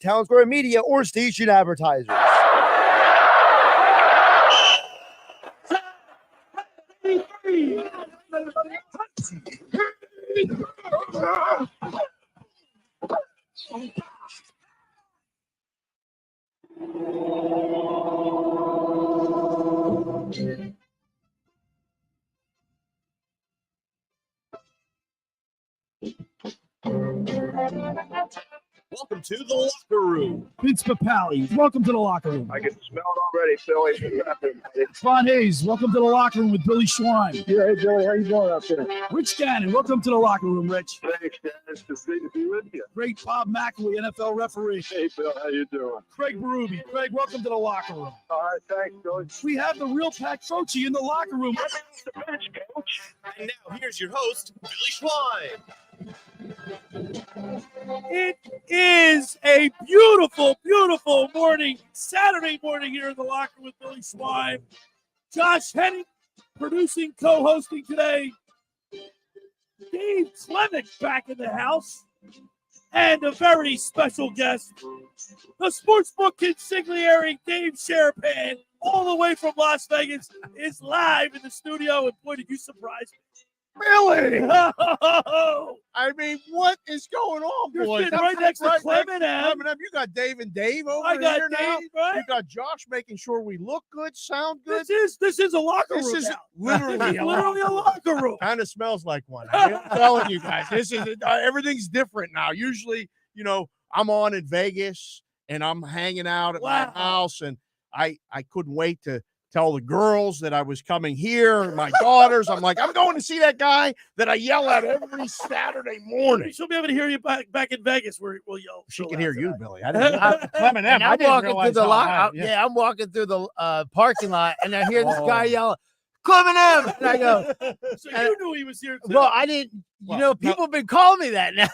Town Square Media or station advertisers. Welcome to the locker room. Vince Papali, welcome to the locker room. I can smell it already, Philly. Ron Hayes, welcome to the locker room with Billy Schwein. Yeah, hey, Billy, how you doing out there? Rich Gannon, welcome to the locker room, Rich. Thanks, Dan. It's great to be with you. Great Bob McElwee, NFL referee. Hey, Bill, how you doing? Craig Berube. Craig, welcome to the locker room. All right, thanks, Billy. We have the real Pat Croce in the locker room. The bench, coach. And now here's your host, Billy Schwein. It is a beautiful, beautiful morning, Saturday morning here in the locker room with Billy Schwein. Josh Hennig producing, co-hosting today. Dave Klemic back in the house. And a very special guest, the sportsbook consigliere, Dave Sharapan, all the way from Las Vegas, is live in the studio. And boy, did you surprise me. Really? Oh, I mean, what is going on, you're boys? sitting right next to Clement M. You got Dave and Dave over I got here now. Dave, right? You got Josh making sure we look good, sound good. This is a locker room. This is now. literally It's literally a locker room. Kind of smells like one. I mean, I'm telling you guys, this is everything's different now. Usually, I'm on in Vegas and I'm hanging out at my house, and I couldn't wait to tell the girls that I was coming here, my daughters. I'm like, I'm going to see that guy that I yell at every Saturday morning. She'll be able to hear you back in Vegas where we'll yell. She so can loud hear you, tonight. Billy. I didn't Clement M. I'm walking through the I'm walking through the parking lot, and I hear this guy yell, "Clement M!" And I go, So you knew he was here too. "Well, I didn't. People have been calling me that now."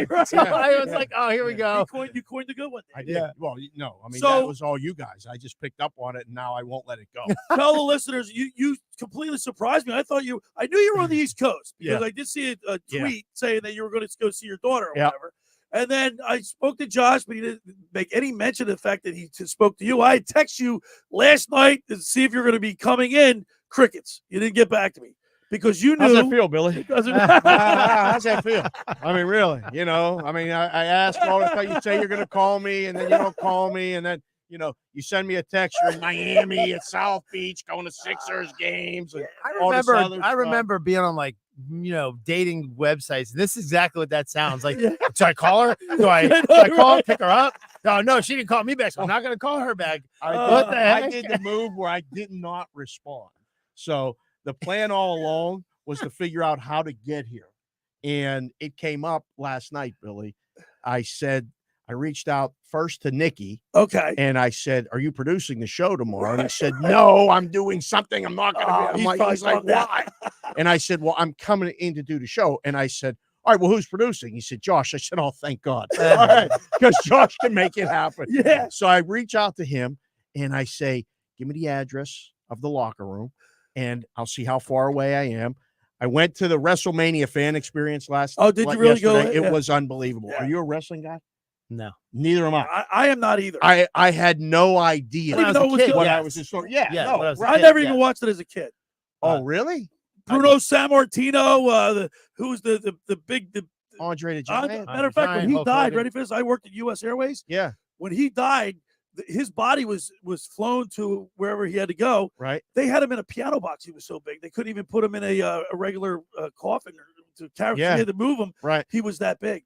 Right. So I was like, "Oh, here we go." You coined the good one. I did. Well, no, I mean, So- that was all you guys. I just picked up on it, and now I won't let it go. Tell the listeners, you completely surprised me. I knew you were on the East Coast because Yeah. I did see a tweet saying that you were going to go see your daughter or Yeah. whatever. And then I spoke to Josh, but he didn't make any mention of the fact that he spoke to you. I text you last night to see if you're going to be coming in. Crickets. You didn't get back to me because you knew. How's that feel, Billy? How's that feel? I mean, really, I ask all the time. You say you're going to call me, and then you don't call me, and then, you send me a text. You're in Miami at South Beach going to Sixers games. And I remember being on dating websites. And this is exactly what that sounds like. Should I call her? Do I call her, pick her up? No, she didn't call me back. So I'm not going to call her back. What the heck? I did the move where I did not respond. So the plan all along was to figure out how to get here. And it came up last night, Billy. I reached out first to Nikki. Okay. And I said, "Are you producing the show tomorrow?" And he said, "No, I'm doing something. I'm not going to be." He's like, "Why?" And I said, "Well, I'm coming in to do the show." And I said, "All right, well, who's producing?" He said, "Josh." I said, "Oh, thank God." All right, because Josh can make it happen. Yeah. So I reach out to him and I say, "Give me the address of the locker room and I'll see how far away I am." I went to the WrestleMania fan experience last. Oh, did you really go? It was unbelievable. Yeah. Are you a wrestling guy? No. Neither am I. I am not either. I had no idea. Even though it was good. When I was in store. Yeah. Yeah, No. when I was a I kid, never even watched it as a kid. Oh, really? Bruno Sammartino, who's the big Andre the Giant. matter of fact, when he Hulk died, Hogan. ready for this? I worked at U.S. Airways. Yeah. When he died, his body was flown to wherever he had to go. Right. They had him in a piano box. He was so big they couldn't even put him in a regular coffin to carry. Yeah. They had to move him. Right. He was that big.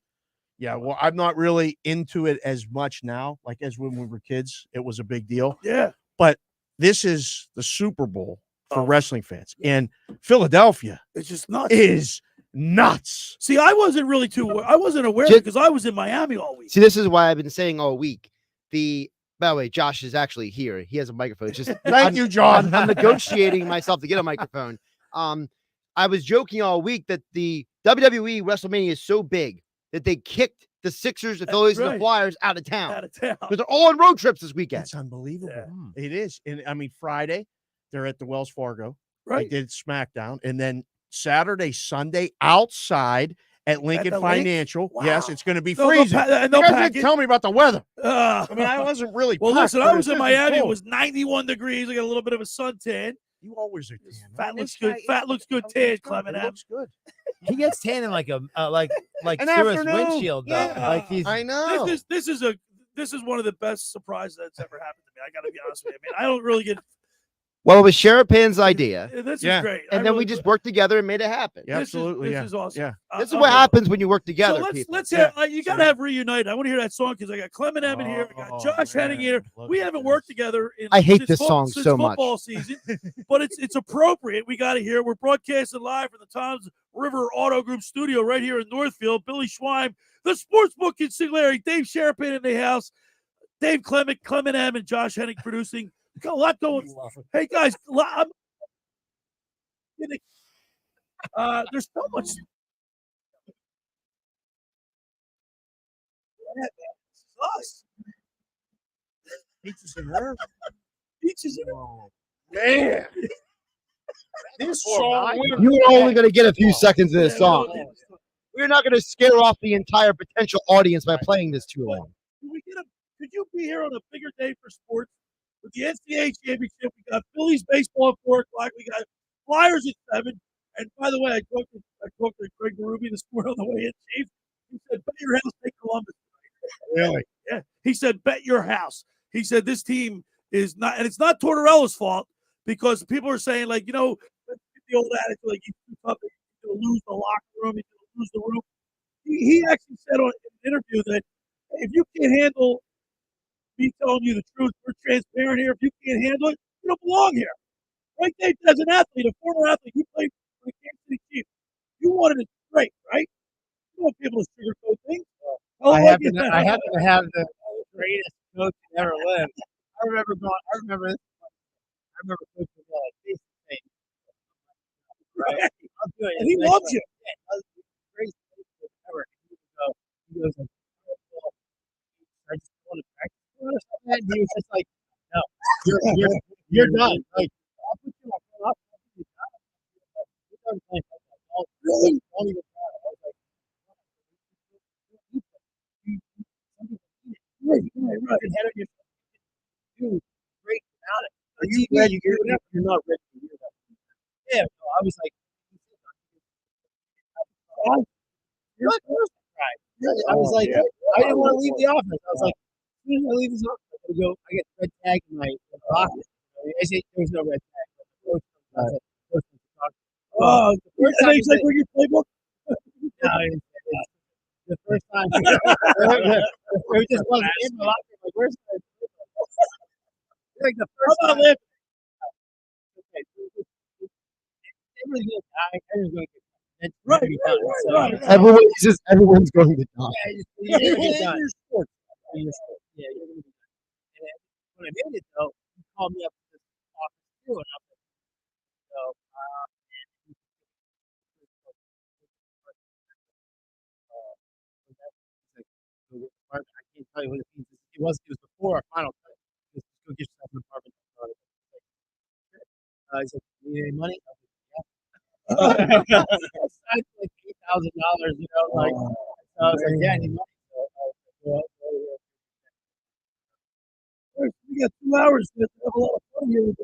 Yeah. Well, I'm not really into it as much now. Like as when we were kids, it was a big deal. Yeah. But this is the Super Bowl for wrestling fans, and Philadelphia It's just nuts. is nuts. See, I wasn't aware because I was in Miami all week. See, this is why I've been saying all week. By the way, Josh is actually here. He has a microphone. It's just Thank you, John. I'm negotiating myself to get a microphone. I was joking all week that the WWE WrestleMania is so big that they kicked the Sixers, the Phillies, and the Flyers out of town. Out of town. Because they're all on road trips this weekend. It's unbelievable. Yeah. It is. And I mean, Friday, they're at the Wells Fargo. Right. They did SmackDown. And then Saturday, Sunday, outside at Lincoln the Link? Financial. Yes, Wow. it's going to be They'll freezing. and You they'll guys pack didn't it. tell me about the weather. Uh, I mean, I wasn't really. well, packed, listen, but I was it's in just Miami. It cold. was 91 degrees. I got a little bit of a suntan. You always are tan. Fat man. looks This good. guy- Fat looks good. It Tan, looks good. Clement. It looks good. He gets tan in like a like An through his afternoon. windshield though. Yeah. Like he's I know. This is one of the best surprises that's ever happened to me. I got to be honest with you. I mean, I don't really get. Well, it was Sharapan's idea, This Yeah. is great. and I then really- we just worked together and made it happen. Yeah, this absolutely. This is awesome. Yeah. This is what happens when you work together, So people. let's hear. You got to have reunited. I want to hear that song because I got Clement in here. I got Oh, Josh Hennig here. man. We Look haven't at worked this. together. I hate since this song since so much. football season, but it's appropriate. We got to hear. We're broadcasting live from the Tom's River Auto Group studio right here in Northfield. Billy Schweim, the sportsbook consigliere, Dave Sharapan in the house, Dave Klemic, Clement M, and Josh Hennig producing. Got a lot going. Hey guys, there's so much. Us. Peaches and her. Peaches and Man. This song. You're only going to get a few seconds of this song. We're not going to scare off the entire potential audience by playing this too long. Could you be here on a bigger day for sports? With the NCAA championship, we got Phillies baseball at 4 o'clock. We got Flyers at 7. And by the way, I talked to Greg Berube this morning on the way in, Chief. He said, bet your house take Columbus. Really? Yeah. He said, bet your house. He said, this team is not, and it's not Tortorella's fault because people are saying, like, the old attitude, like, he's too tough, he's going to lose the locker room, he's going to lose the room. He actually said on an interview that if you can't handle me telling you the truth, we're transparent here. If you can't handle it, you don't belong here. Right, Dave? As an athlete, a former athlete, you played for the Kansas City Chiefs. You wanted it straight, right? You don't want people to sugarcoat things. I happen to have the greatest coach who ever lived. I remember this. I remember coaching like this thing. Right? I'll do it. And he loves you. Yeah, that was the greatest coach ever. He goes like, I just want to practice or something. And he was just like, no, you're done. Like, I'll put you on. You're done playing football. Really? Don't even try. I was like, right. Head on your dude, great about it. Are you ready? You're not ready to hear that. Yeah, no, I was like, I was like, I didn't want to leave the office. I was like, as soon as I leave this office, I get red tag in my pocket. I say, there's no red tag. And he's like, where's your playbook? The first time, it just wasn't in my locker. Like, where's my like the first time? Okay, everyone's gonna die. Everyone's gonna get done. Right. Everyone's going to die. Yeah, you're gonna get done. Yeah, you're gonna be done. And when I made it though, he called me up to this office too, and I was like, so, I can't tell you what it means. It was before our final cut. Just go get yourself an apartment. He's like, you need any money? I was like, yeah. I signed for like $8,000, like, so I was like, yeah, I need money. So I was like, well, We got 2 hours to have a lot of fun here with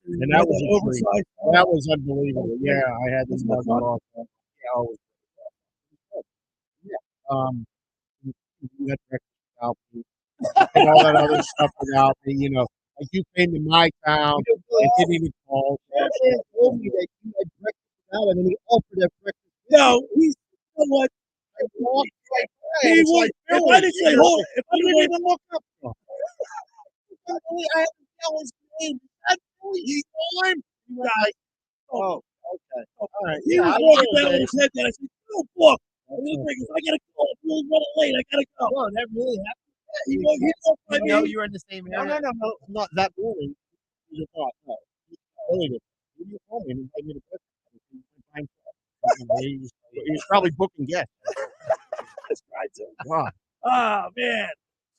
And that was oversized. That was unbelievable. Yeah, I had this mug off. Yeah, you had breakfast without me and all that other stuff without me. Like you came to my town and didn't even call. Sharapan told me that you had breakfast without him, and he offered that breakfast. No, he's what? He would. If I didn't say, hold it. If I didn't even look up. I had to tell his name. He's on. Right. Oh, okay. All right. He was walking down with his head down. I said, "No book." I gotta go. I'm really running late. I gotta go. well, that really happened. He walked by You know, me. you were in the same No, area. not that morning. You thought, no. Earlier. You called me and invited me to breakfast. He was probably booking guests. That's right, too. Wow. Ah, man.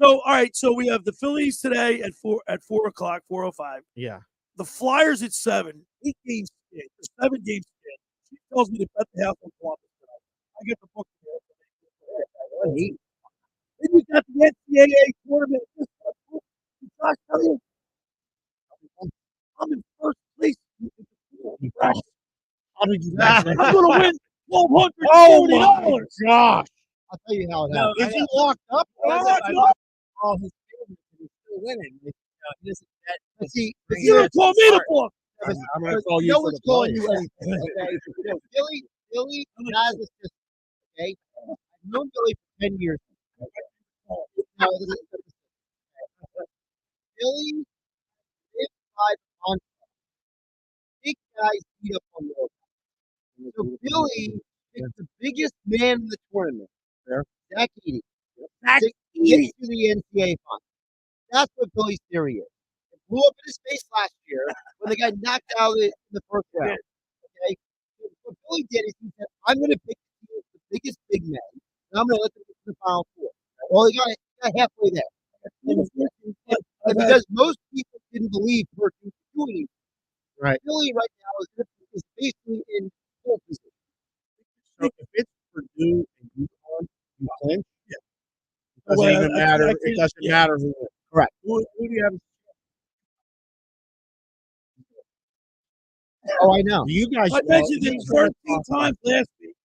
So, all right. So we have the Phillies today at 4 o'clock, 4:05. Yeah. The Flyers at 7. 8 games. game. There's 7 games a game. She tells me to bet the house on Columbus tonight. I get the book here. Then you got the NCAA tournament. Josh, tell you, I'm in first place. How did you I'm going to win $1,240. Oh my gosh! I'll tell you how it happened. Is he locked up? All his favorites and he's still winning. He doesn't bet. But see, You're going to call me the book. I'm going to call you no for one's the calling players. you anything. Okay? You know, Billy has this system. Okay, I've known Billy for 10 years. Now, Billy lives on big guys beat up on low. So Billy is the biggest man in the tournament. Zach Edey. Zach Edey to the NCAA final. That's what Billy's theory is. It blew up in his face last year when they got knocked out in the first round. Okay, what Billy did is he said, "I'm going to pick the biggest big men, and I'm going to let them get to the final 4." Well, he got halfway there. And because most people didn't believe Purdue could do anything, Right. Billy right now is basically in full position. So if it's Purdue and UConn, you clinch. Yeah. It doesn't Well, even matter. I It think- doesn't yeah. matter who wins. Correct. Who do you have? Oh, I know. You guys. I mentioned it 13 times last week.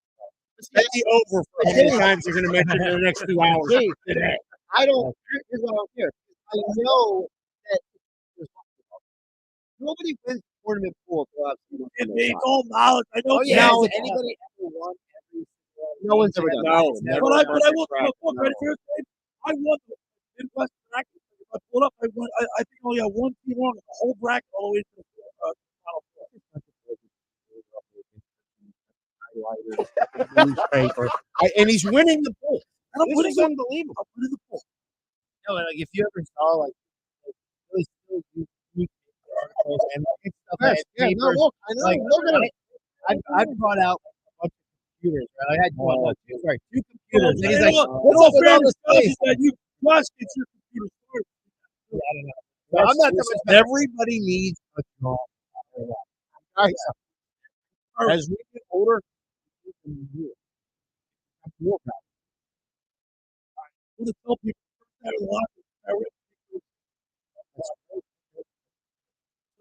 That's the over for how many times you're going to mention it in the next 2 hours. Hey, I don't. Here's what I don't care. I know that nobody wins the tournament pool. And it's all knowledge. I know. Oh, yeah. now Has it's- anybody ever won every No one's ever done. No, that. never. But I will Crap, look right here. I won the Midwest bracket. If I pull up, I won. I think I only got one team wrong in the whole bracket all the way to the final 4. Newspaper. And he's winning the pool. And I'm This winning is the unbelievable. I'm winning the pool. No, like if you ever saw like really unique articles and like stuff like Yeah, no, papers, look, I know. like, Look at it. I've brought out a bunch of computers, right? I had two computers, and he's You like, know what? "What's up with fair all this discussion space?" that you Josh gets your computer started. I don't know. I'm not that much. Everybody needs a job. As we get older, we can do it. More about I'm going to tell people first out of the locker room.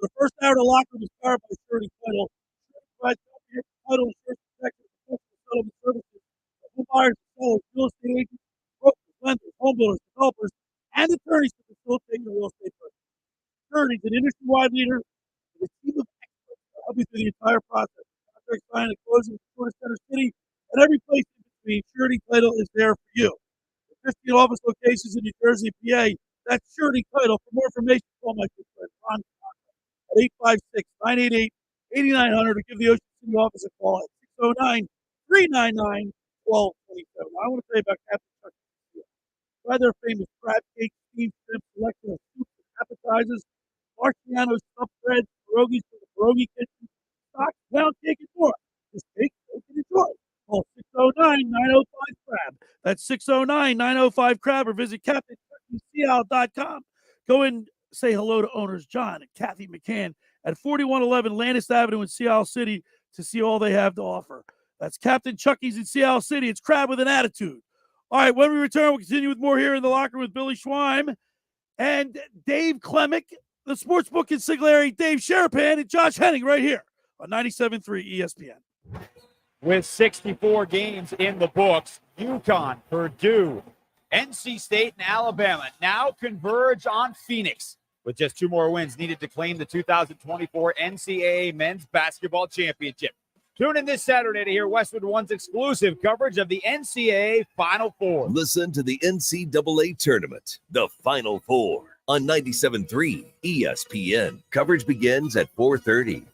The first hour of the locker room is powered by Surety Title. Provides comprehensive title insurance protection, professional settlement services, for home buyers and sellers, real estate agents, brokers, lenders, home builders, developers, and attorneys to facilitate your real estate purchase. Surety is an industry-wide leader with a team of experts to help you through the entire process. Contract signing and closing in the Center City and every place in between. Surety Title is there for you. 15 office locations in New Jersey and PA. That's Surety Title. For more information, call my good friend Ron at 856-988-8900 or give the Ocean City office a call at 609-399-1227. I want to say about Captain Chuck. Try their famous crab cake, steamed shrimp, selection of soups and appetizers, Marciano's stuffed bread, pierogies from the pierogi kitchen, stock, pound cake, and more. Just take, bake, and enjoy. Call 609-905-CRAB. That's 609-905-CRAB or visit CaptainChuckySeattle.com. Go and say hello to owners John and Kathy McCann at 4111 Landis Avenue in Seattle City to see all they have to offer. That's Captain Chucky's in Seattle City. It's crab with an attitude. All right, when we return, we'll continue with more here in the locker room with Billy Schweim and Dave Klemic, the sportsbook consigliere, Dave Sharapan, and Josh Hennig right here on 97.3 ESPN. With 64 games in the books, UConn, Purdue, NC State, and Alabama now converge on Phoenix with just 2 more wins needed to claim the 2024 NCAA Men's Basketball Championship. Tune in this Saturday to hear Westwood One's exclusive coverage of the NCAA Final Four. Listen to the NCAA Tournament, the Final Four, on 97.3 ESPN. Coverage begins at 4:30.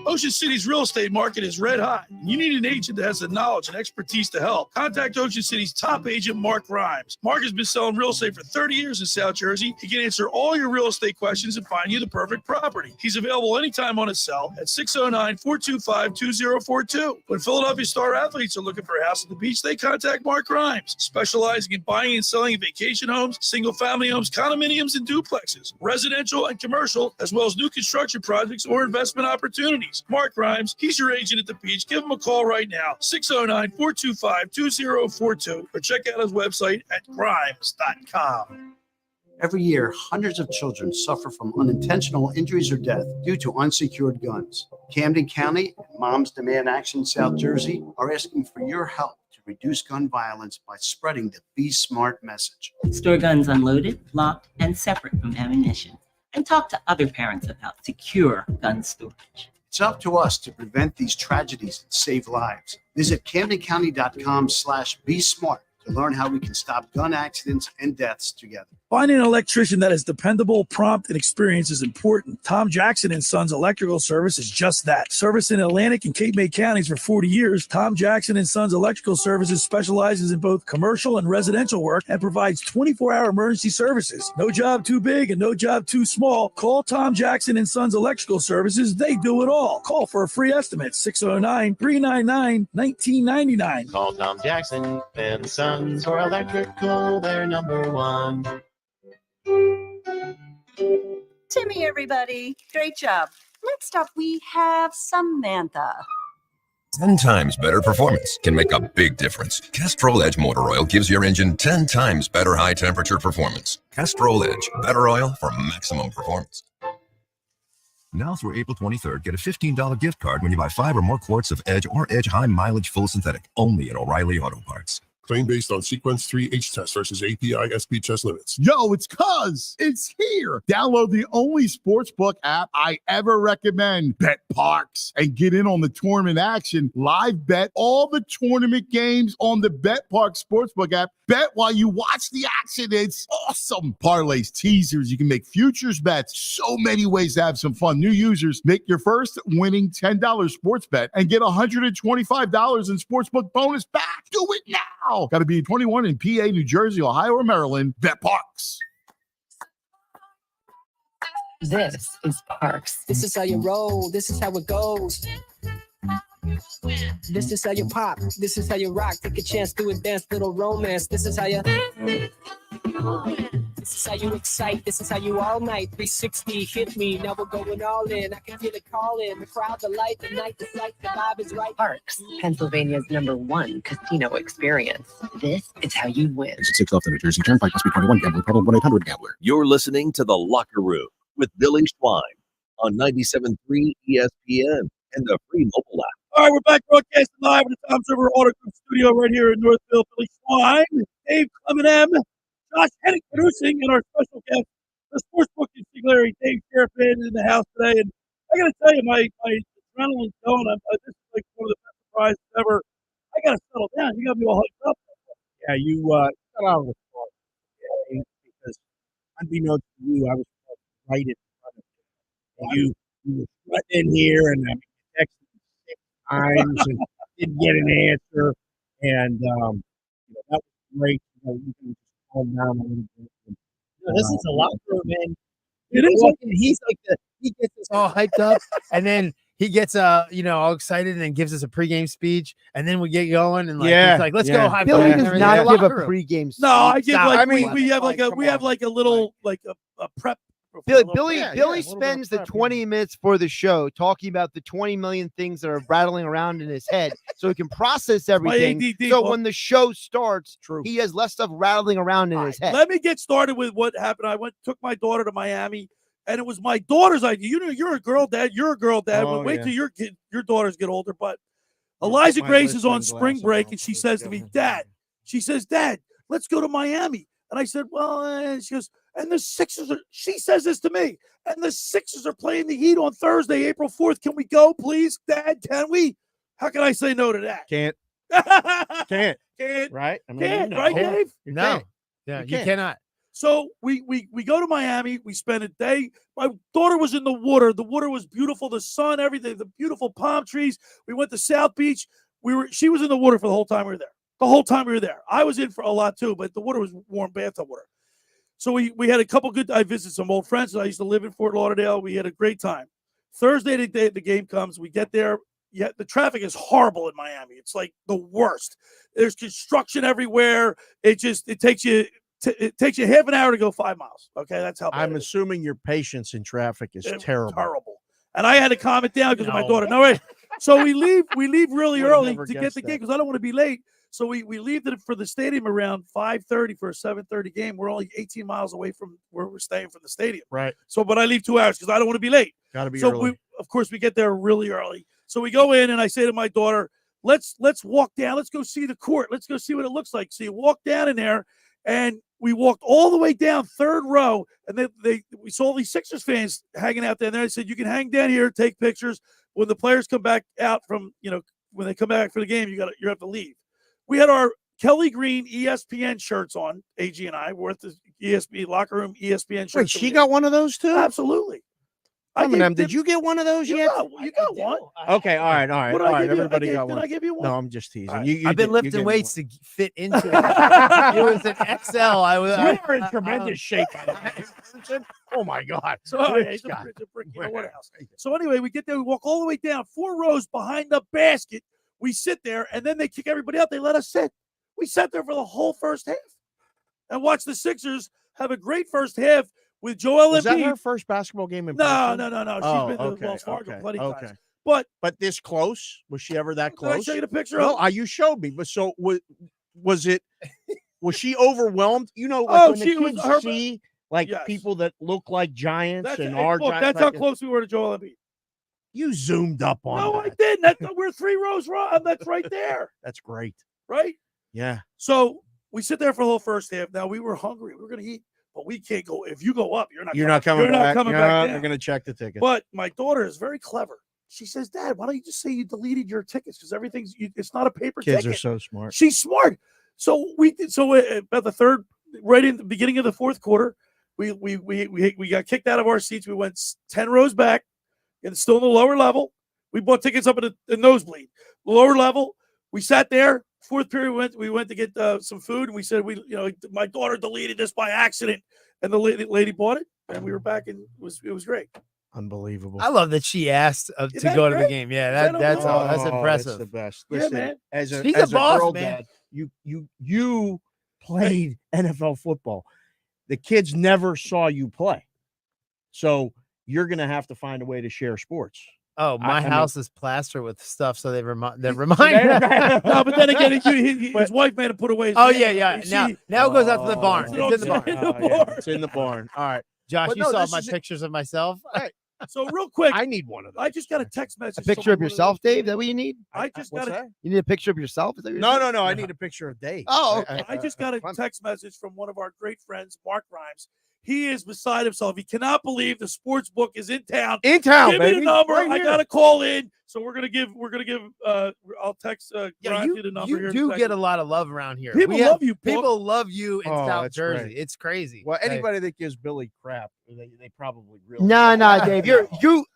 Ocean City's real estate market is red hot. You need an agent that has the knowledge and expertise to help. Contact Ocean City's top agent, Mark Rhymes. Mark has been selling real estate for 30 years in South Jersey. He can answer all your real estate questions and find you the perfect property. He's available anytime on his cell at 609-425-2042. When Philadelphia star athletes are looking for a house at the beach, they contact Mark Rhymes, specializing in buying and selling vacation homes, single-family homes, condominiums, and duplexes, residential and commercial, as well as new construction projects or investment opportunities. Mark Rhymes, he's your agent at the beach. Give him a call right now, 609-425-2042, or check out his website at grimes.com. Every year, hundreds of children suffer from unintentional injuries or death due to unsecured guns. Camden County and Moms Demand Action South Jersey are asking for your help to reduce gun violence by spreading the Be Smart message. Store guns unloaded, locked, and separate from ammunition. And talk to other parents about secure gun storage. It's up to us to prevent these tragedies and save lives. Visit CamdenCounty.com/Be Smart to learn how we can stop gun accidents and deaths together. Finding an electrician that is dependable, prompt, and experienced is important. Tom Jackson and Sons Electrical Service is just that. Service in Atlantic and Cape May counties for 40 years, Tom Jackson and Sons Electrical Services specializes in both commercial and residential work and provides 24-hour emergency services. No job too big and no job too small. Call Tom Jackson and Sons Electrical Services. They do it all. Call for a free estimate, 609-399-1999. Call Tom Jackson and Sons for electrical, they're number one. Timmy, everybody. Great job. Next up, we have Samantha. 10 times better performance can make a big difference. Castrol Edge Motor Oil gives your engine 10 times better high temperature performance. Castrol Edge, better oil for maximum performance. Now through April 23rd, get a $15 gift card when you buy 5 or more quarts of Edge or Edge High Mileage Full Synthetic, only at O'Reilly Auto Parts. Claim based on Sequence 3 H test versus API SP test limits. Yo, it's Cuz. It's here. Download the only sportsbook app I ever recommend, Bet Parks, and get in on the tournament action. Live bet all the tournament games on the Bet Parks Sportsbook app. Bet while you watch the action. It's awesome. Parlays, teasers. You can make futures bets. So many ways to have some fun. New users, make your first winning $10 sports bet and get $125 in sportsbook bonus back. Do it now. Got to be 21 in PA, New Jersey, Ohio, or Maryland. Bet Parks. This is Parks. This is how you roll. This is how it goes. This is how you pop. This is how you rock. Take a chance to advance, little romance. This is how you. This is how you excite. This is how you all night. 360 hit me. Now we're going all in. I can feel it calling. The crowd, the light, the night, the sight, the vibe is right. Parks, Pennsylvania's #1 casino experience. This is how you win. Exit 6 off the New Jersey Turnpike. Must be 21. Gambling problem. 1-800-GAMBLER. You're listening to The Locker Room with Billy Schwein on 97.3 ESPN and the free mobile app. All right, we're back broadcasting live in the Tom's River Auto Group studio right here in Northville. Billy Schwein, Dave Clement, Josh Hennig producing, and our special guest, the sportsbook consigliere, Dave Sharapan, in the house today. And I got to tell you, my adrenaline's going. This is like one of the best surprises ever. I got to settle down. You got me all hyped up. Yeah, you got out of the car. Yeah, because unbeknownst to you, I was right in front of you. And you were in here, and I texted 6 times and didn't get an answer. And that was great. You can just calm down a little bit. This is a locker room, man. It is. He's like he gets us all hyped up, and then he gets all excited, and then gives us a pregame speech, and then we get going, and he's like, let's go. Billy does not give a pregame speech. No, I give we have like a little a prep. Billy spends the 20 minutes for the show talking about the 20 million things that are rattling around in his head so he can process everything. So when the show starts, he has less stuff rattling around in his head. Let me get started with what happened. I took my daughter to Miami, and it was my daughter's idea. You know, you're a girl dad. You're a girl dad. Wait till your daughters get older. But Eliza Grace is on spring break, and she says to me, Dad, let's go to Miami. And I said, well, and she goes, and the Sixers she says this to me, and the Sixers are playing the Heat on Thursday, April 4th. Can we go, please, Dad? Can we? How can I say no to that? Can't. Can't. Right? Can't, right, Dave? No. Yeah, you cannot. So we go to Miami. We spend a day. My daughter was in the water. The water was beautiful. The sun, everything, the beautiful palm trees. We went to South Beach. She was in the water for the whole time we were there. The whole time we were there. I was in for a lot too, but the water was warm bathtub water. So we had a couple good. I visited some old friends. I used to live in Fort Lauderdale. We had a great time. Thursday, the day the game comes, we get there. Yeah, the traffic is horrible in Miami. It's like the worst. There's construction everywhere. It takes you half an hour to go 5 miles. Okay, that's how bad I'm it is. assuming your patience in traffic is terrible. Terrible. And I had to calm it down because of my daughter. No way. So we leave really Would've early never to get guessed the that. game because I don't want to be late. So we leave for the stadium around 5:30 for a 7:30 game. We're only 18 miles away from where we're staying from the stadium. Right. So, but I leave 2 hours because I don't want to be late. Got to be So early. of course, we get there really early. So we go in and I say to my daughter, let's walk down. Let's go see the court. Let's go see what it looks like. So you walk down in there, and we walked all the way down third row, and we saw all these Sixers fans hanging out there. And they said, you can hang down here, take pictures. When the players come back out from, when they come back for the game, you have to leave. We had our Kelly Green ESPN shirts on, AG and I, wore the ESPN locker room ESPN shirts. Wait, she got one of those too? Absolutely. Did you get one of those yet? You got one. Okay, all right. What did I give you? Everybody got Did one. I give you one? No, I'm just teasing. All right. You I've been did- you lifting gave me weights one. to fit into it. It was an XL. You are in tremendous shape, by the way. Oh my God! So, This guy. what else? So anyway, we get there. We walk all the way down 4 rows behind the basket. We sit there, and then they kick everybody out. They let us sit. We sat there for the whole first half and watched the Sixers have a great first half with Joel Embiid. Was that her first basketball game in No. person? She's been to Wells Fargo plenty of times. But this close? Was she ever that close? Did I show you the picture? No, of you showed me. But so was it? Was she overwhelmed? Like when the kids see people that look like giants That's, and hey, are look, giants. that's how close we were to Joel Embiid. You zoomed up on. No, that. I didn't. We're 3 rows wrong. That's right there. That's great. Right? Yeah. So we sit there for the whole first half. Now we were hungry. We were going to eat, but we can't go. If you go up, you're not coming back. You're going to check the tickets. But my daughter is very clever. She says, Dad, why don't you just say you deleted your tickets? Because it's not a paper ticket. Kids are so smart. She's smart. So about the third, right in the beginning of the fourth quarter, we got kicked out of our seats. We went 10 rows back and still in the lower level. We bought tickets up at the nosebleed. Lower level, we sat there. Fourth period, we went to get some food, and we said, my daughter deleted this by accident, and the lady bought it, and we were back, and it was great. Unbelievable. I love that she asked to that go to the great? game. Yeah, that's impressive. That's the best. Yeah, Listen, man. as a, She's as a boss, girl man. dad, you played NFL football. The kids never saw you play, so you're going to have to find a way to share sports. Oh, my house is plastered with stuff, so they remind. No, but then again, his wife made him put away. Oh yeah. Now it goes out to the barn. It's in the barn. It's in the barn. All right, Josh, But you no, saw this my is it. pictures of myself. So real quick, I need one of those. I just got a text message. A picture of from one yourself, Dave? Is that what you need? I just got a. You need a picture of yourself? Is that what you're saying? No. I need a picture of Dave. Oh, okay. I just got a text message from one of our great friends, Mark Grimes. He is beside himself. He cannot believe the sports book is in town. In town, Give me baby. the number. Right I here. gotta call in. So we're gonna give. I'll text. Yeah, Grimes the number here you in do second. get a lot of love around here. People love you, Paul. People love you in Oh, South that's Jersey. great. It's crazy. Well, Like, anybody that gives Billy crap, they probably really. No, Dave.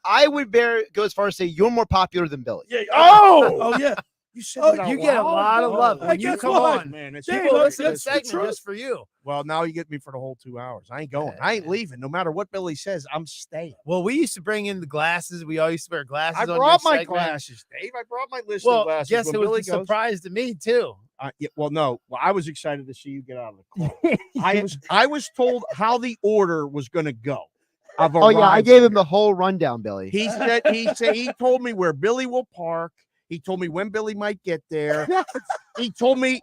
I would go as far as say you're more popular than Billy. Yeah. Oh, yeah. You said Oh, that out you get a loud? lot of love Oh, when you guess come what? on. Man, it's Dave, People look, listen to the that's the segment truth. just for you. Well, now you get me for the whole 2 hours. I ain't going. I ain't leaving. No matter what Billy says, I'm staying. Well, we used to bring in the glasses. We all used to wear glasses. I on brought your my segment. glasses, Dave. I brought my listening Well, glasses. guess When it was Billy a goes, surprise to me too. no. Well, I was excited to see you get out of the car. I was told how the order was going to go. Oh yeah, I gave him the whole rundown, Billy. He told me where Billy will park. He told me when Billy might get there. He told me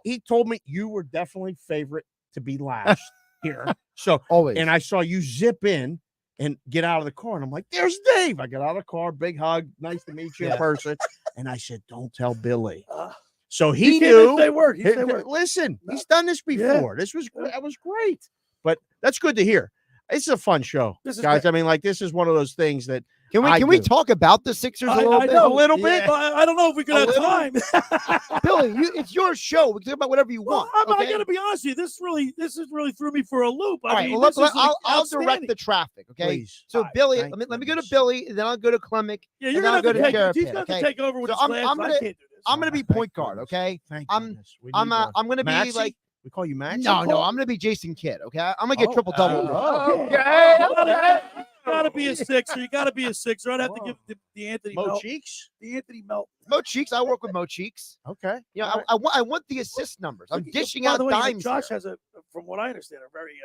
you were definitely favorite to be last here. So Always. and I saw you zip in and get out of the car. And I'm like, there's Dave. I got out of the car, big hug, nice to meet you in person. And I said, don't tell Billy. So he knew. They were. He said word. Listen, he's done this before. That was great. But that's good to hear. It's a fun show, This is guys. great. I mean, like, this is one of those things that Can we talk about the Sixers a little bit? Know. A little bit. I don't know if we can have time. Billy, it's your show. We can talk about whatever you want. I got to be honest with you. This is really threw me for a loop. All right, I'll direct the traffic. Okay. Please. So Billy, let me go to Billy, and then I'll go to Klemic. Yeah, you're going to take, Sharapan. he's going to take over with I'm going to be point guard. Okay. I'm going to be like. We call you Max? No, I'm going to be Jason Kidd. Okay. I'm going to get triple double. Okay. You gotta be a Sixer. You gotta be a Sixer. I'd have to give the Anthony Mo Melt. Cheeks. The Anthony Melt. Mo Cheeks. I work with Mo Cheeks. Okay. You know, I want the assist numbers. I'm dishing out dimes. Josh has from what I understand, a very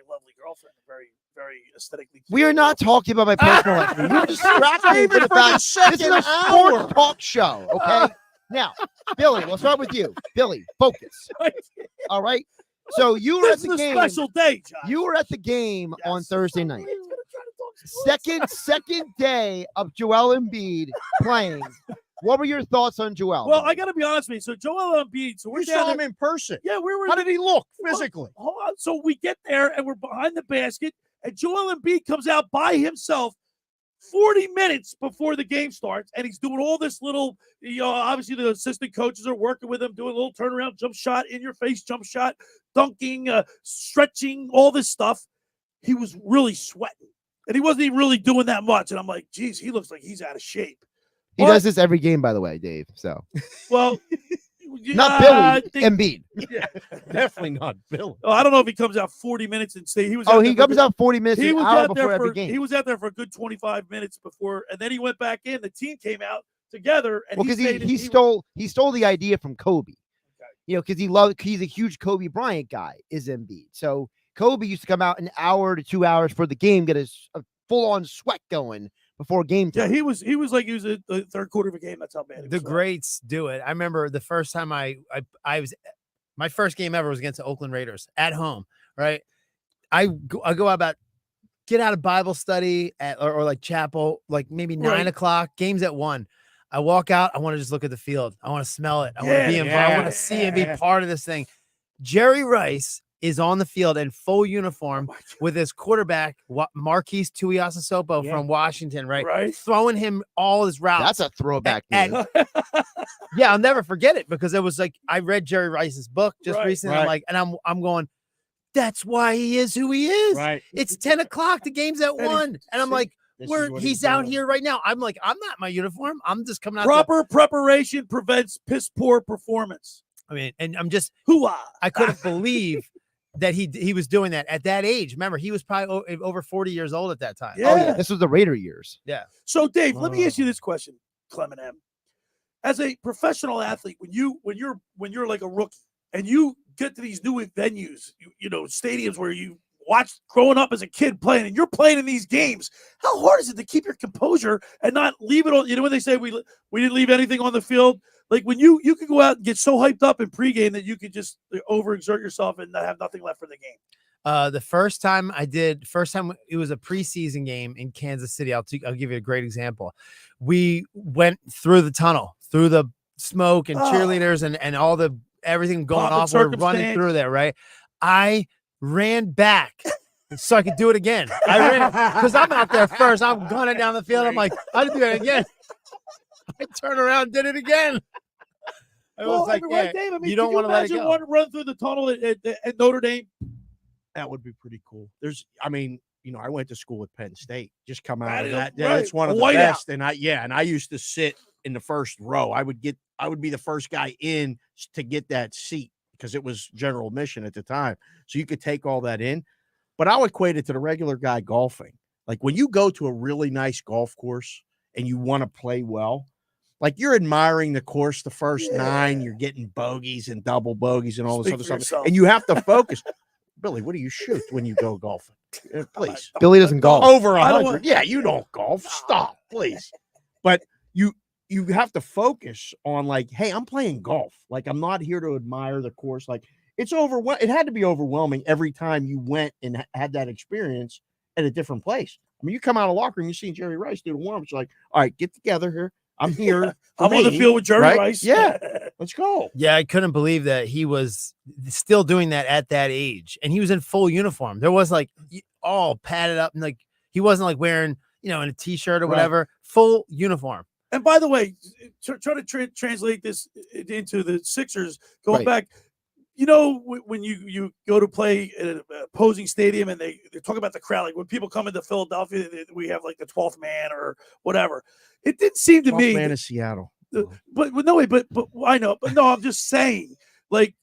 lovely girlfriend, very aesthetically. We are not talking about my personal life. You're distracted from the fact this is a sports talk show. Okay. Now, Billy, we'll start with you. Billy, focus. All right. So you were at the game. Special day, Josh. You were at the game on Thursday night. Second day of Joel Embiid playing. What were your thoughts on Joel? Well, I got to be honest with you. So Joel Embiid. So we saw him in person. Yeah, we were. How did he look physically? Hold on. So we get there and we're behind the basket, and Joel Embiid comes out by himself 40 minutes before the game starts, and he's doing all this little, obviously the assistant coaches are working with him, doing a little turnaround jump shot, in your face jump shot, dunking, stretching, all this stuff. He was really sweating, and he wasn't even really doing that much. And I'm like, geez, he looks like he's out of shape. He does this every game, by the way, Dave. So, well, not Billy, Embiid. Yeah, definitely not Billy. Oh, I don't know if he comes out 40 minutes and stay. He was. He comes out 40 minutes. He was out there every game. He was out there for a good 25 minutes before, and then he went back in. The team came out together, and because he stole the idea from Kobe. Okay. Because he's a huge Kobe Bryant guy. Is Embiid. So Kobe used to come out an hour to 2 hours for the game, get a full on sweat going before game time. Yeah, he was the third quarter of a game. That's how bad. The greats do it. I remember the first time I was, my first game ever was against the Oakland Raiders at home. Right, I go out get out of Bible study or like chapel, like maybe 9 o'clock. Games at 1. I walk out. I want to just look at the field. I want to smell it. I want to be involved. I want to see and be part of this thing. Jerry Rice is on the field in full uniform with his quarterback, Marquise Tuiasosopo from Washington, right? Throwing him all his routes. That's a throwback. Yeah, I'll never forget it because it was like I read Jerry Rice's book just recently. I'm like, and I'm going, that's why he is who he is. Right. It's 10 o'clock. The game's at 1. And I'm like, he's out here right now. I'm like, I'm not in my uniform. I'm just coming out. Proper preparation prevents piss poor performance. I mean, and I'm just hoo-ah. I couldn't believe that he was doing that at that age. Remember, he was probably over 40 years old at that time. Yeah. Oh, yeah. This was the Raider years. Yeah. So, Dave, let me ask you this question, Clement M. As a professional athlete, when you're like a rookie and you get to these new venues, stadiums where you watched growing up as a kid playing, and you're playing in these games, how hard is it to keep your composure and not leave it on? When they say we didn't leave anything on the field, like when you could go out and get so hyped up in pregame that you could just overexert yourself and not have nothing left for the game. The first time it was a preseason game in Kansas City. I'll give you a great example. We went through the tunnel, through the smoke and cheerleaders and all the everything going off. We're running through there, right? I ran back so I could do it again. I ran because I'm out there first. I'm gunning down the field. I'm like, I'll do it again. I turned around and did it again. It was like, Dave, you don't want to let it go. Run through the tunnel at Notre Dame. That would be pretty cool. I went to school at Penn State. Just come out of that. Right. It's one of the best. And I used to sit in the first row. I would be the first guy in to get that seat because it was general admission at the time. So you could take all that in. But I'll equate it to the regular guy golfing. Like when you go to a really nice golf course and you want to play well, like you're admiring the course the first 9, you're getting bogeys and double bogeys and all this other stuff. And you have to focus. Billy, what do you shoot when you go golfing? Please. Billy doesn't golf. Over 100. Yeah, you don't golf. Stop, please. But you have to focus on like, hey, I'm playing golf. Like I'm not here to admire the course. Like it had to be overwhelming every time you went and had that experience at a different place. I mean, you come out of the locker room, you see Jerry Rice do the warm-up. It's like, all right, get together here. I'm here. I'm on the field with Jerry Rice. Yeah, let's go. Yeah, I couldn't believe that he was still doing that at that age, and he was in full uniform. There was like all padded up, and like he wasn't like wearing in a t-shirt or whatever, full uniform. And by the way, try to translate this into the Sixers going back. When you go to play at an opposing stadium and they talk about the crowd, like when people come into Philadelphia, we have like the 12th man or whatever. It didn't seem to me. 12th man of Seattle. But I know. But no, I'm just saying, like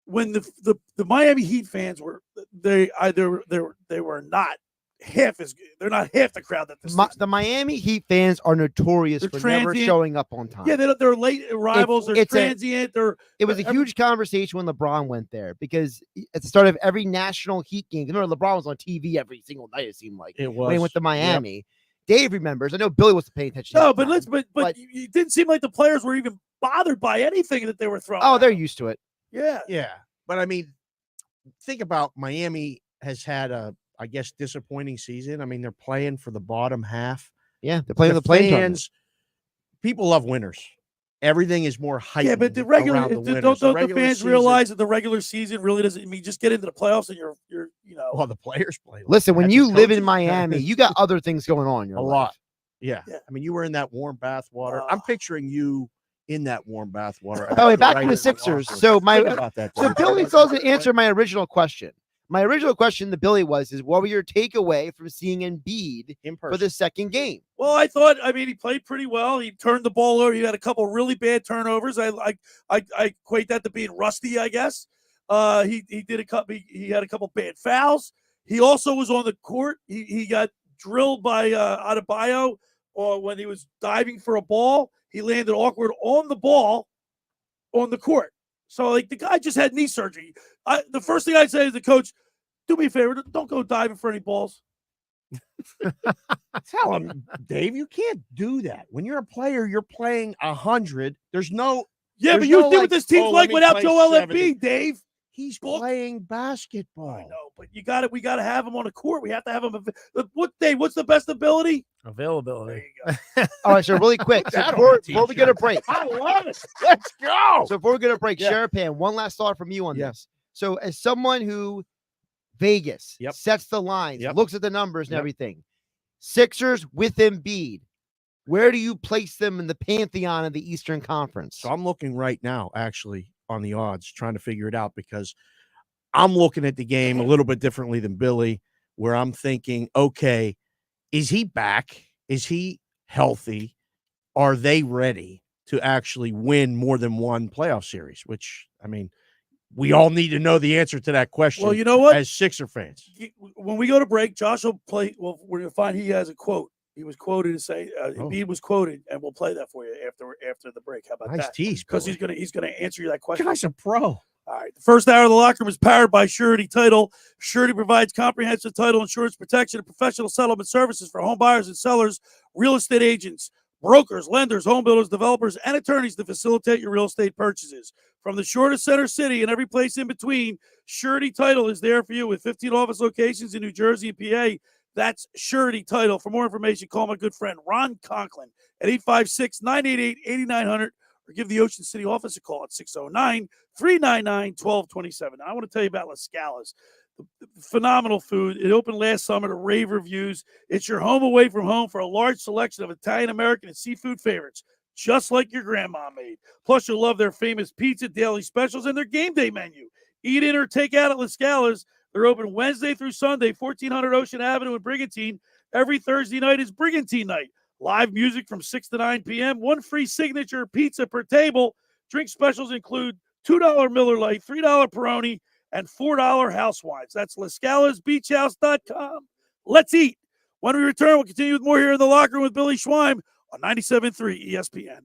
when the Miami Heat fans were, they were not half as good. They're not half the crowd that the Miami Heat fans are notorious for never showing up on time. Yeah, they're late arrivals. They're transient. It was a huge conversation when LeBron went there because at the start of every national Heat game, remember LeBron was on TV every single night. It seemed like when he went to Miami. Yep. Dave remembers. I know Billy wasn't paying attention. No, but it didn't seem like the players were even bothered by anything that they were throwing. Oh, they're used to it. Yeah. But I mean, think about Miami has had I guess disappointing season. I mean, they're playing for the bottom half. Yeah, they're playing the play-in fans. People love winners. Everything is more hype. Yeah, but the regular don't the fans realize that the regular season really doesn't mean just get into the playoffs and you're well, the players play. Listen, when you live in Miami, you got other things going on in your life. Lot. Yeah. I mean, you were in that warm bath water. I'm picturing you in that warm bath water. Back to the Sixers. So Billy doesn't answer my original question. My original question to Billy was, what were your takeaway from seeing Embiid for the second game? Well, I mean, he played pretty well. He turned the ball over. He had a couple of really bad turnovers. I equate that to being rusty, I guess. He had a couple bad fouls. He also was on the court. He got drilled by Adebayo when he was diving for a ball. He landed awkward on the ball on the court. So, the guy just had knee surgery. The first thing I'd say is the coach, do me a favor, don't go diving for any balls. Tell him, Dave, you can't do that. When you're a player, you're playing 100. There's no. Yeah, but you see what this team's like without Joel Embiid, Dave. He's playing basketball. I know, but we got to have him on the court. We have to have him. What's the best ability? Availability. All right, so really quick, before we get a break. I love it. Let's go. So before we get a break, Sharapan, one last thought from you on this. So as someone who Vegas sets the lines, looks at the numbers and everything, Sixers with Embiid, where do you place them in the pantheon of the Eastern Conference? So I'm looking right now, actually, on the odds, trying to figure it out because I'm looking at the game a little bit differently than Billy, where I'm thinking, okay, is he back? Is he healthy? Are they ready to actually win more than one playoff series? Which, I mean, we all need to know the answer to that question. Well, you know what? As Sixer fans. When we go to break, Josh will play. Well, we're going to find he has a quote. He was quoted to say, Embiid was quoted, and we'll play that for you after the break. How about nice that? Tease, because he's gonna answer you that question. Guy's a pro. All right. The first hour of the locker room is powered by Surety Title. Surety provides comprehensive title insurance protection and professional settlement services for home buyers and sellers, real estate agents, brokers, lenders, home builders, developers, and attorneys to facilitate your real estate purchases. From the shore to Center City and every place in between, Surety Title is there for you with 15 office locations in New Jersey and PA. That's Surety Title. For more information, call my good friend Ron Conklin at 856-988-8900 or give the Ocean City office a call at 609-399-1227. Now, I want to tell you about La Scala's. Phenomenal food. It opened last summer to rave reviews. It's your home away from home for a large selection of Italian, American, and seafood favorites, just like your grandma made. Plus, you'll love their famous pizza, daily specials, and their game day menu. Eat in or take out at La Scala's. They're open Wednesday through Sunday, 1400 Ocean Avenue in Brigantine. Every Thursday night is Brigantine night. Live music from 6 to 9 p.m. One free signature pizza per table. Drink specials include $2 Miller Lite, $3 Peroni, and $4 house wines. That's LaScalasBeachHouse.com. Let's eat. When we return, we'll continue with more here in the locker room with Billy Schweim on 97.3 ESPN.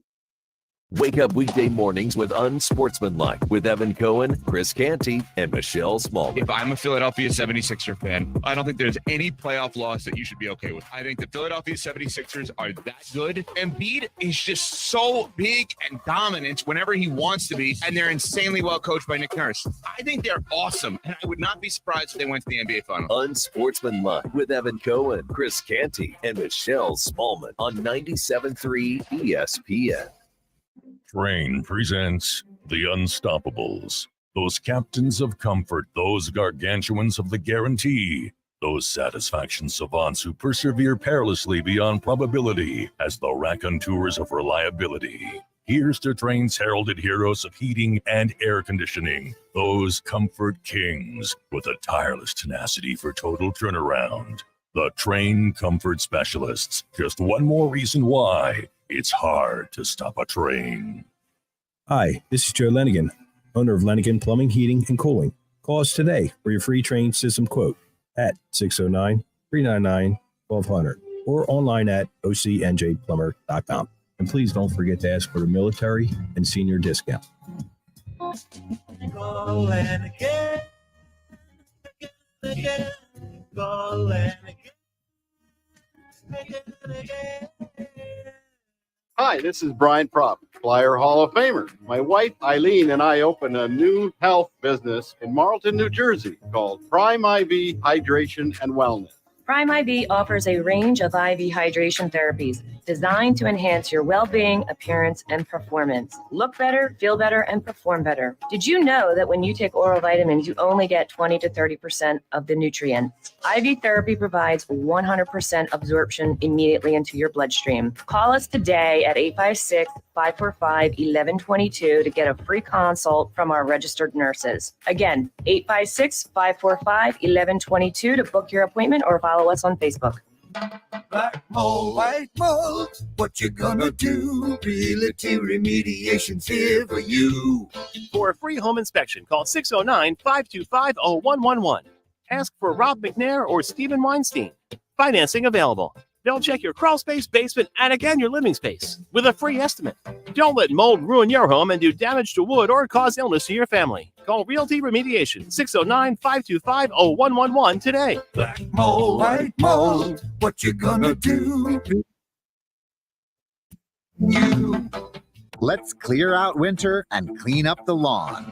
Wake up weekday mornings with Unsportsmanlike with Evan Cohen, Chris Canty, and Michelle Smallman. If I'm a Philadelphia 76er fan, I don't think there's any playoff loss that you should be okay with. I think the Philadelphia 76ers are that good. Embiid is just so big and dominant whenever he wants to be, and they're insanely well coached by Nick Nurse. I think they're awesome, and I would not be surprised if they went to the NBA Finals. Unsportsmanlike with Evan Cohen, Chris Canty, and Michelle Smallman on 97.3 ESPN. Train presents The Unstoppables. Those captains of comfort, those gargantuans of the guarantee. Those satisfaction savants who persevere perilously beyond probability as the raconteurs of reliability. Here's to Train's heralded heroes of heating and air conditioning, those comfort kings with a tireless tenacity for total turnaround. The Train Comfort Specialists. Just one more reason why it's hard to stop a train. Hi, this is Joe Lenigan, owner of Lenigan Plumbing, Heating, and Cooling. Call us today for your free Train system quote at 609-399-1200 or online at ocnjplumber.com. And please don't forget to ask for the military and senior discount. Call Lenigan. Call Lenigan. Hi, this is Brian Propp, Flyer Hall of Famer. My wife Eileen and I opened a new health business in Marlton, New Jersey called Prime IV Hydration and Wellness. Prime IV offers a range of IV hydration therapies designed to enhance your well-being, appearance, and performance. Look better, feel better, and perform better. Did you know that when you take oral vitamins, you only get 20 to 30% of the nutrients? IV therapy provides 100% absorption immediately into your bloodstream. Call us today at 856-545-1122 to get a free consult from our registered nurses. Again, 856-545-1122 to book your appointment or follow us on Facebook. Black mold, white mold, what you gonna do? Realty Remediation's here for you. For a free home inspection, call 609-525-0111. Ask for Rob McNair or Stephen Weinstein. Financing available. They'll check your crawl space, basement, and again your living space with a free estimate. Don't let mold ruin your home and do damage to wood or cause illness to your family. Call Realty Remediation, 609-525-0111 today. Black mold, white mold, what you gonna do? Let's clear out winter and clean up the lawn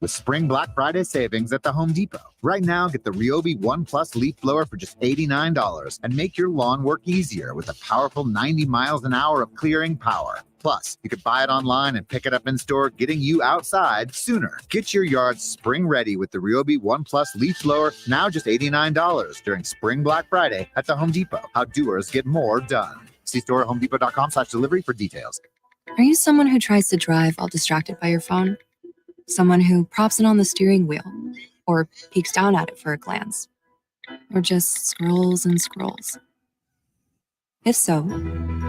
with Spring Black Friday savings at the Home Depot. Right now, get the Ryobi One Plus leaf blower for just $89 and make your lawn work easier with a powerful 90 miles an hour of clearing power. Plus, you could buy it online and pick it up in store, getting you outside sooner. Get your yard spring ready with the Ryobi One Plus leaf blower, now just $89 during Spring Black Friday at the Home Depot. How doers get more done. See store at homedepot.com/delivery for details. Are you someone who tries to drive while distracted by your phone? Someone who props it on the steering wheel or peeks down at it for a glance, or just scrolls and scrolls? If so,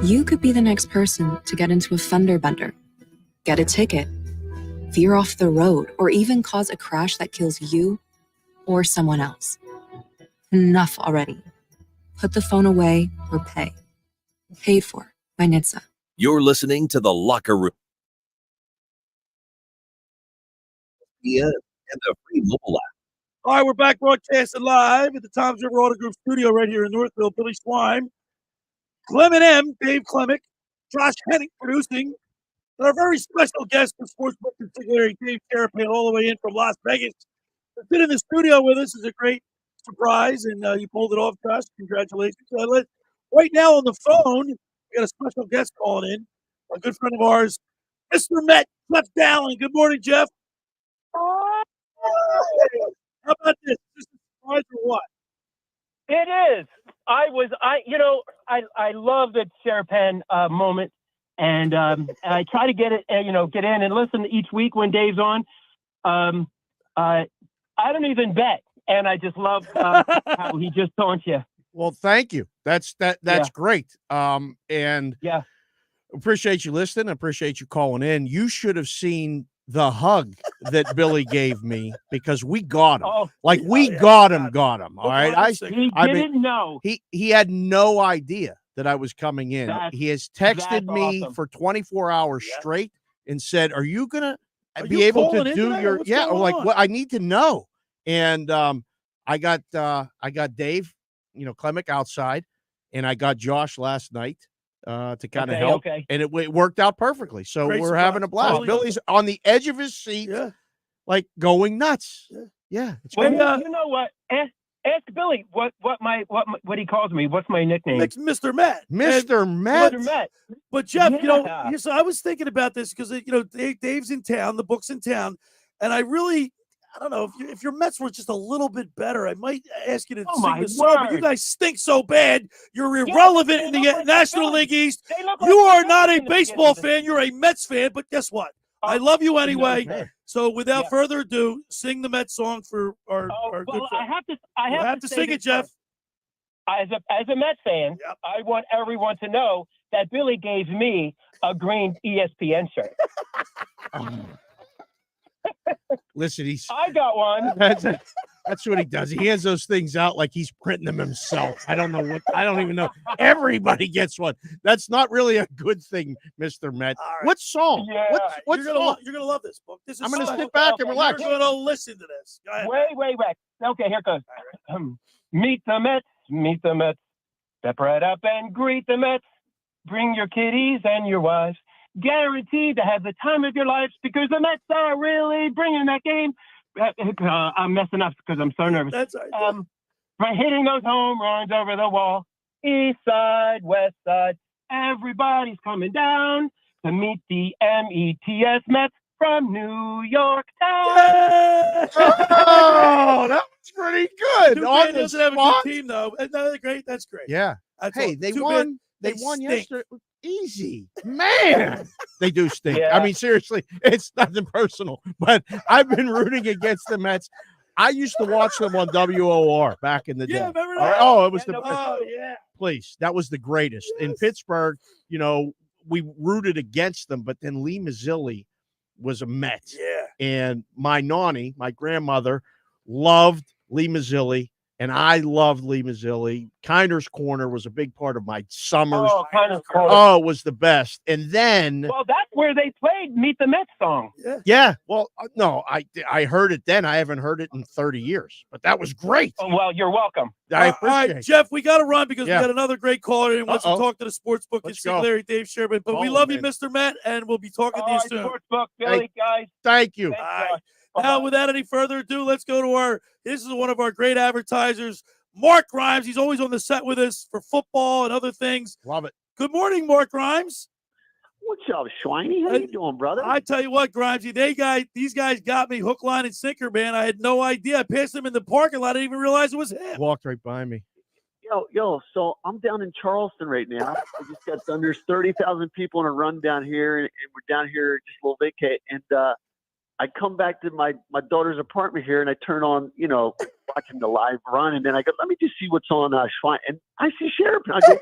you could be the next person to get into a fender bender, get a ticket, veer off the road, or even cause a crash that kills you or someone else. Enough already. Put the phone away or pay. Paid for by NHTSA. You're listening to The Locker Room. And the free mobile app. All right, we're back broadcasting live at the Toms River Auto Group studio right here in Northville. Billy Swime, Clement M, Dave Klemic, Josh Hennig producing, and our very special guest, the Sportsbook Consigliere, Dave Sharapan, all the way in from Las Vegas. To sit in the studio with us is a great surprise, and you pulled it off, Josh. Congratulations. Right now on the phone, we got a special guest calling in, a good friend of ours, Mr. Met, Jeff Dallin. Good morning, Jeff. How about this? Is this a surprise or what? It is. I love the Sharapan moment, and I try to get it, get in and listen each week when Dave's on. I don't even bet, and I just love how he just taunts you. Well, thank you. That's great. And yeah, appreciate you listening. Appreciate you calling in. You should have seen the hug that Billy gave me because we got him. Got him. All right. He didn't know. He had no idea that I was coming in. He has texted me for 24 hours straight and said, "Are you gonna be able to do your what? I need to know." And I got Dave, Klemic outside, and I got Josh last night to kind of help, and it worked out perfectly. So we're having a blast. Billy's on the edge of his seat, like going nuts. Yeah. Well, you know what? Ask Billy what he calls me. What's my nickname? It's Mr. Met. Mr. Met. But Jeff, so I was thinking about this because Dave's in town, the book's in town, and I I don't know if your Mets were just a little bit better, I might ask you to Oh, sing my the song. But you word. guys stink so bad. You're irrelevant in the National League East. You are not a baseball fan. You're a Mets fan. But guess what? I love you anyway. So without further ado, sing the Mets song for our good friend. I have to say sing it, this Jeff. first. As a Mets fan, I want everyone to know that Billy gave me a green ESPN shirt. Listen, I got one. That's what he does. He has those things out like he's printing them himself. I don't even know. Everybody gets one. That's not really a good thing, Mr. Met. Right. What song? Yeah. What song? You're gonna love this book. This is I'm gonna special. sit back and relax. You're gonna listen to this. Go ahead. Wait. Okay, here goes. Meet the Mets. Step right up and greet the Mets. Bring your kiddies and your wives. Guaranteed to have the time of your lives because the Mets are really bringing that game. I'm messing up because I'm so nervous. That's all right. By hitting those home runs over the wall. East side, west side, everybody's coming down to meet the METS Mets from New York Town. Oh, that was pretty good. Too On bad the doesn't have a spot. good team though. Another great. That's great. Yeah. That's Hey, all. they Too won. bad They won stink. yesterday. Easy, man. They do stink. Yeah. I mean, seriously, it's nothing personal. But I've been rooting against the Mets. I used to watch them on WOR back in the day. Yeah, remember All that? right. Oh, it was yeah. Please, that was the greatest. In Pittsburgh, we rooted against them, but then Lee Mazzilli was a Met. Yeah. And my nanny, my grandmother, loved Lee Mazzilli, and I loved Lee Mazzilli. Kinder's Corner was a big part of my summers. Oh, Kinder's Corner. Oh, it was the best. And then, Well, that's where they played Meet the Mets song. yeah, well, no, I heard it then. I haven't heard it in 30 years, but that was great. Oh, well, you're welcome. I All right, appreciate it. Jeff, we got to run because Yeah. we got another great caller and wants to Uh-oh. talk to the sports book Let's go. Consigliere, Dave Sherman. But we Oh, love you, man. Mr. Met, and we'll be talking to you soon. Sportsbook, Billy, guys. Thank you. Thanks, All right. guys. Bye-bye. Now, without any further ado, let's go to this is one of our great advertisers, Mark Grimes. He's always on the set with us for football and other things. Love it. Good morning, Mark Grimes. What's up, Schweiny? How you doing, brother? I tell you what, Grimesy, these guys got me hook, line, and sinker, man. I had no idea. I passed them in the parking lot. I didn't even realize it was him. Walked right by me. Yo, so I'm down in Charleston right now. I just got done. There's 30,000 people on a run down here, and we're down here just a little vacate. And I come back to my daughter's apartment here, and I turn on, watching the live run, and then I go, let me just see what's on Schwein. And I see Sharapan. I go,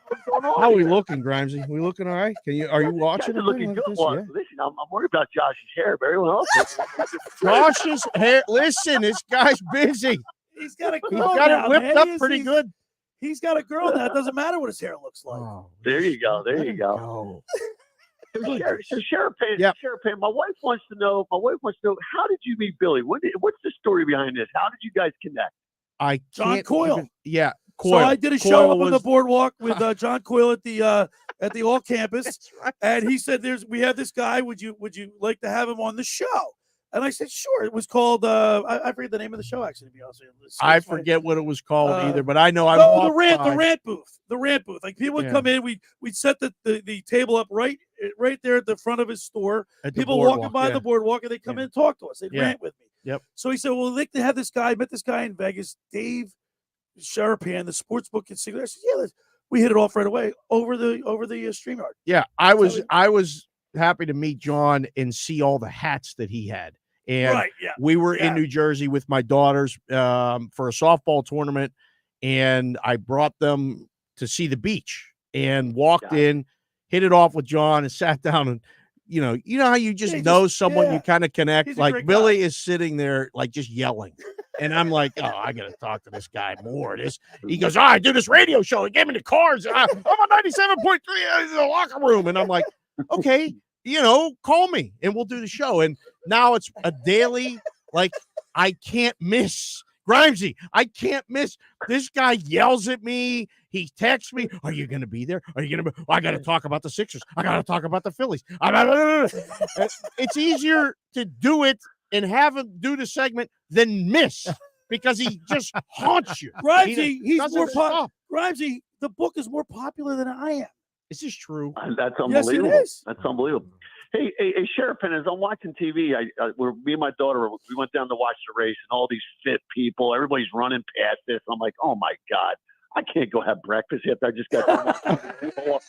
what's going on? How are we looking, Grimesy? We looking all right? Are you watching? Guys are looking anything good. like this? Well, Yeah. listen, I'm worried about Josh's hair, but everyone else. Josh's hair. Listen, this guy's busy. He's got a girl He's got now, it whipped man. up pretty good. He's got a girl now. It doesn't matter what his hair looks like. There you go. There you go. So Sharapan, Sharapan, my wife wants to know. How did you meet Billy? What's the story behind this? How did you guys connect? John can't Coyle. even- yeah, So Coyle. I did a show Coyle up on the was- boardwalk with John Coyle at the all campus, and he said, we have this guy. Would you like to have him on the show?" And I said, "Sure." It was called I forget the name of the show, actually. To be honest with you, I forget what it was called either, but I know I the walked rant by. the rant booth. Like people would Yeah. come in, we'd set the table up right there at the front of his store. At the People walking boardwalk, by yeah. the boardwalk, and they come in and talk to us. They'd Yeah. rant with me. Yep. So he said, "Well, we'd like to have this guy." I met this guy in Vegas, Dave Sharapan, the sportsbook consigliere. I said, "Yeah, we hit it off right away over the StreamYard." Yeah, I was happy to meet John and see all the hats that he had. And Right, yeah. we were Yeah. in New Jersey with my daughters for a softball tournament, and I brought them to see the beach and walked in, hit it off with John, and sat down. And you know how you just know someone you kind of connect. He's a Like great Billy is sitting there, like just yelling, and I'm like, "Oh, I got to talk to this guy more." He goes, "Oh, I do this radio show. He gave me the cards. I'm on 97.3 in the locker room," and I'm like, "Okay." Call me and we'll do the show. And now it's a daily, like, I can't miss. Grimesy, I can't miss. This guy yells at me. He texts me, "Are you going to be there? Are you going to be? I got to talk about the Sixers. I got to talk about the Phillies." It's easier to do it and have him do the segment than miss because he just haunts you. Grimesy, he's doesn't more stop. Grimesy, the book is more popular than I am. Is this true? That's Yes, it unbelievable. is. That's unbelievable. Hey, Sharapan, as I'm watching TV, me and my daughter, we went down to watch the race, and all these fit people, everybody's running past this. I'm like, oh my God, I can't go have breakfast after I just got done.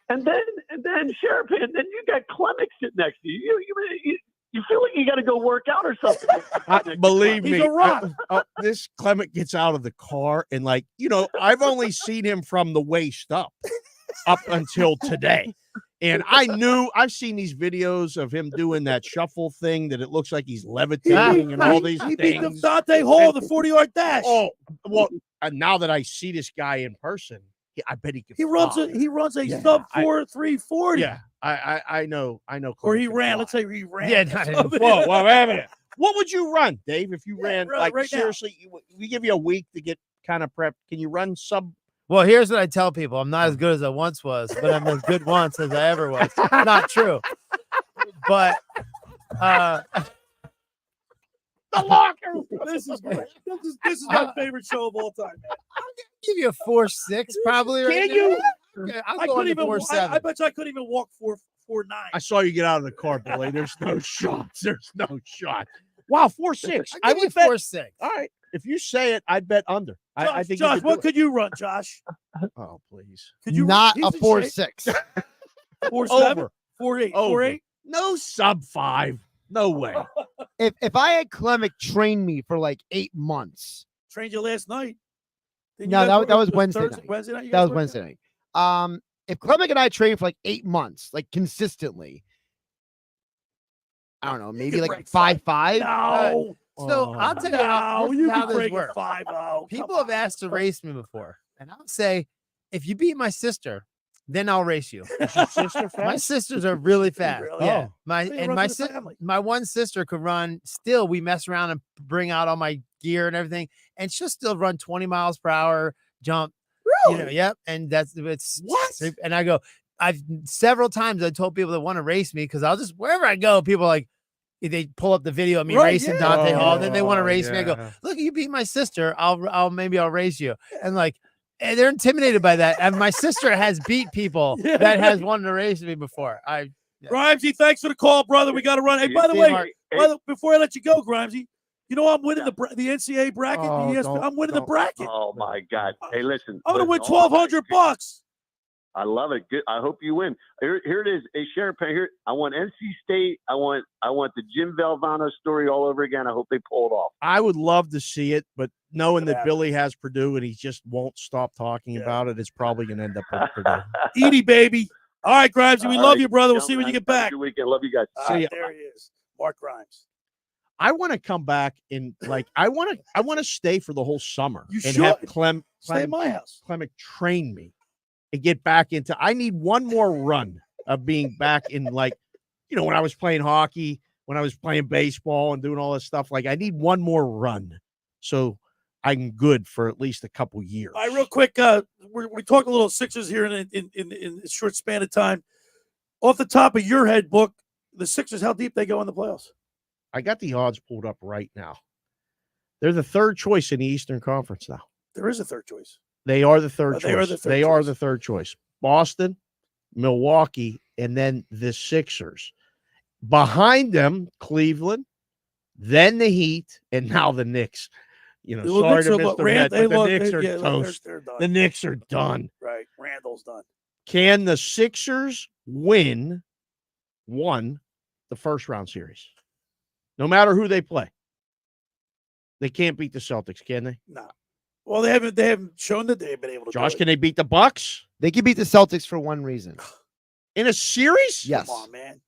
And then Sharapan, then you got Klemic sitting next to you. You feel like you got to go work out or something. Believe He's me, a rock. this Klemic gets out of the car and I've only seen him from the waist up until today. And I've seen these videos of him doing that shuffle thing that it looks like he's levitating and all these he things. beat Dante Hall, the 40-yard dash. Oh, well, and now that I see this guy in person, I bet he can. He runs a sub 4.340. Yeah, I know. Or he ran. Let's say he ran. Yeah, whoa, wait a minute. What would you run, Dave, if you ran right seriously? We give you a week to get kind of prepped. Can you run sub? Well, here's what I tell people. I'm not as good as I once was, but I'm as good once as I ever was. Not true. But The Locker Room. This is great. This is my favorite show of all time, man. I'll give you a 4.6 probably. Can right you? Now. Okay, I couldn't even. I bet you I couldn't even walk 4.9. I saw you get out of the car, Billy. There's no shots. There's no shot. Wow, 4.6. I would bet 4.6. All right. If you say it, I'd bet under. I think Josh, what do could you run, Josh? Oh, please. Could you not he's a in shape. 4.6? 4.7? Over. 4.8? Over. 4.8? No sub 5. No way. If I had Klemic train me for like 8 months. Trained you last night. No, that was Wednesday night. Wednesday night. That was Wednesday night. If Klemic and I trained for like 8 months, like consistently, I don't know, maybe like 5.5. No. So I'll tell you how, you how can this break works. a 5-0. People have asked to race me before, and I'll say, if you beat my sister, then I'll race you. Is your sister fast? My sisters are really fast. Really? Yeah, Oh. So you run for the family. my one sister could run. Still, we mess around and bring out all my gear and everything, and she'll still run 20 miles per hour, jump. Really? Yep. And it's what? And I go, I've several times I told people that want to race me because I'll just wherever I go, people are like. They pull up the video of me racing Dante Hall. Then they want to race me. I go, look, you beat my sister. I'll race you. And and they're intimidated by that. And my sister has beat people that has wanted to race me before. Grimesy, thanks for the call, brother. We got to run. Hey, by the way, before I let you go, Grimesy, you know I'm winning the NCAA bracket. I'm winning the bracket. Oh my God! Hey, listen. I'm gonna win $1,200. I love it. Good. I hope you win. Here it is. Hey, Sharapan, here. I want NC State. I want the Jim Valvano story all over again. I hope they pull it off. I would love to see it, but knowing that Billy has Purdue and he just won't stop talking about it, it's probably going to end up with Purdue. Edie, baby. All right, Grimes, we love you, brother. We'll see you when you get back. Good weekend. Love you guys. See ya. There he is, Mark Grimes. I want to come back and I want to stay for the whole summer. You and should have stay at my house. Klemic train me and get back into. I need one more run of being back in when I was playing hockey, when I was playing baseball and doing all this stuff. I need one more run so I'm good for at least a couple years. All right, real quick, we talk a little Sixers here in a short span of time. Off the top of your head, Book, the Sixers, how deep they go in the playoffs? I got the odds pulled up right now. They're the third choice in the Eastern Conference now. There is a third choice. They are the third choice. They are the third choice. Boston, Milwaukee, and then the Sixers. Behind them, Cleveland, then the Heat, and now the Knicks. Sorry to miss the bet, but the Knicks are toast. The Knicks are done. Right. Randall's done. Can the Sixers win the first round series? No matter who they play. They can't beat the Celtics, can they? No. Well, they haven't shown that they've been able to. Josh, can they beat the Bucks? They can beat the Celtics for one reason. In a series? Yes. Come on, man.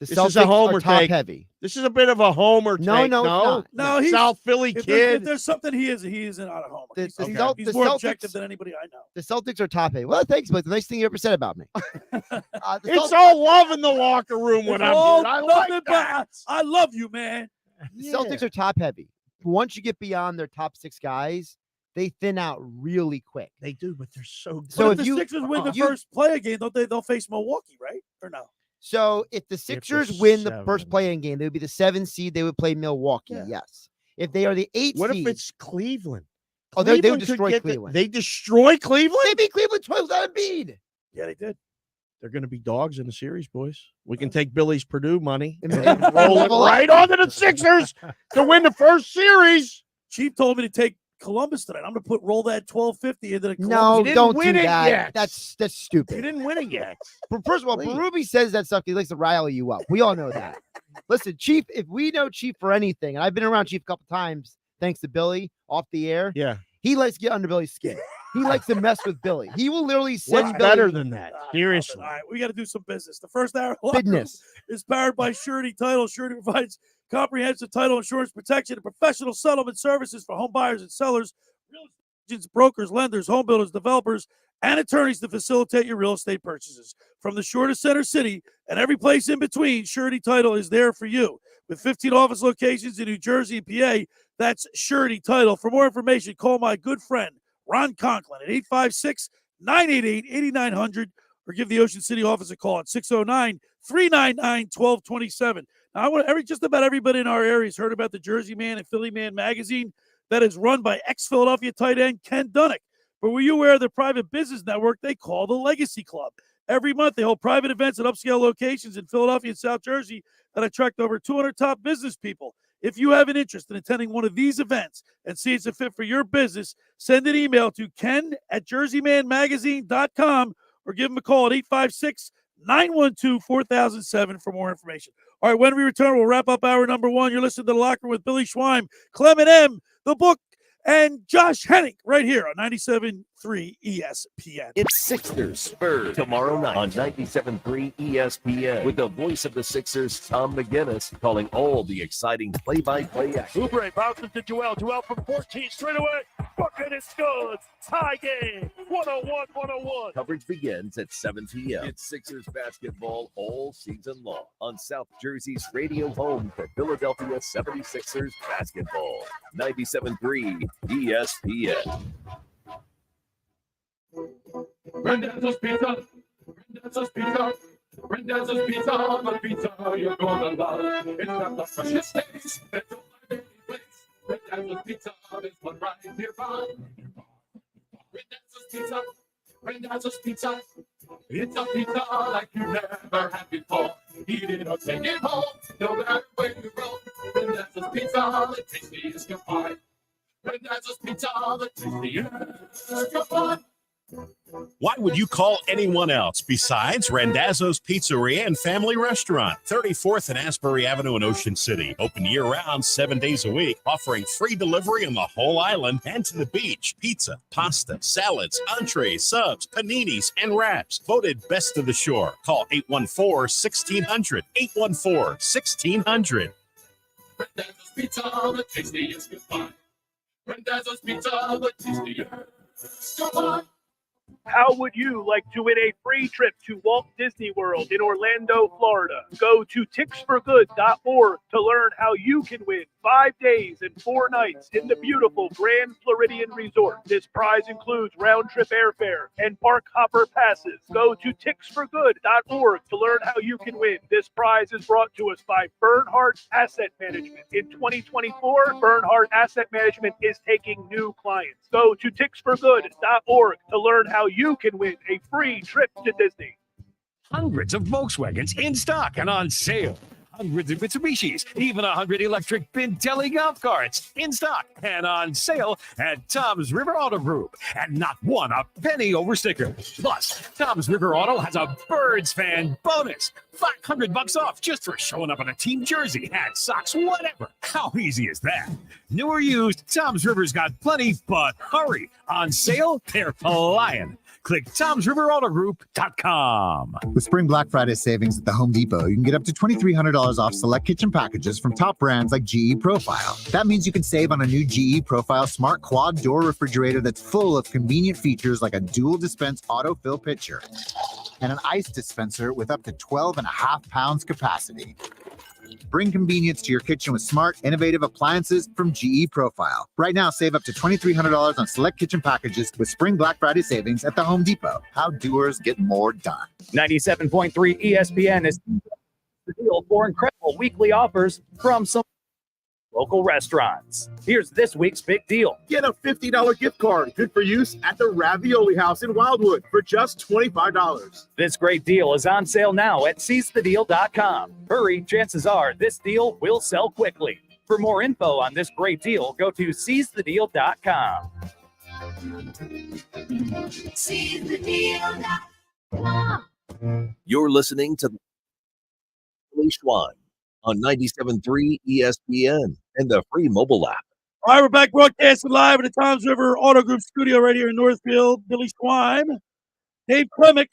The This Celtics is a homer are top take. heavy. This is a bit of a homer take. No, No, he's South Philly if kid. there's something he is not a homer. He's the more Celtics- objective than anybody I know. The Celtics are top heavy. Well, thanks, but the nice thing you ever said about me. It's all love in the locker room when I'm here. I like that. I love you, man. The Celtics are top heavy. Once you get beyond their top 6 guys, they thin out really quick. They do, but they're so good. So if the Sixers win the first play game, they'll face Milwaukee, right? Or no? So if the Sixers win the first play-in game, they would be the 7th seed. They would play Milwaukee. Yeah. Yes. If they are the 8th What seed, if it's Cleveland? Oh, they would Cleveland could destroy get Cleveland. They destroy Cleveland? They beat Cleveland twice without Embiid. Yeah, they did. They're going to be dogs in the series, boys. We can take Billy's Purdue money and And roll it right onto the Sixers to win the first series. Chief told me to take Columbus tonight. I'm going to roll that 1250 into the No, Columbus. don't win do it that. yet. That's stupid. You didn't win it yet. First of all, Berube says that stuff. He likes to rile you up. We all know that. Listen, Chief, if we know Chief for anything, and I've been around Chief a couple times, thanks to Billy off the air. Yeah. He likes to get under Billy's skin. He likes to mess with Billy. He will literally send What's Billy. better than that? Seriously. All right, we got to do some business. The first hour of Locker Room Business. is powered by Surety Title. Surety provides comprehensive title insurance protection and professional settlement services for home buyers and sellers, real estate agents, brokers, lenders, home builders, developers, and attorneys to facilitate your real estate purchases. From the shore to Center City and every place in between, Surety Title is there for you. With 15 office locations in New Jersey and PA, that's Surety Title. For more information, call my good friend, Ron Conklin, at 856-988-8900 or give the Ocean City office a call at 609-399-1227. Now, just about everybody in our area has heard about the Jersey Man and Philly Man magazine that is run by ex-Philadelphia tight end Ken Dunnick. But were you aware of the private business network they call the Legacy Club? Every month, they hold private events at upscale locations in Philadelphia and South Jersey that attract over 200 top business people. If you have an interest in attending one of these events and see it's a fit for your business, send an email to ken@jerseymanmagazine.com or give him a call at 856-912-4007 for more information. All right, when we return, we'll wrap up hour number one. You're listening to The Locker Room with Billy Schweim, Clement M., The Book, and Josh Hennig right here on 97.3 ESPN. It's Sixers Spurs tomorrow night on 97.3 ESPN with the voice of the Sixers, Tom McGinnis, calling all the exciting play-by-play action. Oubre bounces to Joel. Joel from 14 straight away. Bucket is good. Tie game. 101-101. Coverage begins at 7 p.m. It's Sixers basketball all season long on South Jersey's radio home for Philadelphia 76ers basketball. 97.3 ESPN. Randazzo's Pizza. Randazzo's Pizza. Randazzo's Pizza. The pizza you're gonna love. It's got the freshest taste that you'll find any place. Randazzo's Pizza is one right nearby. Randazzo's Pizza. Randazzo's Pizza. It's a pizza like you never had before. Eat it or take it home. No matter where you roam. Randazzo's Pizza, the tastiest you'll find. Randazzo's Pizza, the tastiest you'll find. Why would you call anyone else besides Randazzo's Pizzeria and Family Restaurant, 34th and Asbury Avenue in Ocean City. Open year-round, 7 days a week, offering free delivery on the whole island and to the beach. Pizza, pasta, salads, entrees, subs, paninis, and wraps. Voted best of the shore. Call 814-1600. 814-1600. Randazzo's Pizza, the tastiest you'll find. Randazzo's Pizza, the tastiest you'll find. How would you like to win a free trip to Walt Disney World in Orlando, Florida? Go to ticksforgood.org to learn how you can win 5 days and 4 nights in the beautiful Grand Floridian Resort. This prize includes round-trip airfare and park hopper passes. Go to ticksforgood.org to learn how you can win. This prize is brought to us by Bernhardt Asset Management. In 2024, Bernhardt Asset Management is taking new clients. Go to ticksforgood.org to learn how you can win a free trip to Disney. Hundreds of Volkswagens in stock and on sale. Hundreds of Mitsubishis, even 100 electric Pintelli golf carts in stock and on sale at Tom's River Auto Group. And not one a penny over sticker. Plus, Tom's River Auto has a Birds fan bonus. $500 off just for showing up in a team jersey, hat, socks, whatever. How easy is that? New or used, Tom's River's got plenty, but hurry. On sale, they're flying. Click Tom'sRiverAutoGroup.com. With Spring Black Friday savings at the Home Depot, you can get up to $2,300 off select kitchen packages from top brands like GE Profile. That means you can save on a new GE Profile smart quad door refrigerator that's full of convenient features like a dual dispense autofill pitcher and an ice dispenser with up to 12.5 pounds capacity. Bring convenience to your kitchen with smart, innovative appliances from GE Profile. Right now, save up to $2,300 on select kitchen packages with Spring Black Friday savings at the Home Depot. How doers get more done. 97.3 ESPN is the deal for incredible weekly offers from some. local restaurants. Here's this week's big deal. Get a $50 gift card, good for use at the Ravioli House in Wildwood for just $25. This great deal is on sale now at seizethedeal.com. Hurry, chances are this deal will sell quickly. For more info on this great deal, go to seizethedeal.com. You're listening to Billy Schwein on 97.3 ESPN and the free mobile app. All right, we're back broadcasting live at the Toms River Auto Group studio right here in Northfield. Billy Schwein, Dave Klemic,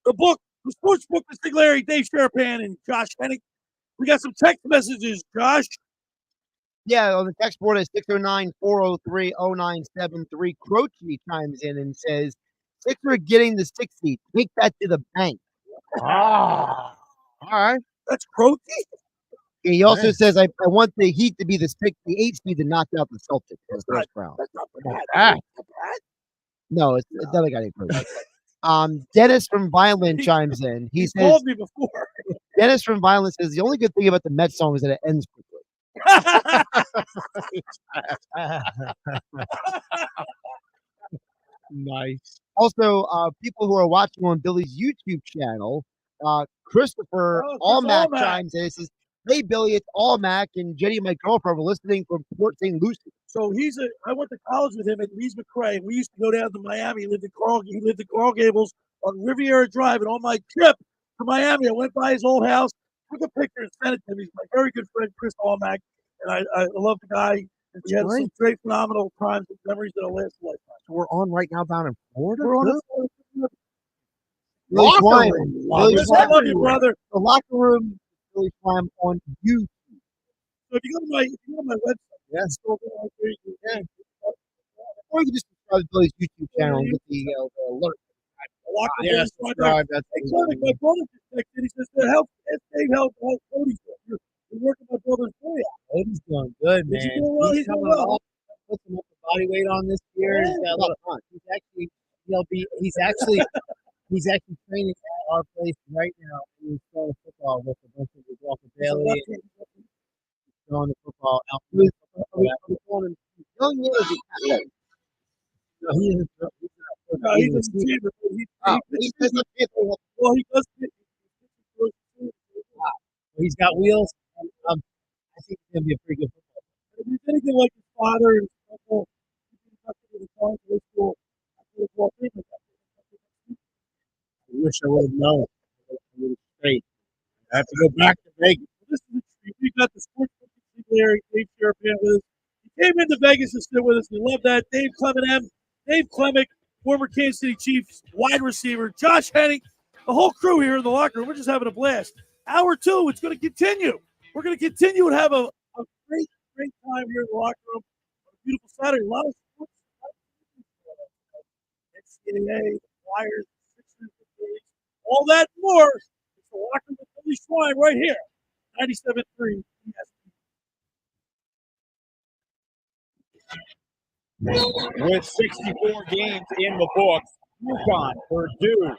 the sports book, Consigliere, Dave Sharapan, and Josh Hennig. We got some text messages, Josh. Yeah, on the text board is 609-403-0973. Croce chimes in and says, Sixers are getting the 6th seed. Take that to the bank. All right. That's Croce. He also says, I want the Heat to be the 8th seed to knock out the Celtics in the first round. That's not bad. No, it's another guy named Croce. Dennis from Violent chimes in. He says, called me before. Dennis from Violent says, the only good thing about the Mets song is that it ends quickly. Nice. Also, people who are watching on Billy's YouTube channel, Christopher Almac chimes in and says, hey, Billy, it's Almac, and Jenny, my girlfriend, were listening from Port St. Lucie. So I went to college with him at Lees McRae. We used to go down to Miami. He lived in Coral Gables on Riviera Drive. And on my trip to Miami, I went by his old house, took a picture and sent it to him. He's my very good friend, Chris Almac. And I love the guy. He had some great, phenomenal times and memories that will last a lifetime. So we're on right now down in Florida? We're on Billy I love you, brother. The locker room, Billy Schwein on YouTube. So if you go to my website, yes, or you can just subscribe to Billy's YouTube channel and get the alert. Yeah, subscribe. My brother just texted. He says, Dave help Cody's doing. You're working my brother's boy out. Cody's doing good, man. He's coming up, putting up the body weight on this year. He's got a lot of fun. He's actually training at our place right now. He's throwing football with a bunch of Walker Bailey. He's throwing the football out. Young years. He's a receiver. Well, he does. He's got wheels. I think he's going to be a pretty good football player. If he's anything like his father and football, I wish I would have known. Straight. I have to go back to Vegas. We got the sports Consigliere, Dave Sharapan with us. He came into Vegas to sit with us. We love that. Dave Klemic, former Kansas City Chiefs wide receiver, Josh Hennig, the whole crew here in the locker room. We're just having a blast. Hour 2, it's going to continue. We're going to continue and have a great time here in the locker room. A beautiful Saturday. A lot of sports. NCAA, the Flyers, the Sixers, the Phillies, all that and more. It's the locker room with Billy Schwein right here. 97.3 ESPN. With 64 games in the books, UConn, Purdue,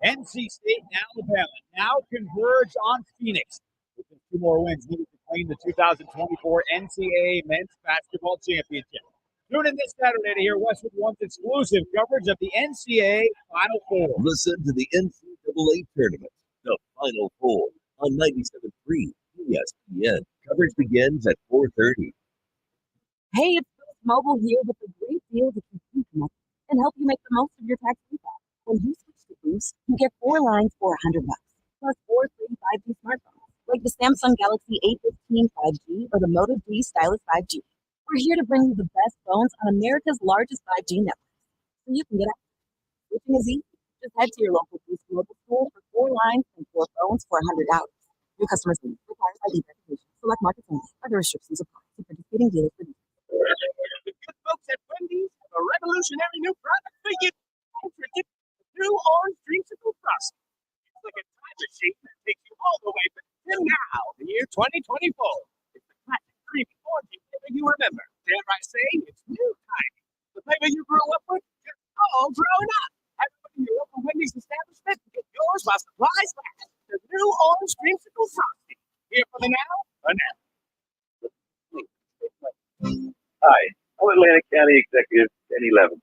NC State, and Alabama now converge on Phoenix. With 2 more wins needed to claim the 2024 NCAA Men's Basketball Championship. Tune in this Saturday to hear Westwood One's exclusive coverage of the NCAA Final Four. Listen to the NCAA Tournament, the Final Four, on 97.3 ESPN. Coverage begins at 4:30. Hey, it's Mobile here with a great deal to keep you connected and help you make the most of your tax refund. When you switch to Boost, you get 4 lines for $100, plus 4 free 5G smartphones, like the Samsung Galaxy A15 5G or the Moto G Stylus 5G. We're here to bring you the best phones on America's largest 5G network, so you can get out. Switching is easy. Just head to your local Boost mobile store for 4 lines and 4 phones for $100. New customers need requires ID verification. Select markets only. Other restrictions apply. To participating dealers for details. The good folks at Wendy's have a revolutionary new product for you. Introduce the new orange dreamsicle frosting. It's like a time machine that takes you all the way back to now, the year 2024. It's the classic creamy orangey flavor you remember. Dare I say, it's new time. The flavor you grew up with, you're all grown up. Everybody in your local Wendy's establishment can get yours while supplies last. The new orange dreamsicle frosting. Here for the now, for now. Hi, I'm Atlantic County Executive Kenny Levin.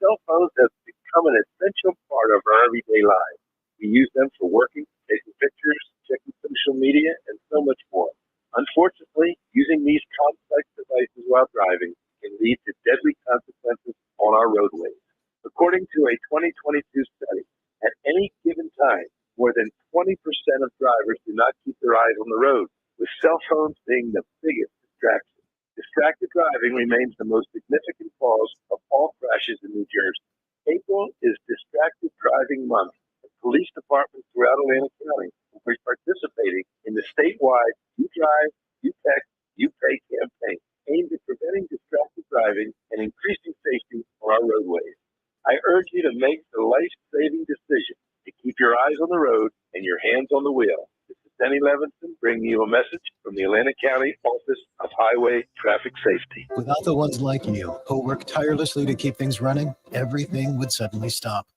Cell phones have become an essential part of our everyday lives. We use them for working, taking pictures, checking social media, and so much more. Unfortunately, using these complex devices while driving can lead to deadly consequences on our roadways. According to a 2022 study, at any given time, more than 20% of drivers do not keep their eyes on the road, with cell phones being the biggest distraction. Distracted driving remains the most significant cause of all crashes in New Jersey. April is Distracted Driving Month. The police departments throughout Atlantic County will be participating in the statewide You Drive, You Text, You Pay campaign aimed at preventing distracted driving and increasing safety on our roadways. I urge you to make the life-saving decision to keep your eyes on the road and your hands on the wheel. Denny Levinson bringing you a message from the Atlantic County Office of Highway Traffic Safety. Without the ones like you, who work tirelessly to keep things running, everything would suddenly stop.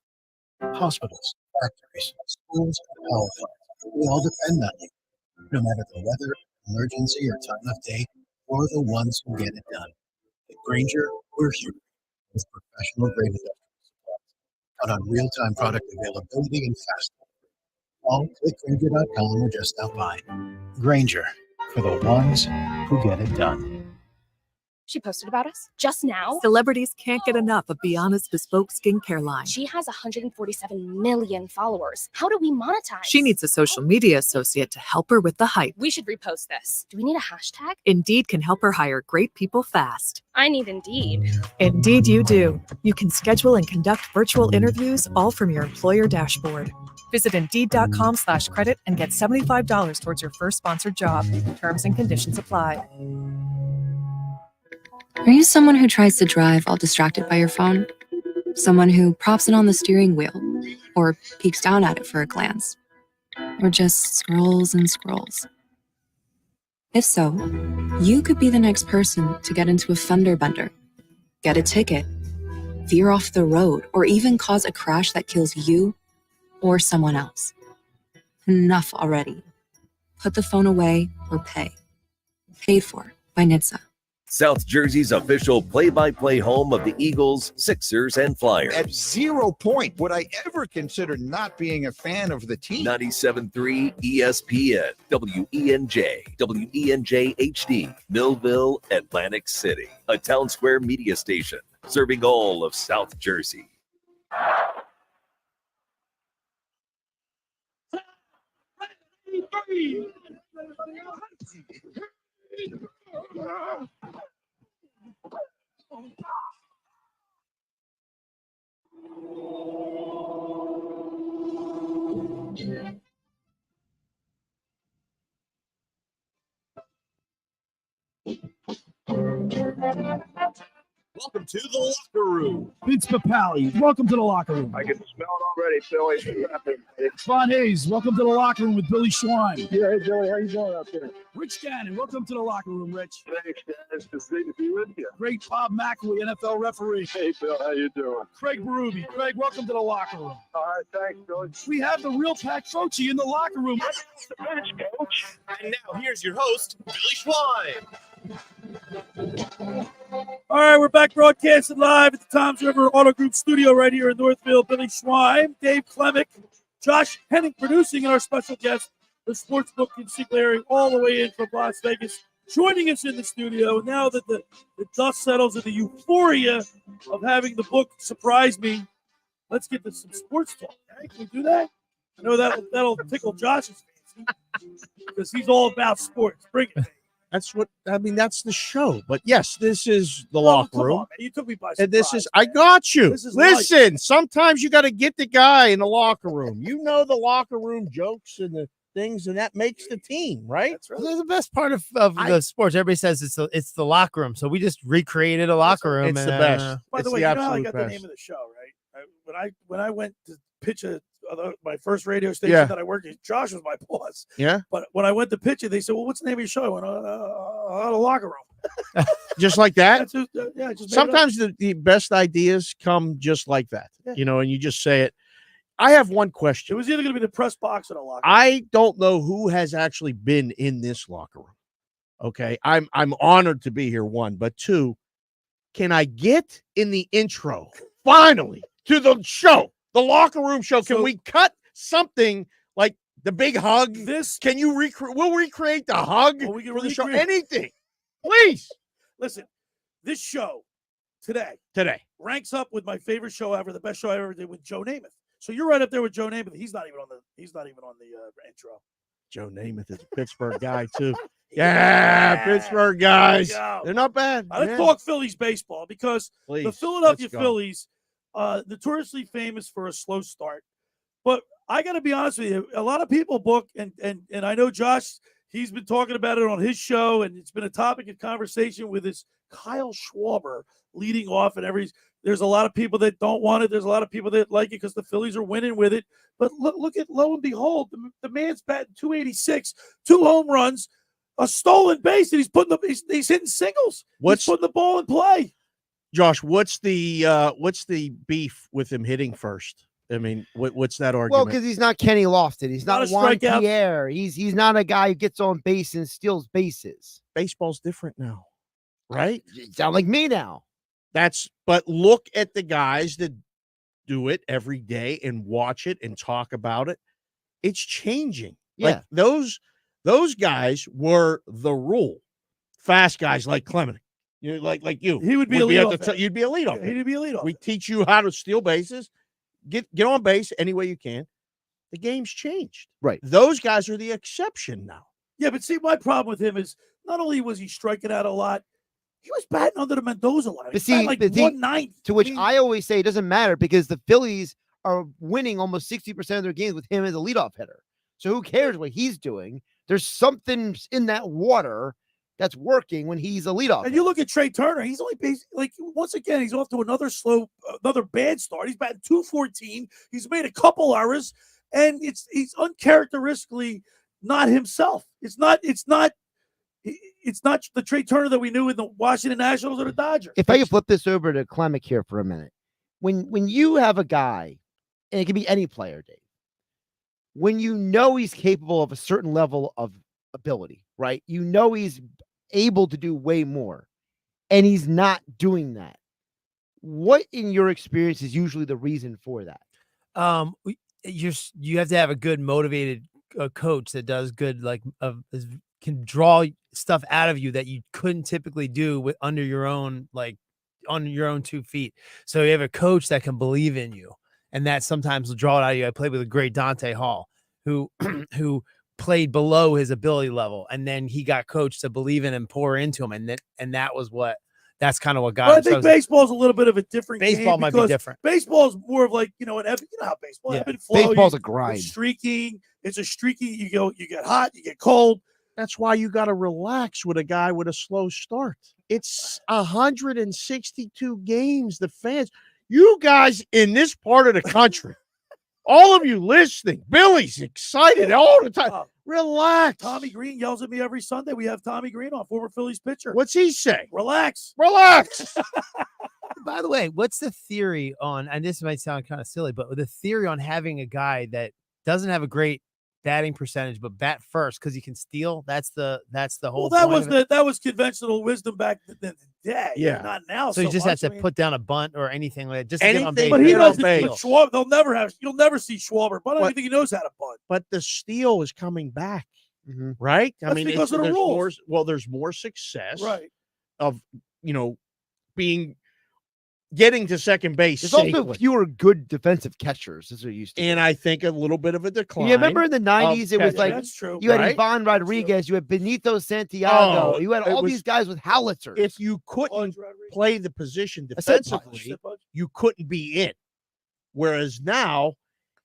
Hospitals, factories, schools, and power plants, we all depend on you. No matter the weather, emergency, or time of day, we're the ones who get it done. At Grainger, we're here with professional grade industrial supplies. Count on real-time product availability and fast delivery. Call clickgrainger.com or just stop by. Grainger, for the ones who get it done. She posted about us just now. Celebrities can't get enough of Beyond's bespoke skincare line. She has 147 million followers. How do we monetize? She needs a social media associate to help her with the hype. We should repost this. Do we need a hashtag? Indeed can help her hire great people fast. I need Indeed. Indeed you do. You can schedule and conduct virtual interviews all from your employer dashboard. Visit Indeed.com/credit and get $75 towards your first sponsored job. Terms and conditions apply. Are you someone who tries to drive while distracted by your phone? Someone who props it on the steering wheel or peeks down at it for a glance? Or just scrolls and scrolls? If so, you could be the next person to get into a fender bender, get a ticket, veer off the road, or even cause a crash that kills you or someone else. Enough already. Put the phone away or pay. Paid for by NHTSA. South Jersey's official play-by-play home of the Eagles, Sixers, and Flyers. At 0 point would I ever consider not being a fan of the team. 97.3 ESPN, WENJ, WENJ HD, Millville, Atlantic City. A town square media station serving all of South Jersey. Welcome to the locker room. Vince Papali, welcome to the locker room. I can smell it already, Billy. Von Hayes, welcome to the locker room with Billy Schwein. Yeah, hey, Billy, how you doing out there? Rich Gannon, welcome to the locker room, Rich. Thanks, guys. It's great to be with you. Great Bob McElwee, NFL referee. Hey, Bill, how you doing? Craig Berube. Craig, welcome to the locker room. All right, thanks, Billy. We have the real Pat Croce in the locker room. The bench, coach. And now here's your host, Billy Schwein. All right, we're back broadcasting live at the Toms River Auto Group studio right here in Northville. Billy Schwein, Dave Klemic, Josh Hennig producing, and our special guest, the sportsbook consigliere, all the way in from Las Vegas, joining us in the studio. Now that the dust settles and the euphoria of having the book surprise me, let's get to some sports talk. Okay? Can we do that? I know that'll tickle Josh's fancy because he's all about sports. Bring it. That's that's the show. But yes, this is the locker room. On, man. You took me by surprise. And this is, I got you. Listen, life. Sometimes you got to get the guy in the locker room. You know the locker room jokes and the things, and that makes the team, right? That's right. The best part of the sports, everybody says it's the locker room. So we just recreated a locker room. It's the best. By the way, you know how I got the name of the show, right? When I went to pitch my first radio station that I worked at, Josh was my boss. Yeah. But when I went to pitch it, they said, "Well, what's the name of your show?" I went, "The locker room." Just like that. Just sometimes the best ideas come just like that, and you just say it. I have one question. It was either going to be the press box or the locker room. I don't know who has actually been in this locker room. Okay, I'm honored to be here. One, but two, can I get in the intro finally to the show, the locker room show? Can we cut something like the big hug? Can you we'll recreate the hug for the show? Anything, please. Listen, this show today ranks up with my favorite show ever, the best show I ever did with Joe Namath. So you're right up there with Joe Namath. He's not even on the intro. Joe Namath is a Pittsburgh guy too. Yeah, Pittsburgh guys. They're not bad. Let's talk Phillies baseball because the Philadelphia Phillies, notoriously famous for a slow start. But I got to be honest with you, a lot of people book, and I know Josh, he's been talking about it on his show, and it's been a topic of conversation with his Kyle Schwarber leading off, and there's a lot of people that don't want it. There's a lot of people that like it because the Phillies are winning with it. But look at, lo and behold, the man's batting 286, 2 home runs, a stolen base, and he's hitting singles. He's putting the ball in play. Josh, what's the beef with him hitting first? I mean, what's that argument? Well, because he's not Kenny Lofton. He's not Juan Pierre. He's not a guy who gets on base and steals bases. Baseball's different now, right? You sound like me now. But look at the guys that do it every day and watch it and talk about it. It's changing. Yeah. Like those guys were the rule. Fast guys like Klemic. You know, like you. He would be a leadoff. You'd be a leadoff. He'd be a leadoff. We teach you how to steal bases. Get on base any way you can. The game's changed. Right. Those guys are the exception now. Yeah, but see, my problem with him is not only was he striking out a lot, he was batting under the Mendoza line. But see, like 190. To which I always say it doesn't matter because the Phillies are winning almost 60% of their games with him as a leadoff hitter. So who cares what he's doing? There's something in that water that's working when he's a leadoff. And you look at Trey Turner, he's only like once again, he's off to another bad start. He's batting 214. He's made a couple errors, and he's uncharacteristically not himself. It's not the Trey Turner that we knew in the Washington Nationals or the Dodgers. If I could flip this over to Klemic here for a minute. When you have a guy, and it can be any player, Dave, when you know he's capable of a certain level of ability, right? You know he's able to do way more, and he's not doing that. What, in your experience, is usually the reason for that? You have to have a good motivated coach that does good, can draw stuff out of you that you couldn't typically do under your own 2 feet. So you have a coach that can believe in you, and that sometimes will draw it out of you. I played with a great Dante Hall, who played below his ability level, and then he got coached to believe in and pour into him, and that's kind of what got him. I think baseball's a little bit of a different baseball game might be different. Baseball's more of like, an ebb, how baseball ebb and flow. Baseball's a grind. It's streaking. It's a streaking. You get hot, you get cold. That's why you got to relax with a guy with a slow start. It's 162 games. The fans, you guys in this part of the country, all of you listening, Billy's excited all the time. Relax. Tommy Green yells at me every Sunday. We have Tommy Green on, former Phillies pitcher. What's he say? Relax. Relax. By the way, what's the theory on, and this might sound kind of silly, but the theory on having a guy that doesn't have a great batting percentage but bat first because he can steal? That's the whole. Well, that was conventional wisdom back in the day. Yeah, not now. So you just have to put down a bunt or anything like that. Just anything, to get on base. But he doesn't. Schwarber, you'll never see Schwarber, but I don't think he knows how to bunt. But the steal is coming back, right? That's because of the rules. There's more success, right? Of getting to second base. There's also fewer good defensive catchers as there used to be. And I think a little bit of a decline. You remember in the 90s, it was like that's true. You had Ivan Rodriguez, you had Benito Santiago, you had all these guys with howitzers. If you couldn't play the position defensively, you couldn't be in. Whereas now,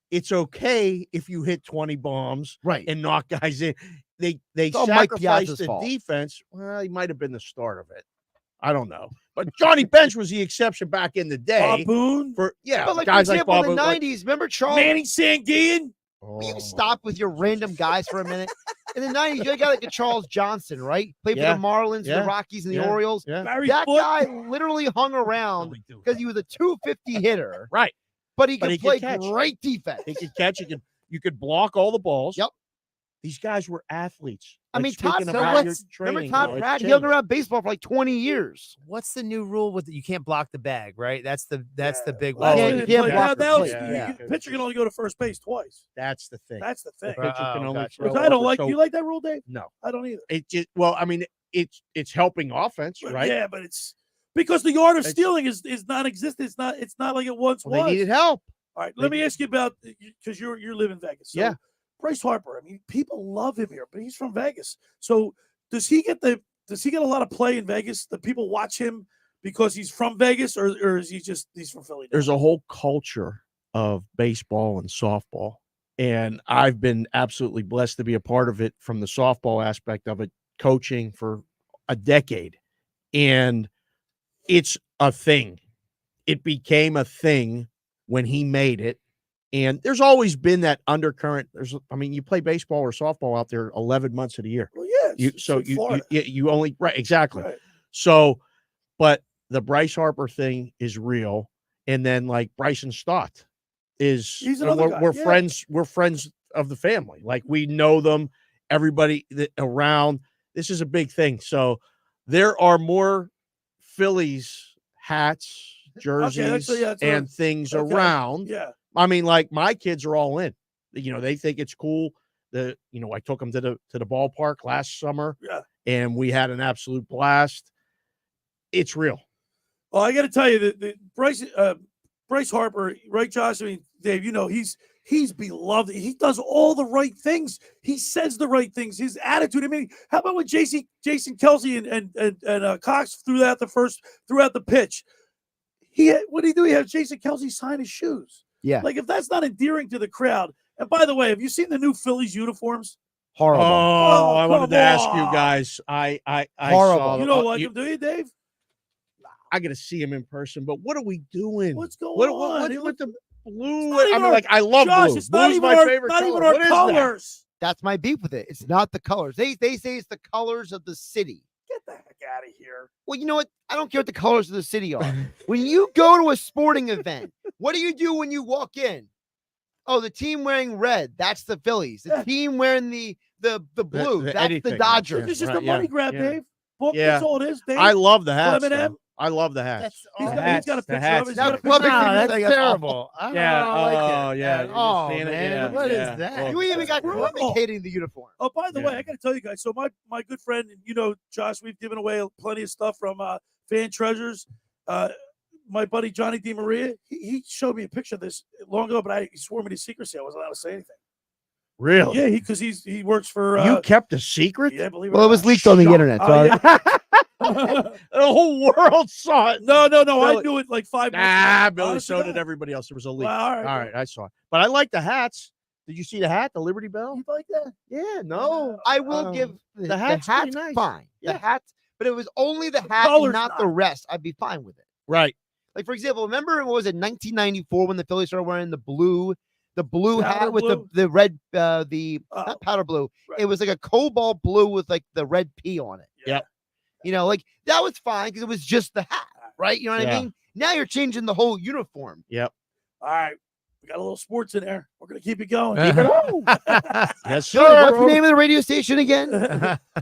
it's okay if you hit 20 bombs and knock guys in. They sacrificed the defense. Well, he might have been the start of it. I don't know. But Johnny Bench was the exception back in the day. Bob Boone? But guys for example, like Bob in the Boone. 90s, remember Charles? Manny Sanguillen? Will you stop with your random guys for a minute? In the 90s, you had a guy like Charles Johnson, right? Played for the Marlins, the Rockies, and the Orioles. Yeah. That guy literally hung around because he was a 250 hitter. Right. But he could play catch. great defense. He could catch. You could block all the balls. Yep. These guys were athletes. I mean, Todd, speaking about your remember training, Todd it's Pratt? He changed. hung around baseball for like 20 years. What's the new rule with you can't block the bag, right? That's the big Last one. minute you can't play. block Now the it's- play. you Yeah. can- pitcher can only go to first base twice. That's the thing. That's the thing. The pitcher can only gotcha. throw Which I don't over, like. so- Do you like that rule, Dave? No, I don't either. it just well, I mean, it's helping offense, right? Yeah, but it's because the art of It's- stealing is non-existent. It's not like it once Well, was. they needed help. All right, let me ask you about because you live in Vegas. So Yeah. Bryce Harper. I mean, people love him here, but he's from Vegas. So does he get a lot of play in Vegas? The people watch him because he's from Vegas, or is he's from Philly? There's a whole culture of baseball and softball, and I've been absolutely blessed to be a part of it from the softball aspect of it, coaching for a decade, and it's a thing. It became a thing when he made it. And there's always been that undercurrent. You play baseball or softball out there 11 months of the year. Well, yeah. You only right exactly. Right. So, but the Bryce Harper thing is real, and then like Bryson Stott He's another guy, we're yeah. friends. We're friends of the family. Like we know them. Everybody around. This is a big thing. So there are more Phillies hats, jerseys, and things around. Yeah. I mean, like my kids are all in. They think it's cool. I took them to the ballpark last summer. Yeah. And we had an absolute blast. It's real. Well, I got to tell you that Bryce Harper, right, Josh? I mean, Dave, he's beloved. He does all the right things. He says the right things. His attitude. I mean, how about when Jason Kelsey and Cox threw out the pitch? What did he do? He had Jason Kelsey sign his shoes. Yeah. Like if that's not endearing to the crowd. And by the way, have you seen the new Phillies uniforms? Horrible. Oh, I wanted to ask you on. guys. I Horrible. saw You don't like him, do you, Dave? I got to see him in person, but what are we doing? What's going What on? with the blue? It's not even our- I love Josh, blue. it's not Blue's even my our- favorite not color. even our What is colors. That's my beef with it. It's not the colors. They say it's the colors of the city. Get the heck out of here. Well, you know what? I don't care what the colors of the city are. When you go to a sporting event, what do you do when you walk in? Oh, the team wearing red. That's the Phillies. The team wearing the blue. That's anything, the Dodgers. It's just Right, a money yeah, grab, yeah. Dave. Book, Yeah. that's all it is, Dave. I love the hats. Clement though. M. I love the hats. He's got a The picture hats. of it. He's Now, got a Club picture of Big it. Green, That's terrible. I don't like it. Yeah. Oh, You're just man. saying it, What is yeah. that? You even got brutal. Klemic hating the uniform. Oh, by the Yeah. way, I got to tell you guys. So my good friend, and Josh, we've given away plenty of stuff from Fan Treasures. My buddy Johnny DiMaria, he showed me a picture of this long ago, but he swore me to secrecy. I wasn't allowed to say anything. Really? Yeah, because he works for. You kept a secret? Yeah, believe it. Well, or it was not. leaked on the Shut internet. So up. The whole world saw it. No. I Billy- knew it like 5 minutes Nah, ago. Billy, Honest to so God. did everybody else. There was a leak. Well, all right. All right, I saw it. But I like the hats. Did you see the hat, the Liberty Bell? You like that? Yeah, no. I will give the hat's pretty nice. fine. Yeah. The hats, but it was only the hat color's and not the not. rest. I'd be fine with it. Right. Like, for example, remember what was it, 1994 when the Phillies started wearing the blue hat Powder with blue? the red, not powder blue. Right. It was like a cobalt blue with like the red P on it. Yep. Like that was fine because it was just the hat, right? You know what I Yeah. mean? Now you're changing the whole uniform. Yep. All right. We got a little sports in there. We're going to keep it going. Yes, Billy, sir. what's the name of the radio station again?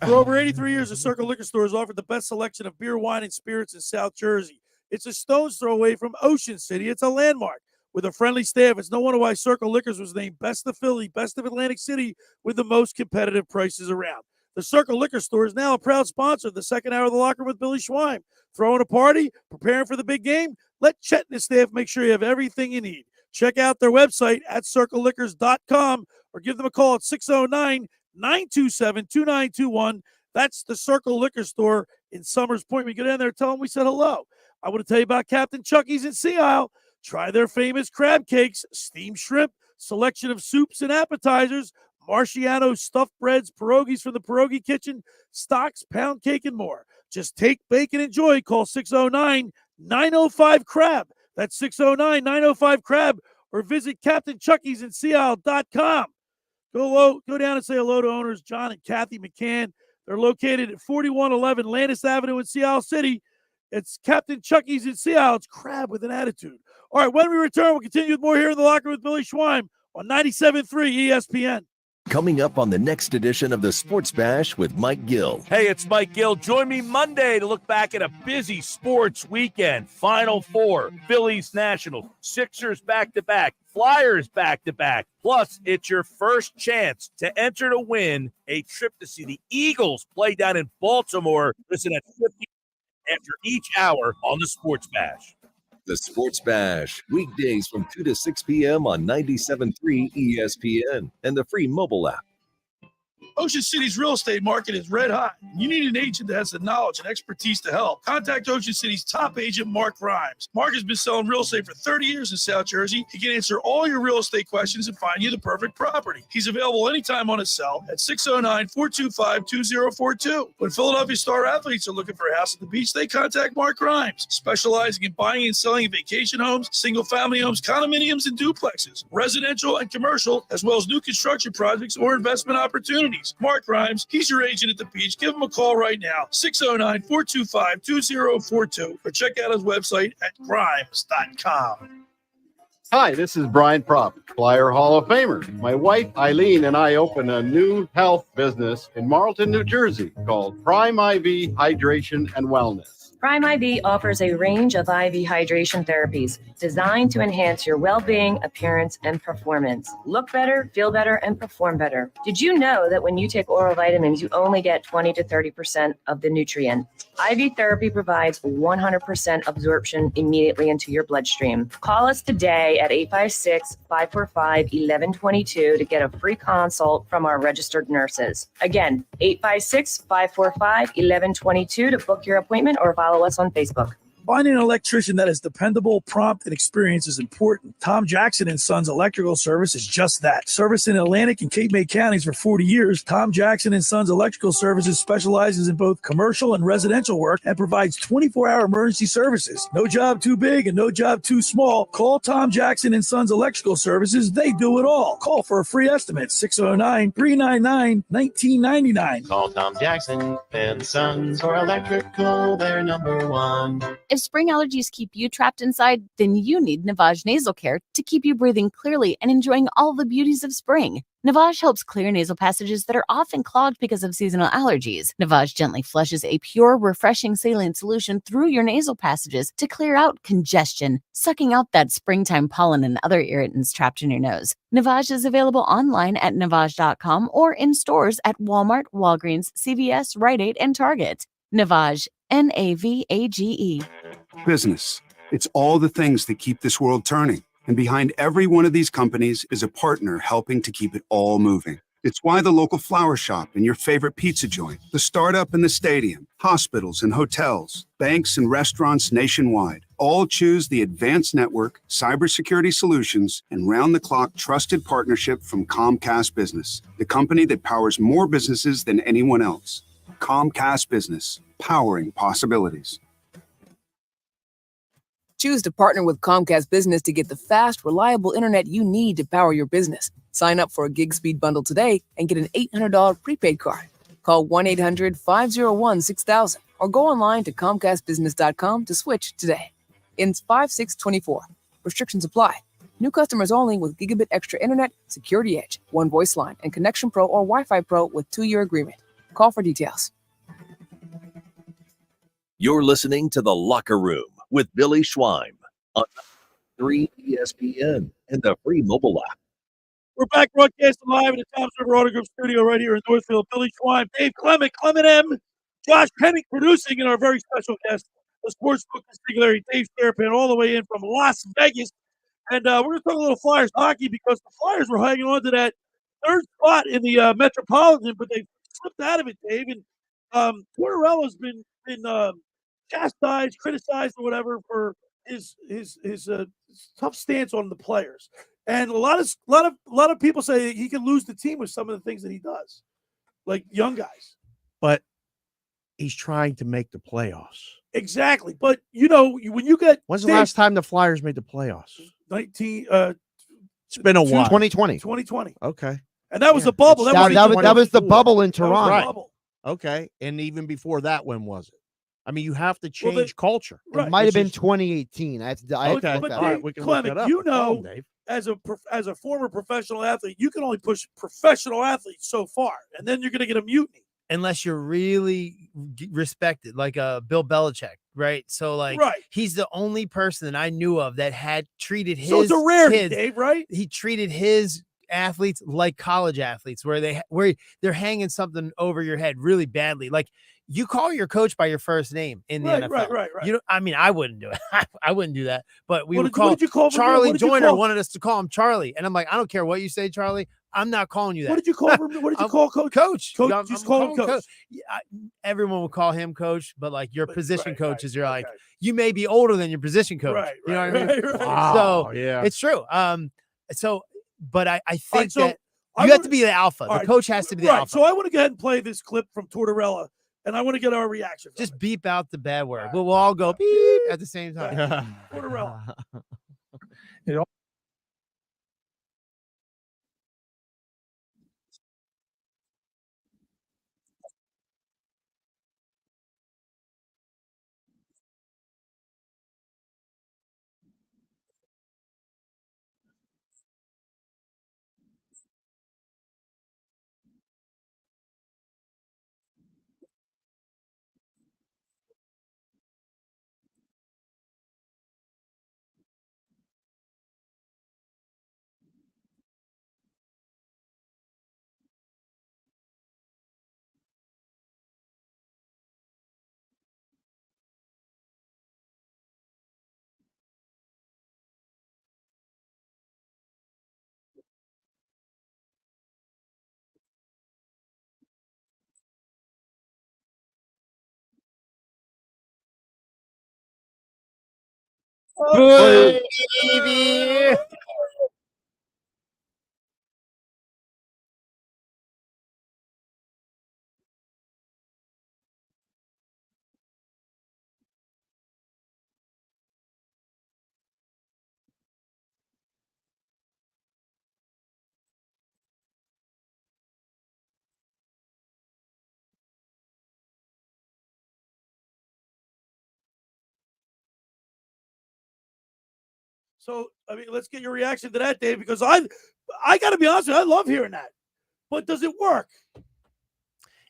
For over 83 years, the Circle Liquor Store has offered the best selection of beer, wine, and spirits in South Jersey. It's a stone's throw away from Ocean City. It's a landmark. With a friendly staff, it's no wonder why Circle Liquors was named Best of Philly, Best of Atlantic City, with the most competitive prices around. The Circle Liquor Store is now a proud sponsor of the second hour of the Locker Room with Billy Schwein. Throwing a party, preparing for the big game? Let Chet and his staff make sure you have everything you need. Check out their website at circleliquors.com or give them a call at 609-927-2921. That's the Circle Liquor Store in Summers Point. We get in there, tell them we said hello. I want to tell you about Captain Chucky's in Sea Isle. Try their famous crab cakes, steamed shrimp, selection of soups and appetizers, Marciano stuffed breads, pierogies from the pierogi kitchen, stocks, pound cake, and more. Just take, bake, and enjoy. Call 609-905-CRAB. That's 609-905-CRAB, or visit CaptainChucky'sInSeaIsle.com. Go down and say hello to owners John and Kathy McCann. They're located at 4111 Landis Avenue in Sea Isle City. It's Captain Chucky's in Sea Isle. It's crab with an attitude. All right, when we return, we'll continue with more here in the Locker Room with Billy Schwein on 97.3 ESPN. Coming up on the next edition of the Sports Bash with Mike Gill. Hey, it's Mike Gill. Join me Monday to look back at a busy sports weekend. Final Four, Phillies Nationals, Sixers back-to-back, Flyers back-to-back. Plus, it's your first chance to enter to win a trip to see the Eagles play down in Baltimore. Listen at 50 after each hour on the Sports Bash. The Sports Bash, weekdays from 2 to 6 p.m. on 97.3 ESPN and the free mobile app. Ocean City's real estate market is red hot. You need an agent that has the knowledge and expertise to help. Contact Ocean City's top agent, Mark Grimes. Mark has been selling real estate for 30 years in South Jersey. He can answer all your real estate questions and find you the perfect property. He's available anytime on his cell at 609-425-2042. When Philadelphia Star athletes are looking for a house at the beach, they contact Mark Grimes, specializing in buying and selling vacation homes, single-family homes, condominiums, and duplexes, residential and commercial, as well as new construction projects or investment opportunities. Mark Grimes, he's your agent at the beach. Give him a call right now, 609-425-2042, or check out his website at grimes.com. Hi, this is Brian Propp, Flyer Hall of Famer. My wife, Eileen, and I opened a new health business in Marlton, New Jersey called Prime IV Hydration and Wellness. Prime IV offers a range of IV hydration therapies designed to enhance your well-being, appearance, and performance. Look better, feel better, and perform better. Did you know that when you take oral vitamins, you only get 20 to 30% of the nutrient? IV therapy provides 100% absorption immediately into your bloodstream. Call us today at 856-545-1122 to get a free consult from our registered nurses. Again, 856-545-1122 to book your appointment or follow us on Facebook. Finding an electrician that is dependable, prompt, and experienced is important. Tom Jackson and Sons Electrical Service is just that. Service in Atlantic and Cape May counties for 40 years, Tom Jackson and Sons Electrical Services specializes in both commercial and residential work and provides 24-hour emergency services. No job too big and no job too small. Call Tom Jackson and Sons Electrical Services. They do it all. Call for a free estimate, 609-399-1999. Call Tom Jackson and Sons for electrical, they're number one. If spring allergies keep you trapped inside, then you need Navage Nasal Care to keep you breathing clearly and enjoying all the beauties of spring. Navage helps clear nasal passages that are often clogged because of seasonal allergies. Navage gently flushes a pure, refreshing saline solution through your nasal passages to clear out congestion, sucking out that springtime pollen and other irritants trapped in your nose. Navage is available online at Navage.com or in stores at Walmart, Walgreens, CVS, Rite Aid, and Target. Navage, Navage. Business. It's all the things that keep this world turning. And behind every one of these companies is a partner helping to keep it all moving. It's why the local flower shop and your favorite pizza joint, the startup and the stadium, hospitals and hotels, banks and restaurants nationwide all choose the advanced network, cybersecurity solutions, and round-the-clock trusted partnership from Comcast Business, the company that powers more businesses than anyone else. Comcast Business, powering possibilities. Choose to partner with Comcast Business to get the fast, reliable internet you need to power your business. Sign up for a gig speed bundle today and get an $800 prepaid card. Call 1-800-501-6000 or go online to comcastbusiness.com to switch today. Ends 5/6/24. Restrictions apply. New customers only with Gigabit Extra Internet, Security Edge, One Voice Line, and Connection Pro or Wi-Fi Pro with 2-year agreement. Call for details. You're listening to The Locker Room with Billy Schwein on 3 ESPN and the free mobile app. We're back broadcasting live in the Tom's River Auto Group studio right here in Northfield. Billy Schwein, Dave Klemic, Clement M, Josh Hennig producing, and our very special guest, the Sportsbook Consigliere, Dave Sharapan, all the way in from Las Vegas. And we're going to talk a little Flyers hockey because the Flyers were hanging on to that third spot in the Metropolitan, but they slipped out of it, Dave. And Tortorella's been chastised, criticized, or whatever for his tough stance on the players. And a lot of people say he can lose the team with some of the things that he does, like young guys. But he's trying to make the playoffs. Exactly. But when you get when's the last time the Flyers made the playoffs? It's been a while. 2020. Okay. And that was the bubble. That was the bubble in Toronto. Right. Okay. And even before that, when was it? I mean, you have to change culture. It might have been 2018. Okay. All right, we can look that up. as a former professional athlete, you can only push professional athletes so far, and then you're going to get a mutiny. Unless you're really respected, like Bill Belichick, right? So, like, he's the only person that I knew of that had treated his so it's a rarity, kids, Dave, right? He treated his athletes like college athletes, where they're hanging something over your head really badly. Like, you call your coach by your first name in the NFL. Right. You know, I mean, I wouldn't do it. I wouldn't do that. But we would what did you call Charlie Joyner wanted us to call him Charlie, and I'm like, I don't care what you say, Charlie. I'm not calling you that. What did you call him? What did you call Coach? Coach. Just call him Coach. Yeah, everyone will call him Coach, but like your position coaches, you're like, you may be older than your position coach. You know what I mean? Wow, so yeah, it's true. But I think that you have to be the alpha. The coach has to be the alpha. So I want to go ahead and play this clip from Tortorella, and I want to get our reaction. Just beep out the bad word. We'll all go beep at the same time. Tortorella. Baby. So, I mean, let's get your reaction to that, Dave, because I got to be honest with you, I love hearing that. But does it work?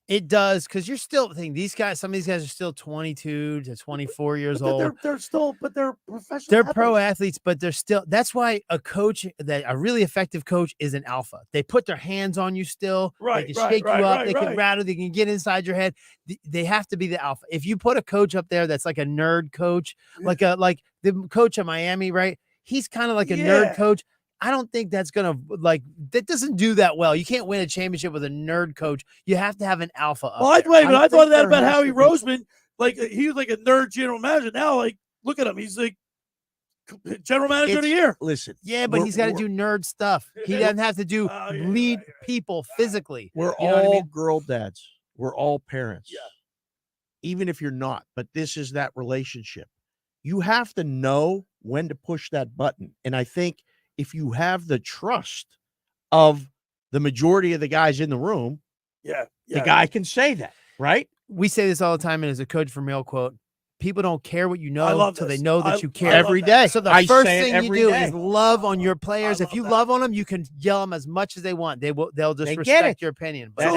It does, because you're still thinking these guys, some of these guys are still 22 to 24 years old. They're still, but they're professional. They're athletes. pro athletes, but they're still, that's why a really effective coach is an alpha. They put their hands on you still. Right, they can shake you up. They can rattle. They can get inside your head. They have to be the alpha. If you put a coach up there that's like a nerd coach, like the coach of Miami, right? He's kind of like a nerd coach. I don't think that's going to that doesn't do that well. You can't win a championship with a nerd coach. You have to have an alpha. Well, I thought that about Howie Roseman. Like, he was like a nerd general manager. Now, like, look at him. He's like general manager of the year. Listen. Yeah, but he's got to do nerd stuff. He doesn't have to do lead people physically. We're all girl dads. We're all parents. Yeah. Even if you're not, but this is that relationship. You have to know when to push that button. And I think if you have the trust of the majority of the guys in the room, the guy can say that, right? We say this all the time, and as a coach for Mail quote, people don't care what you know until they know that you care every day. So the first thing you do is love on your players. If you love on them, you can yell them as much as they want. They'll just respect your opinion. But so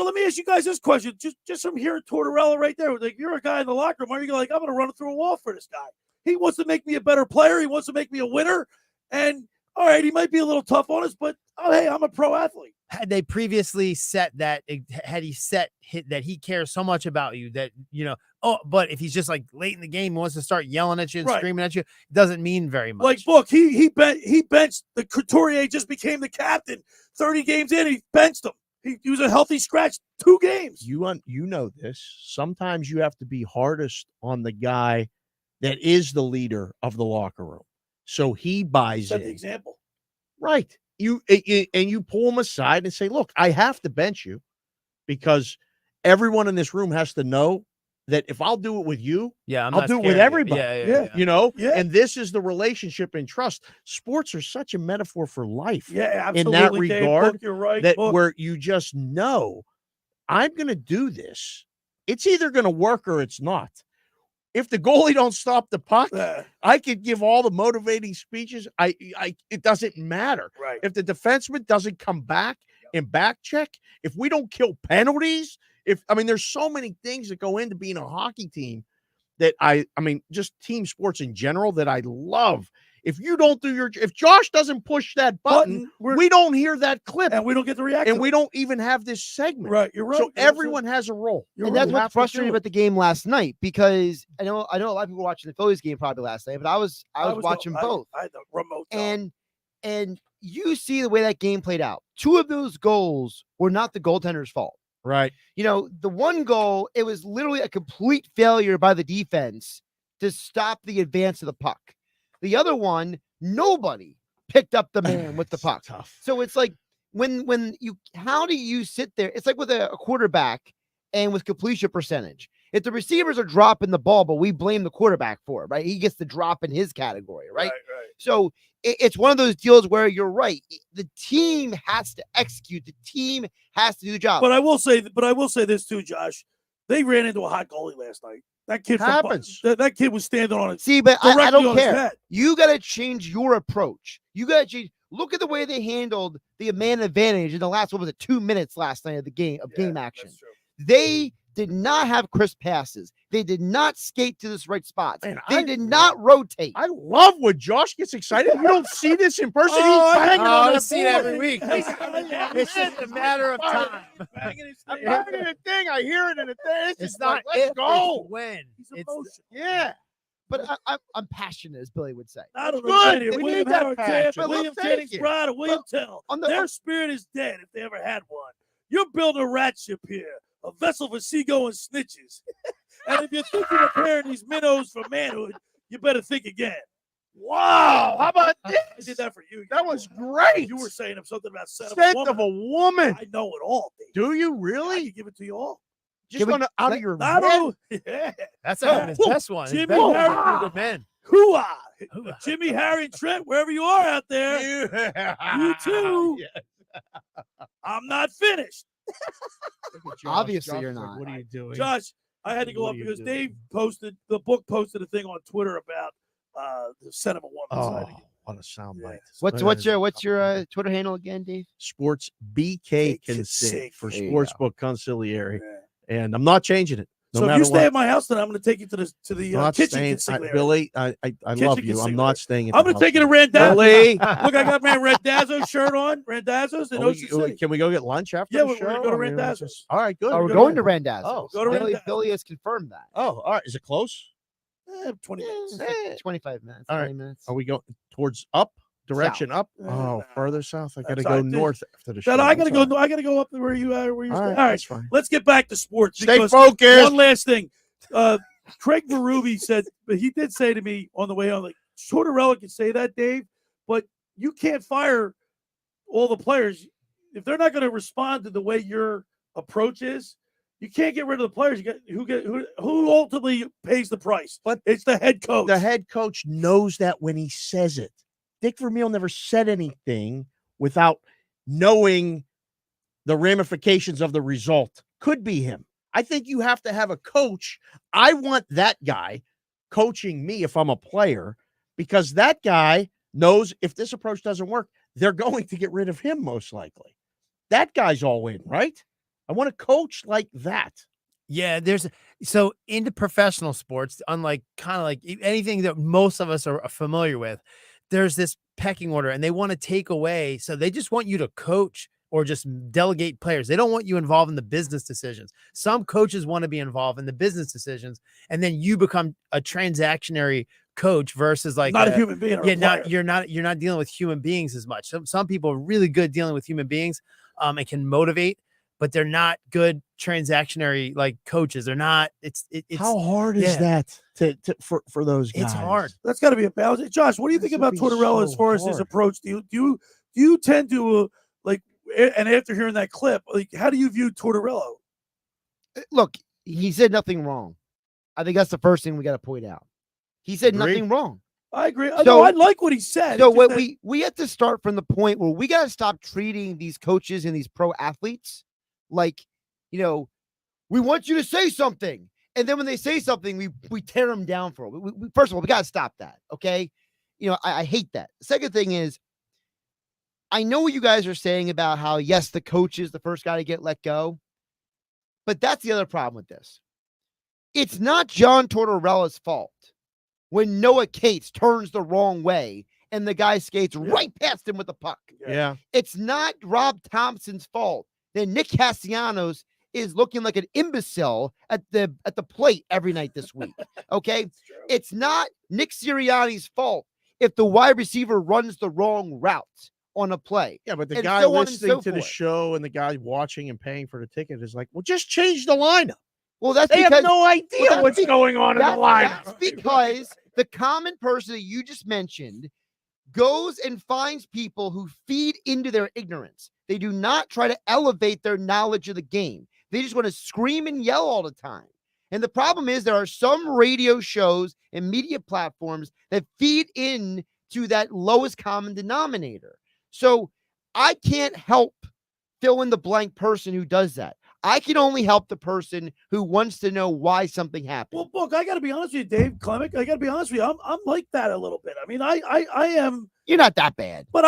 let me ask you guys this question. Just from hearing Tortorella right there, like, you're a guy in the locker room. Are you like, I'm going to run through a wall for this guy? He wants to make me a better player. He wants to make me a winner. And all right, he might be a little tough on us, but hey, I'm a pro athlete. Had they previously set that, had he set that he cares so much about you that, but if he's just like late in the game, wants to start yelling at you and screaming at you, it doesn't mean very much. Like, look, he benched the Couturier, just became the captain. 30 games in, he benched him. He was a healthy scratch 2 games. You know this. Sometimes you have to be hardest on the guy that is the leader of the locker room. So he buys Set in. the example. Right. You pull him aside and say, look, I have to bench you because everyone in this room has to know that if I'll do it with you, I'll do it with everybody. And this is the relationship and trust. Sports are such a metaphor for life. Yeah, in that absolutely, Dave. regard, Look, you're right. that where you just know I'm going to do this. It's either going to work or it's not. if the goalie don't stop the puck, I could give all the motivating speeches. It doesn't matter. Right. If the defenseman doesn't come back and back check, if we don't kill penalties, there's so many things that go into being a hockey team that just team sports in general that I love. If you don't if Josh doesn't push that button, we don't hear that clip. And we don't get the reaction. And we don't even have this segment. Right. You're right. So everyone has a role. And that's what's frustrating about the game last night, because I know a lot of people were watching the Phillies game probably last night, but I was watching both. I had the remote. And you see the way that game played out. 2 of those goals were not the goaltender's fault. Right. The one goal, it was literally a complete failure by the defense to stop the advance of the puck. The other one, nobody picked up the man with the puck. So it's like how do you sit there? It's like with a quarterback and with completion percentage. If the receivers are dropping the ball, but we blame the quarterback for it, right? He gets the drop in his category, right? So it's one of those deals where you're right. The team has to execute. The team has to do the job. But I will say this too, Josh. They ran into a hot goalie last night. That kid happens. That kid was standing on it. See, but I don't care. You got to change your approach. You got to change. Look at the way they handled the man advantage in the last, 2 minutes last night of the game action. They did not have crisp passes. They did not skate to the right spots. They did not rotate. I love when Josh gets excited. You don't see this in person. He's banging on I see it every week. It's just a matter of time. I'm banging a thing. I hear it in a thing. It's not let's go. It's when. Yeah. But I'm passionate, as Billy would say. I don't Good. know. We William need that Howard passion. Taft, William Jennings Bride, William Tell. Their spirit is dead if they ever had one. You're building a rat ship here, a vessel for seagoing snitches. And if you're thinking of pairing these minnows for manhood, you better think again. Wow. How about this? I did that for you. That was great. You were saying something about Scent of a woman. I know it all, Dave. Do you really? I can give it to you all. Just out of your I don't head? Yeah. That's his best one. Jimmy His best Harry, one for good men. Hoo-ah. Jimmy, Harry, and Trent, wherever you are out there. You too. I'm not finished. Obviously, you're not. What are you doing? Josh, I had to go up because Dave posted a thing on Twitter about the scent of a woman. Oh, what a soundbite. What's your Twitter handle again, Dave? Sports BK Consig for There you Sportsbook Consigliere. And I'm not changing it. No So if matter you stay what. at my house, then I'm going to take you to the Not kitchen. staying, consigliere. Billy, I love you. I'm not staying. I'm going to take you to Randazzo's. Billy. Look, I got my Randazzo's shirt on. Randazzo's in Ocean City. Can we go get lunch after Yeah, the we're show? going to go to I mean, Randazzo's. all right, good. Oh, we're going to Randazzo's. Oh, go to Randazzo's. Billy has confirmed that. Oh, all right. Is it close? 20 minutes. 25 minutes. All 20 right. minutes. Are we going towards up? Direction South. up? Oh, further south. I got to That's go all right. north after the show. Then I got to That's go. all I got to go up where you are. Where you All stay. right, All right, that's fine. let's get back to sports. Stay because focused. One last thing. Craig Berube said, but he did say to me on the way on, like, Tortorella can say that, Dave, but you can't fire all the players if they're not going to respond to the way your approach is. You can't get rid of the players. You get who ultimately pays the price. But it's the head coach. The head coach knows that when he says it. Dick Vermeil never said anything without knowing the ramifications of the result. Could be him. I think you have to have a coach. I want that guy coaching me if I'm a player, because that guy knows if this approach doesn't work, they're going to get rid of him most likely. That guy's all in, right? I want a coach like that. Yeah, so into professional sports, unlike kind of like anything that most of us are familiar with, there's this pecking order and they want to take away. So they just want you to coach or just delegate players. They don't want you involved in the business decisions. Some coaches want to be involved in the business decisions, and then you become a transactionary coach versus like not a human being. Yeah, you're not dealing with human beings as much. Some people are really good dealing with human beings, and can motivate, but they're not good transactionary like coaches. They're not. It's how hard is that for those guys? It's hard. That's got to be a balance. Josh, what do you think about Tortorella as far as his approach? Do you tend to like? And after hearing that clip, like, how do you view Tortorella? Look, he said nothing wrong. I think that's the first thing we got to point out. He said nothing wrong. I agree. So, I like what he said. So what we have to start from the point where we got to stop treating these coaches and these pro athletes like, we want you to say something. And then when they say something, we tear them down for it. First of all, we got to stop that. Okay. I hate that. Second thing is, I know what you guys are saying about how, yes, the coach is the first guy to get let go, but that's the other problem with this. It's not John Tortorella's fault when Noah Cates turns the wrong way and the guy skates right past him with the puck. Yeah. It's not Rob Thompson's fault that Nick Castellanos is looking like an imbecile at the plate every night this week. Okay. It's not Nick Sirianni's fault if the wide receiver runs the wrong route on a play. Yeah, but the and guy so on and listening so to the forth. show and the guy watching and paying for the ticket is like, well, just change the lineup. Well, that's They because have no idea what's going on in the lineup. That's because the common person that you just mentioned goes and finds people who feed into their ignorance. They do not try to elevate their knowledge of the game. They just want to scream and yell all the time. And the problem is there are some radio shows and media platforms that feed in to that lowest common denominator. So I can't help fill in the blank person who does that. I can only help the person who wants to know why something happened. Well, look, I got to be honest with you, Dave Klemic. I got to be honest with you. I'm like that a little bit. I mean, I am. You're not that bad. But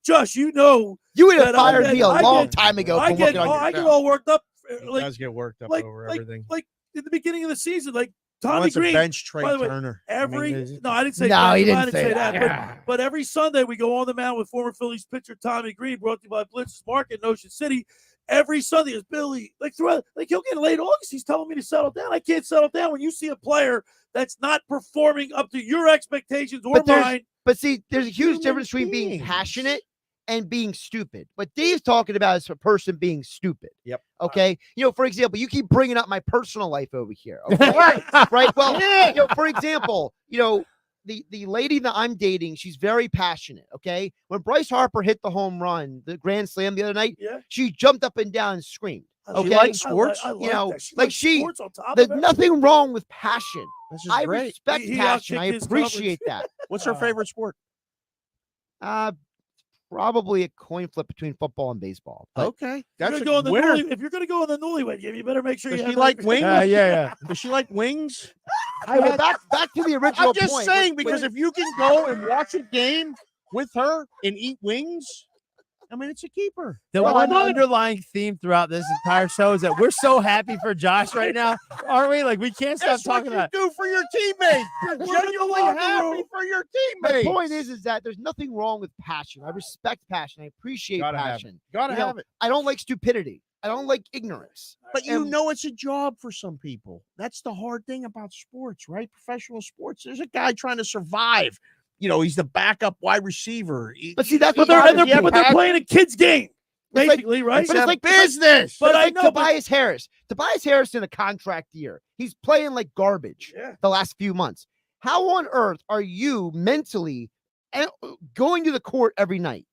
Josh, you would have fired me a long time ago. I get all worked up. He does get worked up over everything. Like in the beginning of the season, like Tommy Wants a Green. bench Trey by the way, Turner. I didn't say No, that. he didn't I didn't say say that. that. But every Sunday we go on the mound with former Phillies pitcher Tommy Green, brought to you by Blitz's Market in Ocean City. Every Sunday is Billy, he'll get late August. He's telling me to settle down. I can't settle down when you see a player that's not performing up to your expectations or mine. But see, there's a huge difference between being passionate and being stupid. What Dave's talking about is a person being stupid. Yep. Okay. For example, you keep bringing up my personal life over here. Okay? Right. Well, for example, the lady that I'm dating, she's very passionate. Okay. When Bryce Harper hit the home run, the grand slam the other night, she jumped up and down and screamed. Okay. She likes sports. I like there's there's nothing wrong with passion. This is I great. respect He passion. I outkicked his appreciate that. What's her favorite sport? Probably a coin flip between football and baseball. But Okay. That's That's go a on the winner. if you're going to go on the newlywed game, you better make sure Does you she have like wings? Yeah. Does she like wings? well, back to the original I'm just point. saying, because if you can go and watch a game with her and eat wings, I mean, it's a keeper. The one underlying theme throughout this entire show is that we're so happy for Josh right now, aren't we? Like, we can't stop That's talking what about you do for your teammates. You're genuinely happy for your My teammates. point is that there's nothing wrong with passion. I respect passion. I appreciate Gotta have passion. it. Gotta have it. I don't like stupidity. I don't like ignorance. But you know it's a job for some people. That's the hard thing about sports, right? Professional sports. There's a guy trying to survive. He's the backup wide receiver. But see, that's But they're playing a kid's game, basically, right? But it's like business. But I like know, Tobias Harris. Tobias Harris in a contract year. He's playing like garbage the last few months. How on earth are you mentally going to the court every night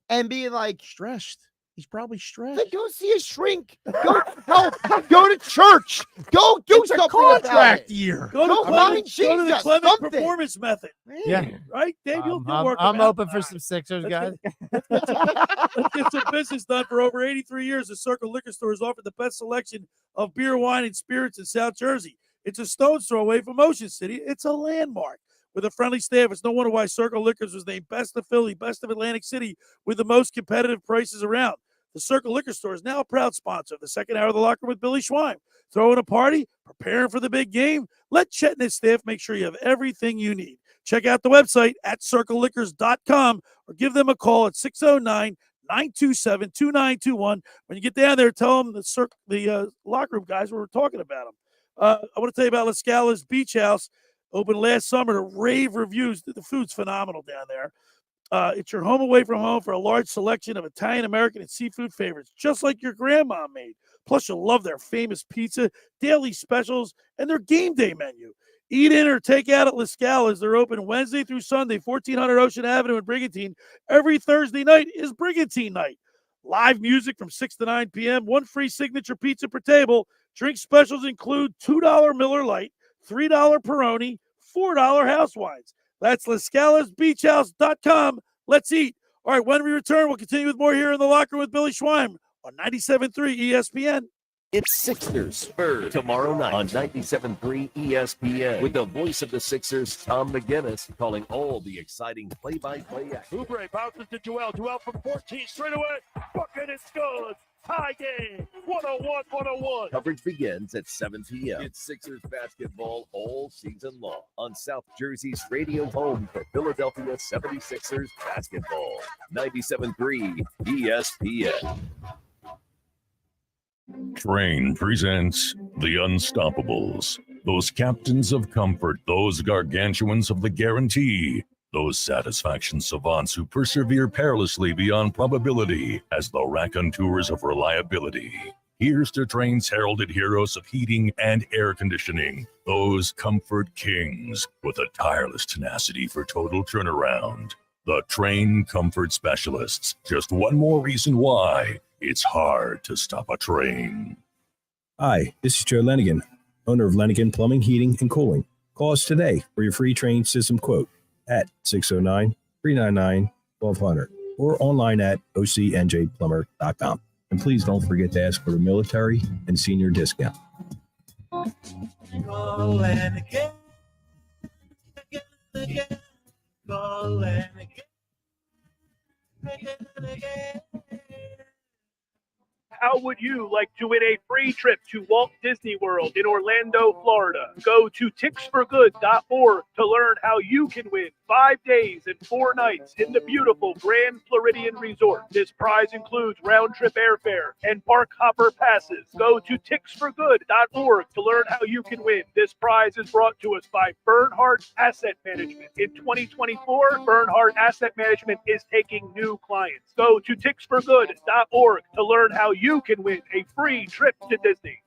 and being like stressed? He's probably stressed. Then go see a shrink. Go help. Go to church. Go do It's a something about contract it. year. Go to find the Jesus, Clement something. performance method. Yeah. Right, Dave? You'll work I'm them out. open for some Sixers, guys. Let's get some business done. For over 83 years, the Circle Liquor Store has offered the best selection of beer, wine, and spirits in South Jersey. It's a stone's throw away from Ocean City. It's a landmark. With a friendly staff, it's no wonder why Circle Liquors was named Best of Philly, Best of Atlantic City, with the most competitive prices around. The Circle Liquor Store is now a proud sponsor of the second hour of the Locker Room with Billy Schwein. Throwing a party, preparing for the big game. Let Chet and his staff make sure you have everything you need. Check out the website at circleliquors.com or give them a call at 609-927-2921. When you get down there, tell them the Locker Room guys were talking about them. I want to tell you about La Scala's Beach House. Opened last summer to rave reviews. The food's phenomenal down there. It's your home away from home for a large selection of Italian, American, and seafood favorites, just like your grandma made. Plus, you'll love their famous pizza, daily specials, and their game day menu. Eat in or take out at La Scala's. They're open Wednesday through Sunday, 1400 Ocean Avenue in Brigantine. Every Thursday night is Brigantine night. Live music from 6 to 9 p.m., one free signature pizza per table. Drink specials include $2 Miller Lite, $3 Peroni, $4 house wines. That's LaScalasBeachHouse.com. Let's eat. All right, when we return, we'll continue with more here in the Locker Room with Billy Schwein on 97.3 ESPN. It's Sixers Spurs tomorrow night on 97.3 ESPN with the voice of the Sixers, Tom McGinnis, calling all the exciting play-by-play action. Oubre bounces to Joel. Joel from 14 straight away. Bucket and scores. Tie game. 101-101. Coverage begins at 7 p.m. It's Sixers basketball all season long on South Jersey's radio home for Philadelphia 76ers basketball. 97.3 ESPN. Train presents The Unstoppables. Those captains of comfort, those gargantuans of the guarantee, those satisfaction savants who persevere perilously beyond probability as the raconteurs of reliability. Here's to Train's heralded heroes of heating and air conditioning, those comfort kings with a tireless tenacity for total turnaround. The Train Comfort Specialists. Just one more reason why it's hard to stop a train. Hi, this is Joe Lenigan, owner of Lenigan Plumbing, Heating, and Cooling. Call us today for your free train system quote at 609-399-1200 or online at ocnjplumber.com. And please don't forget to ask for the military and senior discount. Call Lenigan. Call Lenigan. How would you like to win a free trip to Walt Disney World in Orlando, Florida? Go to ticksforgood.org to learn how you can win 5 days and 4 nights in the beautiful Grand Floridian Resort. This prize includes round-trip airfare and park hopper passes. Go to ticksforgood.org to learn how you can win. This prize is brought to us by Bernhardt Asset Management. In 2024, Bernhardt Asset Management is taking new clients. Go to ticksforgood.org to learn how you can win a free trip to Disney.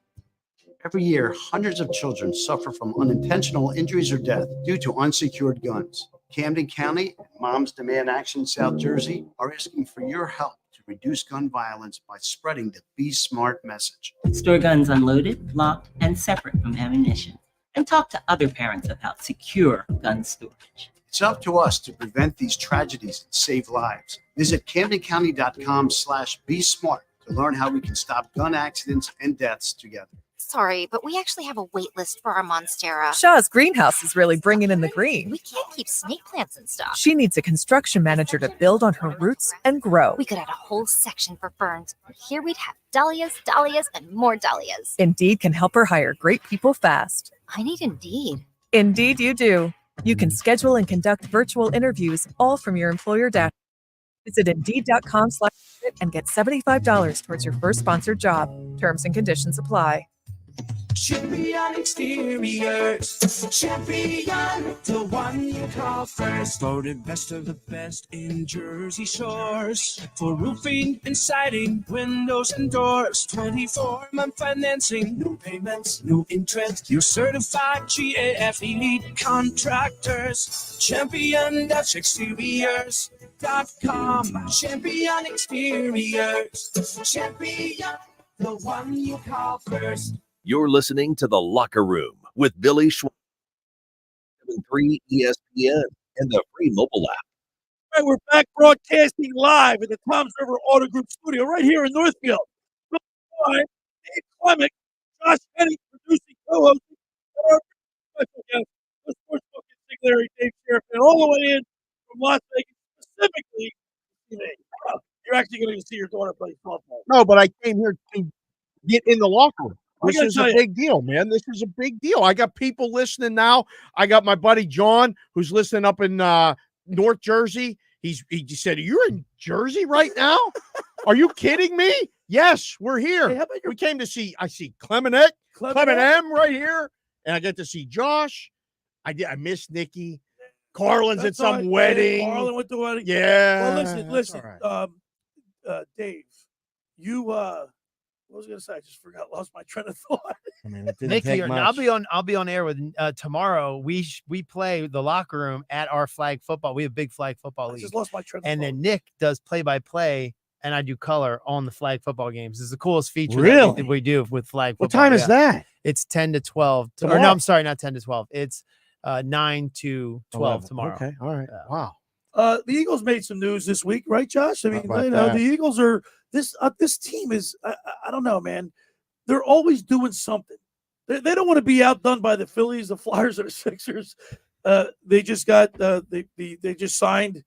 Every year, hundreds of children suffer from unintentional injuries or death due to unsecured guns. Camden County and Moms Demand Action South Jersey are asking for your help to reduce gun violence by spreading the Be Smart message. Store guns unloaded, locked, and separate from ammunition. And talk to other parents about secure gun storage. It's up to us to prevent these tragedies and save lives. Visit CamdenCounty.com/BeSmart to learn how we can stop gun accidents and deaths together. Sorry, but we actually have a wait list for our Monstera. Shaw's greenhouse is really bringing in the green. We can't keep snake plants in stock. She needs a construction manager to build on her roots and grow. We could add a whole section for ferns. Here we'd have dahlias, dahlias, and more dahlias. Indeed can help her hire great people fast. I need Indeed. Indeed you do. You can schedule and conduct virtual interviews all from your employer dashboard. Visit Indeed.com/credit and get $75 towards your first sponsored job. Terms and conditions apply. Champion Exteriors, Champion, the one you call first. Voted best of the best in Jersey Shores. For roofing and siding, windows and doors. 24-month financing, no payments, no interest. You're certified GAF elite contractors. Champion-exteriors.com. Champion Exteriors, Champion, the one you call first. You're listening to The Locker Room with Billy Schwein, 7.3 ESPN, and the free mobile app. All right, we're back broadcasting live at the Toms River Auto Group studio right here in Northfield. Dave Klemic, Josh Hennig, producing, co-hosting, and our special guest, the sportsbook consigliere, Dave Sharapan, all the way in from Las Vegas, specifically. You're actually going to see your daughter play softball. No, but I came here to get in the locker room. I This gotta is a tell you- big deal, man. This is a big deal. I got people listening now. I got my buddy John, who's listening up in North Jersey. He said, "You're in Jersey right now? Are you kidding me?" Yes, we're here. We came to see. I see Clement M right here, and I get to see Josh. I miss Nikki. Carlin's That's at all some right. wedding. Carlin went to wedding. Yeah. Well, that's listen. all right. Dave, you what was I gonna say? I just forgot. Lost my train of thought. I mean, it didn't Nikki, take I'll much. be on air with tomorrow. We play the locker room at our flag football. We have big flag football I league. just lost my train of And thought. then Nick does play-by-play, and I do color on the flag football games. It's the coolest feature Really? that we do with flag football. What time is that? It's 10 to 12. Or Tomorrow? no, I'm sorry, not 10 to 12. It's 9 to 12 tomorrow. Okay, all right. Wow. The Eagles made some news this week, right, Josh? I mean, about you know, that? the Eagles are this team is I don't know, man. they're always doing something. They don't want to be outdone by the Phillies, the Flyers, or the Sixers. They just got they just signed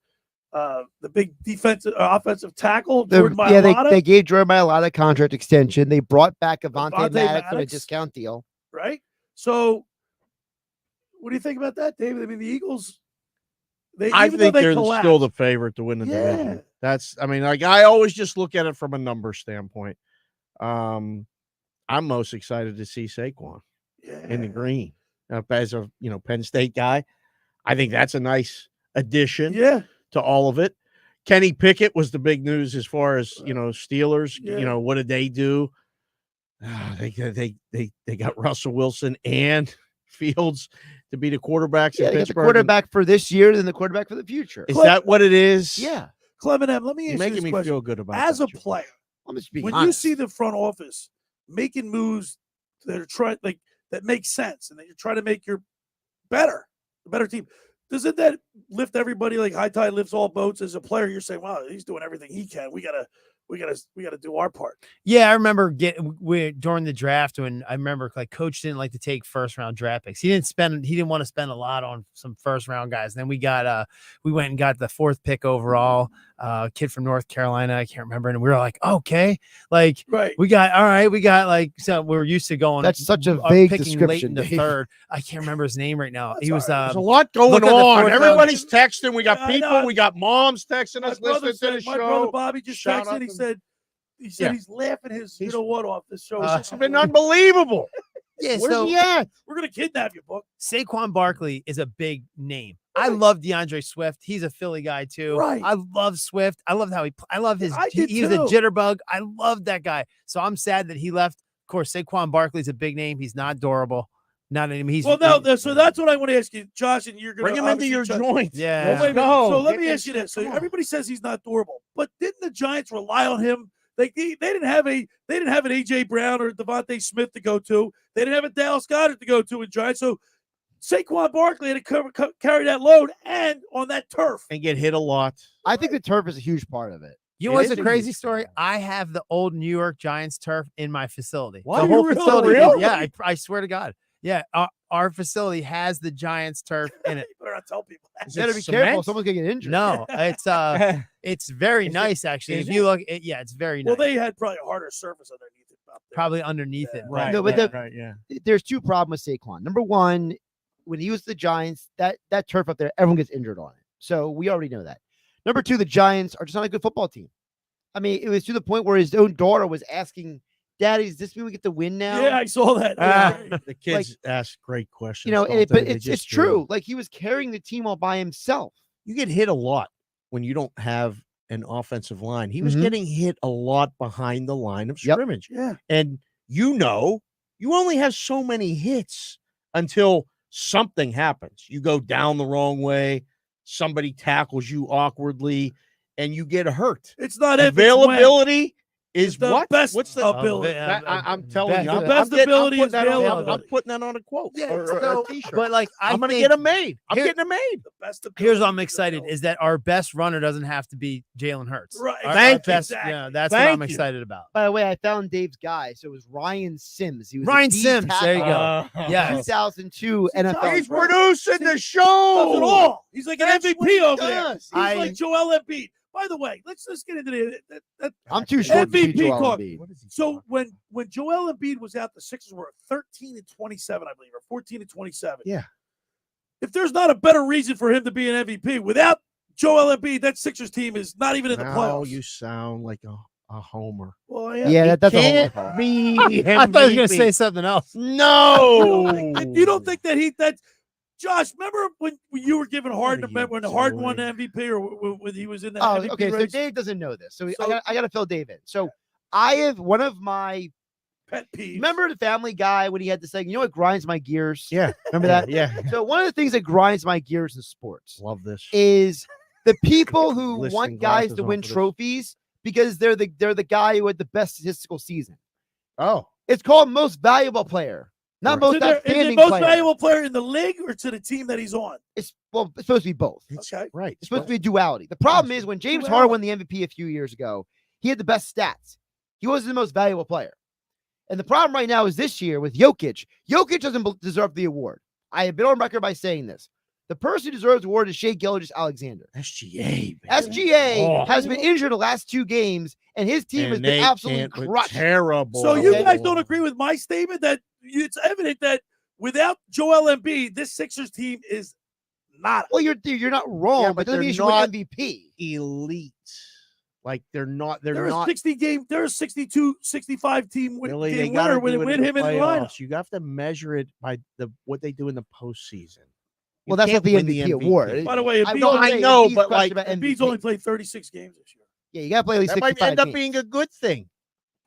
the big offensive tackle, Jordan Mailata. They gave Jordan Mailata a contract extension. They brought back Avonte Maddox on a discount deal. Right. So, what do you think about that, David? I mean, the Eagles. I think they're still the favorite to win the division. I always just look at it from a number standpoint. I'm most excited to see Saquon in the green as a Penn State guy. I think that's a nice addition to all of it. Kenny Pickett was the big news as far as Steelers. What did they do? They got Russell Wilson and Fields to be the quarterbacks. Yeah, they got the quarterback for this year, then the quarterback for the future. Is that what it is? Yeah. Clement M, let me ask you making this me question. feel good about as that, a player. When honest. you see the front office making moves that are that make sense, and that you're trying to make your a better team, doesn't that lift everybody like high tide lifts all boats? As a player, you're saying, "Wow, he's doing everything he can. We gotta do our part." Yeah, I remember during the draft when I remember Coach didn't like to take first round draft picks. He didn't want to spend a lot on some first round guys. And then we went and got the 4th pick overall, kid from North Carolina. I can't remember. And we were like, okay, right. We got so we're used to going. That's such a vague picking description. Late in the Dave. 3rd. I can't remember his name right now. He was. There's a lot going on. Everybody's texting. We got people. We got moms texting us listening to the show. My brother Bobby just Shout texted. He said he's laughing his off this show. It's been unbelievable. Yeah, Where's he at? We're gonna kidnap you, book. Saquon Barkley is a big name. I love DeAndre Swift. He's a Philly guy too. Right. I love Swift. I love how I love his. He's a too. jitterbug. I love that guy. So I'm sad that he left. Of course, Saquon Barkley's a big name. He's not durable. Not anymore. He's so that's what I want to ask you, Josh, and you're gonna bring him into your joint. Yeah. Well, wait a minute. So let me ask you this. So everybody says he's not durable, but didn't the Giants rely on him? They didn't have an AJ Brown or Devontae Smith to go to. They didn't have a Dallas Goedert to go to in Giants. So Saquon Barkley had to carry that load and on that turf and get hit a lot. I think the turf is a huge part of it. You know what's a crazy story? I have the old New York Giants turf in my facility. What? The whole Really? facility. Really? Yeah, I swear to God. Yeah, our facility has the Giants turf in it. You better not tell people that. You better be careful. Someone's gonna get injured. No, it's very nice actually. If you look, it's very nice. Well, they had probably a harder surface underneath it. Probably underneath it. Right. No, but Yeah. there's 2 problems with Saquon. Number one, when he was the Giants, that turf up there, everyone gets injured on it. So we already know that. Number 2, the Giants are just not a good football team. I mean, it was to the point where his own daughter was asking, "Daddy, does this mean we get to win now?" Yeah, I saw that. The kids ask great questions. But it's true. Like he was carrying the team all by himself. You get hit a lot when you don't have an offensive line. He was getting hit a lot behind the line of scrimmage. Yeah. And you only have so many hits until something happens. You go down the wrong way, somebody tackles you awkwardly, and you get hurt. It's not availability is the what? best What's the ability. I'm telling you, the best ability is availability. I'm putting that on a quote or a t-shirt. But I'm going to get them made. I'm getting them made. The best Here's what I'm excited is that our best runner doesn't have to be Jalen Hurts. Right. Thank you. Yeah, that's what I'm excited about. By the way, I found Dave's guy. So it was Ryan Sims. He was Ryan Sims. There you go. Yeah. 2002 NFL. He's producing the show. Does it all. He's like an MVP over there. does. He's like Joel Embiid. By the way, let's get into the I'm too short to be MVP Joel talk. Embiid. So when Joel Embiid was out, the Sixers were 13-27, I believe, or 14-27. Yeah. If there's not a better reason for him to be an MVP, without Joel Embiid, that Sixers team is not even in the playoffs. You sound like a homer. Well, Yeah, that's Can't a be I thought he was going to say something else. No. You don't think that Josh, remember when you were giving Harden when Harden won the MVP or when he was in that MVP okay, race? so Dave doesn't know this. So I got to fill Dave in. So I have one of my pet peeves. Remember the Family Guy when he had this thing, you know what grinds my gears? Yeah. Remember that? Yeah. So one of the things that grinds my gears in sports Love this. is the people who Listening want guys glasses to on win for this. trophies because they're the guy who had the best statistical season. Oh. It's called most valuable player. Not most Is it outstanding most player. valuable player in the league or to the team that he's on? It's supposed to be both. Okay. Right. It's supposed to be a duality. The problem is when James Harden won the MVP a few years ago, he had the best stats. He wasn't the most valuable player. And the problem right now is this year with Jokic. Jokic doesn't deserve the award. I have been on record by saying this. The person who deserves the award is Shai Gilgeous-Alexander. SGA. SGA has been injured the last 2 games, and his team has been absolutely crushed. Terrible. So you guys don't agree with my statement that it's evident that without Joel Embiid, this Sixers team is not. Well, you're not wrong, but doesn't mean you should win MVP. Elite. Like they're not. They're a 60 game. They're a 62, 65 team Really, game they got to winner with him in the lineup. You have to measure it by what they do in the postseason. Well, that's not the MVP award. By the way, I know, but like Embiid's only played 36 games this year. Yeah, you got to play at least that 65 might end up games. being a good thing.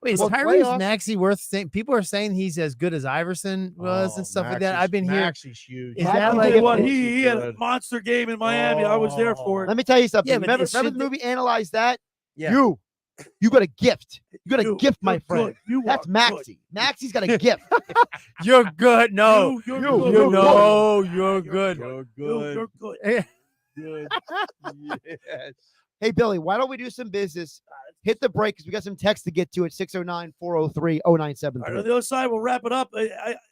Wait, is Well, Tyrese playoffs- Maxey worth saying? People are saying he's as good as Iverson was and stuff like that. I've been hearing. Maxey's huge. Is I that tell like you what, he had a monster game in Miami. I was there for it. Let me tell you something. Yeah, but remember should the movie Analyze That? Yeah. You got a gift. You got a gift, my you're friend. good. That's Maxey. Maxey's got a gift. You're good. No, You're you good. no, you're good. You're You're good. good. Good. Yes. Hey, Billy, why don't we do some business? Hit the break because we got some text to get to at 609-403-0973. All right, on the other side, we'll wrap it up.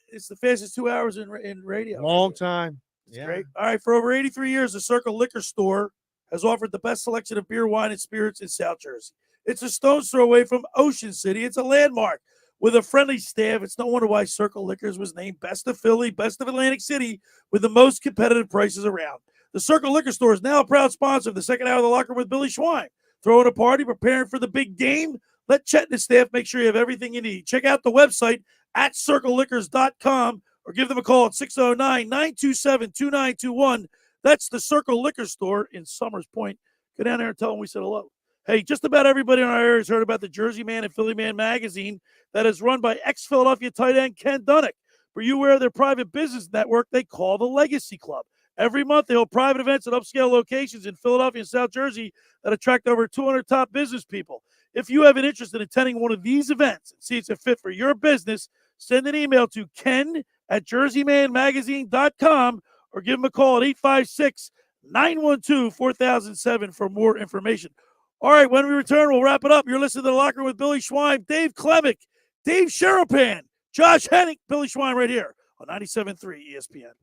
It's the fastest 2 hours in radio. Long time. It's great. All right, for over 83 years, the Circle Liquor Store has offered the best selection of beer, wine, and spirits in South Jersey. It's a stone's throw away from Ocean City. It's a landmark with a friendly staff. It's no wonder why Circle Liquors was named Best of Philly, Best of Atlantic City, with the most competitive prices around. The Circle Liquor Store is now a proud sponsor of the second hour of the locker with Billy Schwein. Throwing a party, preparing for the big game. Let Chet and his staff make sure you have everything you need. Check out the website at circleliquors.com or give them a call at 609-927-2921. That's the Circle Liquor Store in Summers Point. Go down there and tell them we said hello. Hey, just about everybody in our area has heard about the Jersey Man and Philly Man magazine that is run by ex-Philadelphia tight end Ken Dunnick. Were you aware of their private business network they call the Legacy Club? Every month, they hold private events at upscale locations in Philadelphia and South Jersey that attract over 200 top business people. If you have an interest in attending one of these events and see it's a fit for your business, send an email to ken@jerseymanmagazine.com or give them a call at 856-912-4007 for more information. All right, when we return, we'll wrap it up. You're listening to The Locker Room with Billy Schwein, Dave Klemic, Dave Sharapan, Josh Hennig, Billy Schwein right here on 97.3 ESPN.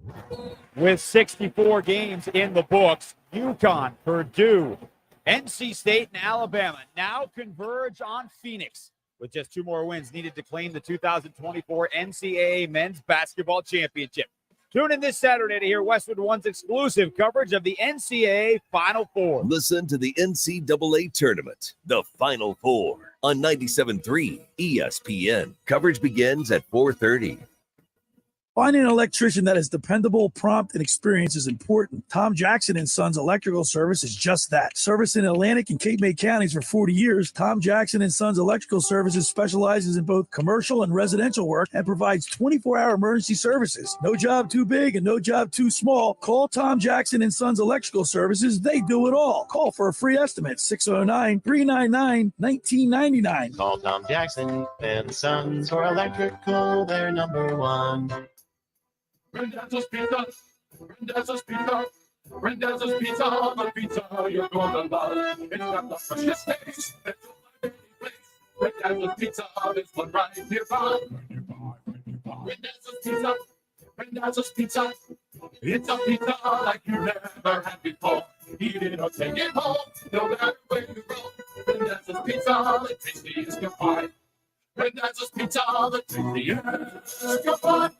With 64 games in the books, UConn, Purdue, NC State, and Alabama now converge on Phoenix with just 2 more wins needed to claim the 2024 NCAA Men's Basketball Championship. Tune in this Saturday to hear Westwood One's exclusive coverage of the NCAA Final Four. Listen to the NCAA Tournament, the Final Four, on 97.3 ESPN. Coverage begins at 4:30. Finding an electrician that is dependable, prompt, and experienced is important. Tom Jackson & Sons Electrical Service is just that. Service in Atlantic and Cape May counties for 40 years, Tom Jackson & Sons Electrical Services specializes in both commercial and residential work and provides 24-hour emergency services. No job too big and no job too small. Call Tom Jackson & Sons Electrical Services. They do it all. Call for a free estimate, 609-399-1999. Call Tom Jackson and Sons for electrical, they're number one. Randazzo's Pizza, Randazzo's Pizza, Randazzo's Pizza, the pizza you're gonna love. It's got the freshest taste, it's a place. Randazzo's Pizza is one right nearby. Randazzo's Pizza, Randazzo's Pizza, it's a pizza like you never had before. Eat it or take it home, no matter where you go. Randazzo's Pizza, the tastiest you'll find. Randazzo's Pizza, the tastiest you'll find.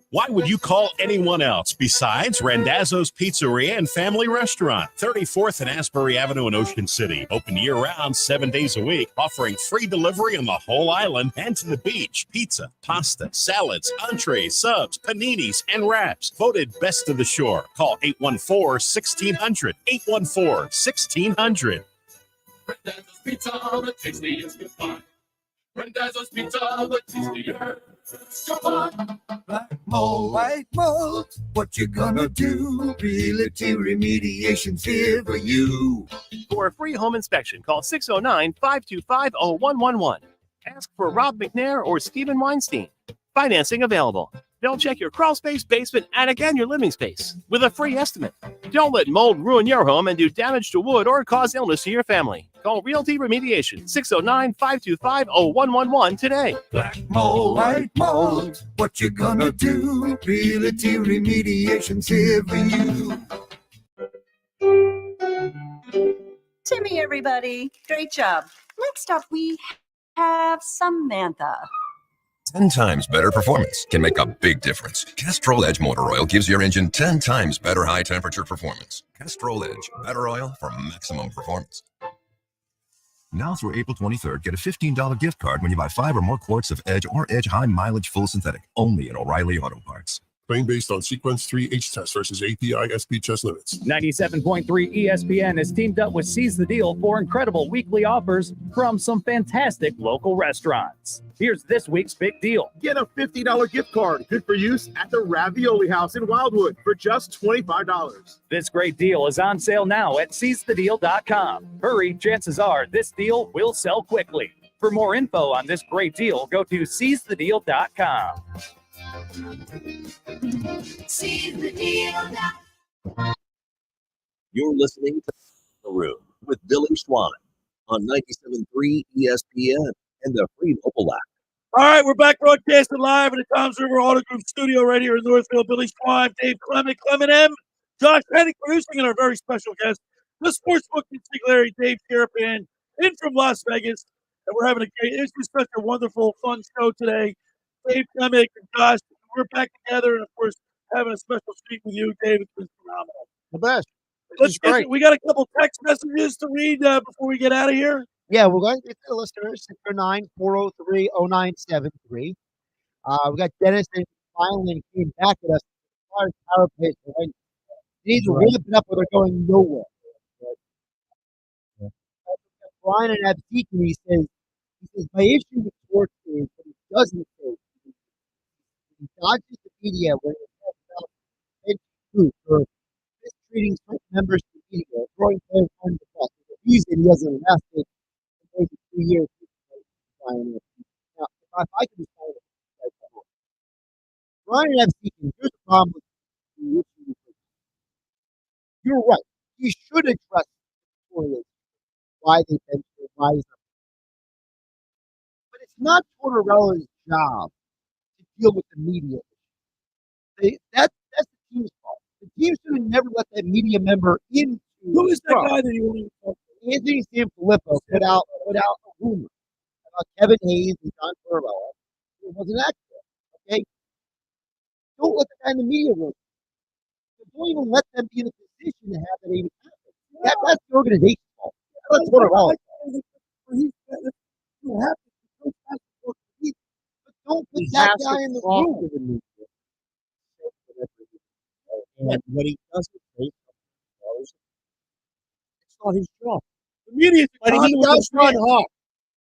Why would you call anyone else besides Randazzo's Pizzeria and Family Restaurant, 34th and Asbury Avenue in Ocean City. Open year-round, 7 days a week, offering free delivery on the whole island and to the beach. Pizza, pasta, salads, entrees, subs, paninis, and wraps. Voted best of the shore. Call 814-1600. 814-1600. Randazzo's Pizza, the tastiest you'll find. Randazzo's Pizza, the tastiest. Black mold, white mold, what you gonna do? Realty Remediation's here for you. For a free home inspection, call 609-525-0111. Ask for Rob McNair or Stephen Weinstein. Financing available. They'll check your crawl space, basement, and again your living space with a free estimate. Don't let mold ruin your home and do damage to wood or cause illness to your family. Call Realty Remediation 609-525-0111 today. Black mold, white mold, what you gonna do? Realty Remediation's here for you. Timmy, everybody. Great job. Next up, we have Samantha. 10 times better performance can make a big difference. Castrol Edge Motor Oil gives your engine 10 times better high temperature performance. Castrol Edge, better oil for maximum performance. Now through April 23rd, get a $15 gift card when you buy 5 or more quarts of Edge or Edge High Mileage Full Synthetic, only at O'Reilly Auto Parts. Claim based on Sequence 3 H test versus API SP chest limits. 97.3 ESPN has teamed up with Seize the Deal for incredible weekly offers from some fantastic local restaurants. Here's this week's big deal. Get a $50 gift card, good for use at the Ravioli House in Wildwood for just $25. This great deal is on sale now at seizethedeal.com. Hurry, chances are this deal will sell quickly. For more info on this great deal, go to seizethedeal.com. You're listening to The Room with Billy Schwan on 97.3 ESPN and the free mobile app. All right, we're back broadcasting live in the Toms River Auto Group studio right here in Northfield. Billy Schwan, Dave Klemic, Clement M, Josh Hennig producing, and our very special guest, the sportsbook consigliere, Dave Sharapan, in from Las Vegas. And we're having it's just such a wonderful, fun show today. Dave Klemic and Josh, we're back together, and of course, having a special treat with you, Dave. It's been phenomenal. The best. Let's get it. We got a couple text messages to read before we get out of here. Yeah, we're going to get to the listeners, 609-403-0973. We got Dennis and finally came back at us. Power play. These are really been up where they're going nowhere. Brian and Absecon, he says, my issue with sports is that he doesn't say he dodges the media when he talks about truth or mistreating certain members of the media, throwing players under the bus. The reason he hasn't lasted for 2 years. Now, if I could respond to that, Brian and Absecon, here's the problem with the issue. You're right. He should address why they bench him, why he's not. But it's not Tortorella's job to deal with the media. That's the team's fault. The team should have never let that media member into. Who is that guy that you want to talk to? Anthony Sanfilippo put out a rumor about Kevin Hayes and John Tortorella. It wasn't accurate. Okay, don't let the guy in the media room. Don't even let them be in a position to have that even happen. That's the organization's fault. That's Tortorella. But don't put that guy in the room. And what he doesn't say, it's not his job. The media, but he does run hot.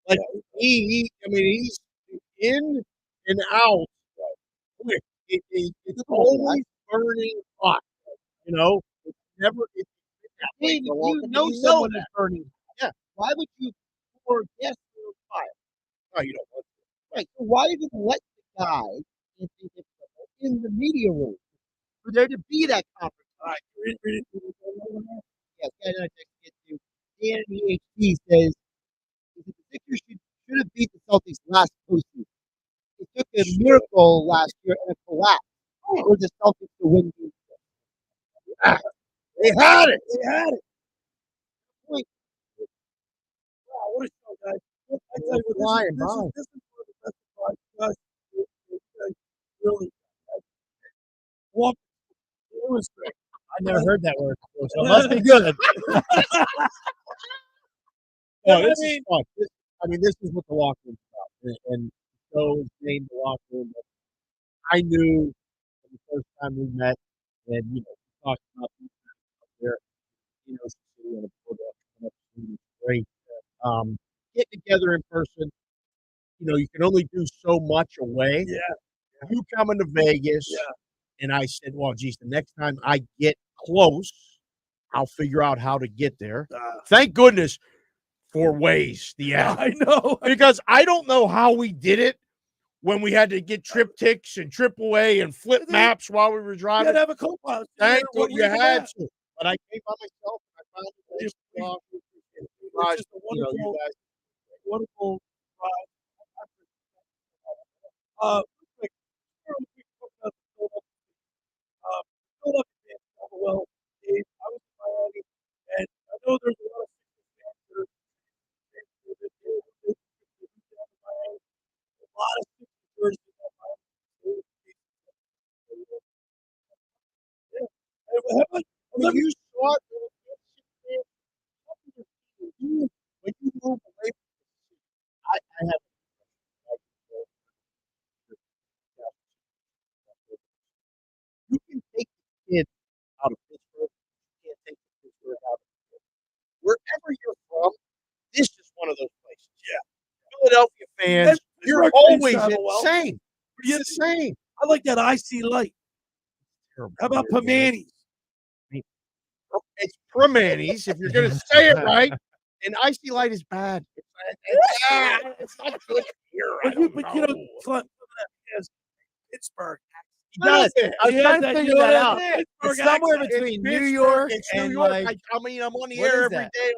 Like he's in and out. Quick. It's always burning hot. You know, it's never. Hey, you know someone is burning. Yeah. Why would you pour gas on fire? No, you don't want to. Right. So why did you let the guy in the media room for there to be that conference? All right. Yes, Danny HD says the Sixers should have beat the Celtics last postseason. It took a miracle last year and a collapse for the Celtics to win. They had it. They had it. Wow, what a show, guys. I tell you what, this is one of the best parts. Really. Well, it was great. I never heard that word before, so it must be good. No, this is fun. This is what the locker room's about. And so named the locker room. I knew from the first time we met, and we talked about there, city and it's great. Get together in person. You can only do so much away. Yeah. You coming to Vegas. Yeah. And I said, well, geez, the next time I get close, I'll figure out how to get there. Thank goodness for Waze, the app. I know. Because I don't know how we did it when we had to get triptychs and AAA and flip maps while we were You driving. had to have a co-pilot. Thank What you, you reason had that? to. But I came by myself and I found it. It's Guys, just a you know, you wonderful, guys. wonderful ride. Quick, Philadelphia fans know well, Dave. I was in Miami, and I know there's a lot of fans that are Miami. A lot of jerseys in Miami. Yeah. I mean, you saw it. When you move away from I have you can take the kid out of Pittsburgh. You can't take the Pittsburgh out of Pittsburgh. Wherever you're from, this is one of those places. Yeah. Philadelphia fans, you're Pittsburgh always fans travel well. insane. It's insane. I like that IC light. How about Pamani's? It's Primanti's, if you're going to say it right. And Icy Light is bad. It's not good here. But you know, has Pittsburgh. He does. I was trying to figure that out. It's somewhere It's between New Pittsburgh, York it's and New York. like. I mean, I'm on the what air is every that? day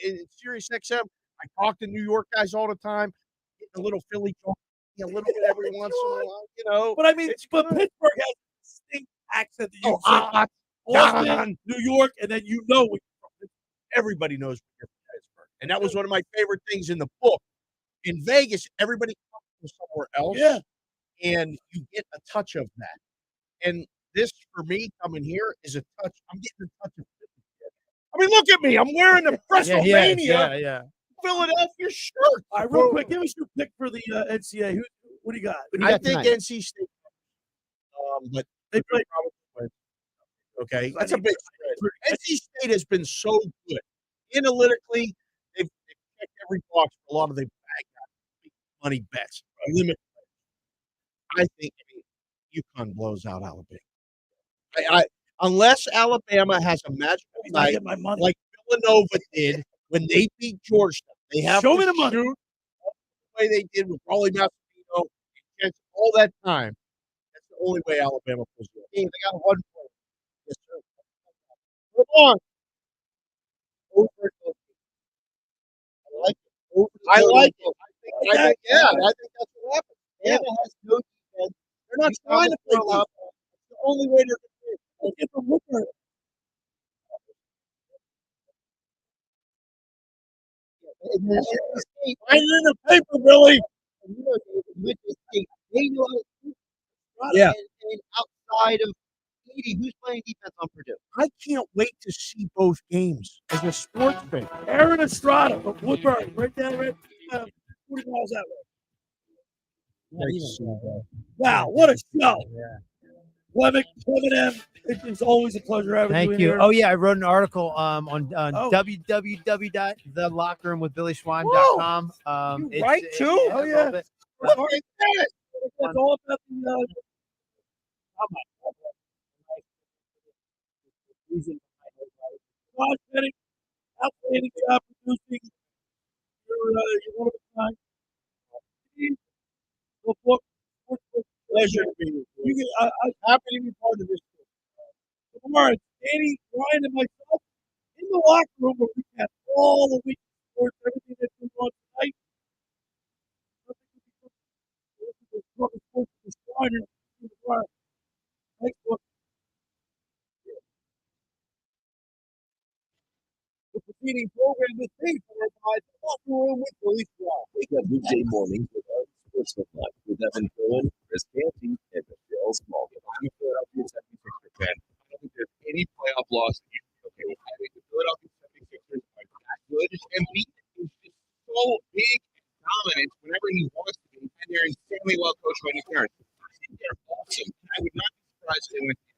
in Sirius XM. I talk to New York guys all the time. Getting a little Philly talk, a little bit every once in a while, you know. But I mean, but Pittsburgh has a distinct accent that you say. Boston, New York, and then you know what you're from. Everybody knows what you're from Pittsburgh. And that was one of my favorite things in the book. In Vegas, everybody comes from somewhere else. Yeah. And you get a touch of that. And this, for me, coming here is a touch. I'm getting a touch of it. I mean, look at me. I'm wearing the WrestleMania Philadelphia shirt. All right, real quick, give us your pick for the NCAA. What do you got? I think NC State. But they play. Okay, that's a big spread. NC State has been so good. Analytically, they've checked every box for a lot of their big money bets. Limit. I think UConn blows out Alabama. Unless Alabama has a magical night like Villanova did when they beat Georgetown. They have Show to me the money. shoot the way they did with Raleigh Massimino against all that time. That's the only way Alabama pulls it. Hey, they got 1 point. Yes, sir. Come on. I like it. I like it. I think that's what happens. Alabama has no defense. They're not trying to play defense. It's the only way they're going to get the Woodward. I in the paper, Billy. Yeah. And outside of Edie, who's playing defense on Purdue? I can't wait to see both games as a sports fan. Aaron Estrada from Woodburn, right down, 40 miles that way. Wow, what a show! Klemic, it's always a pleasure having you. Thank in you. here. Oh yeah, I wrote an article on www.thelockerroomwithbillyswine.com. You write too? Oh yeah. It's all about the Josh Hennig, outstanding job producing. You're one of a kind. Pleasure to be with you. I'm happy to be part of this. Tomorrow, Danny, Ryan, and myself in the locker room where we have all the week sports, everything that's going on tonight. The preceding program is paid for by the locker room with Billy Swan. Wake up weekday mornings with our Sportsman Live with Evan Cohen, Chris Canty, and Michelle Smallwood. I'm a Philadelphia 76ers fan. I don't think there's any playoff loss in the okay. I think the Philadelphia 76ers are that good, and Beat is just so big and dominant whenever he wants to be, and they're insanely well coached by Nick Nurse. I think they're awesome. I would not be surprised if they went to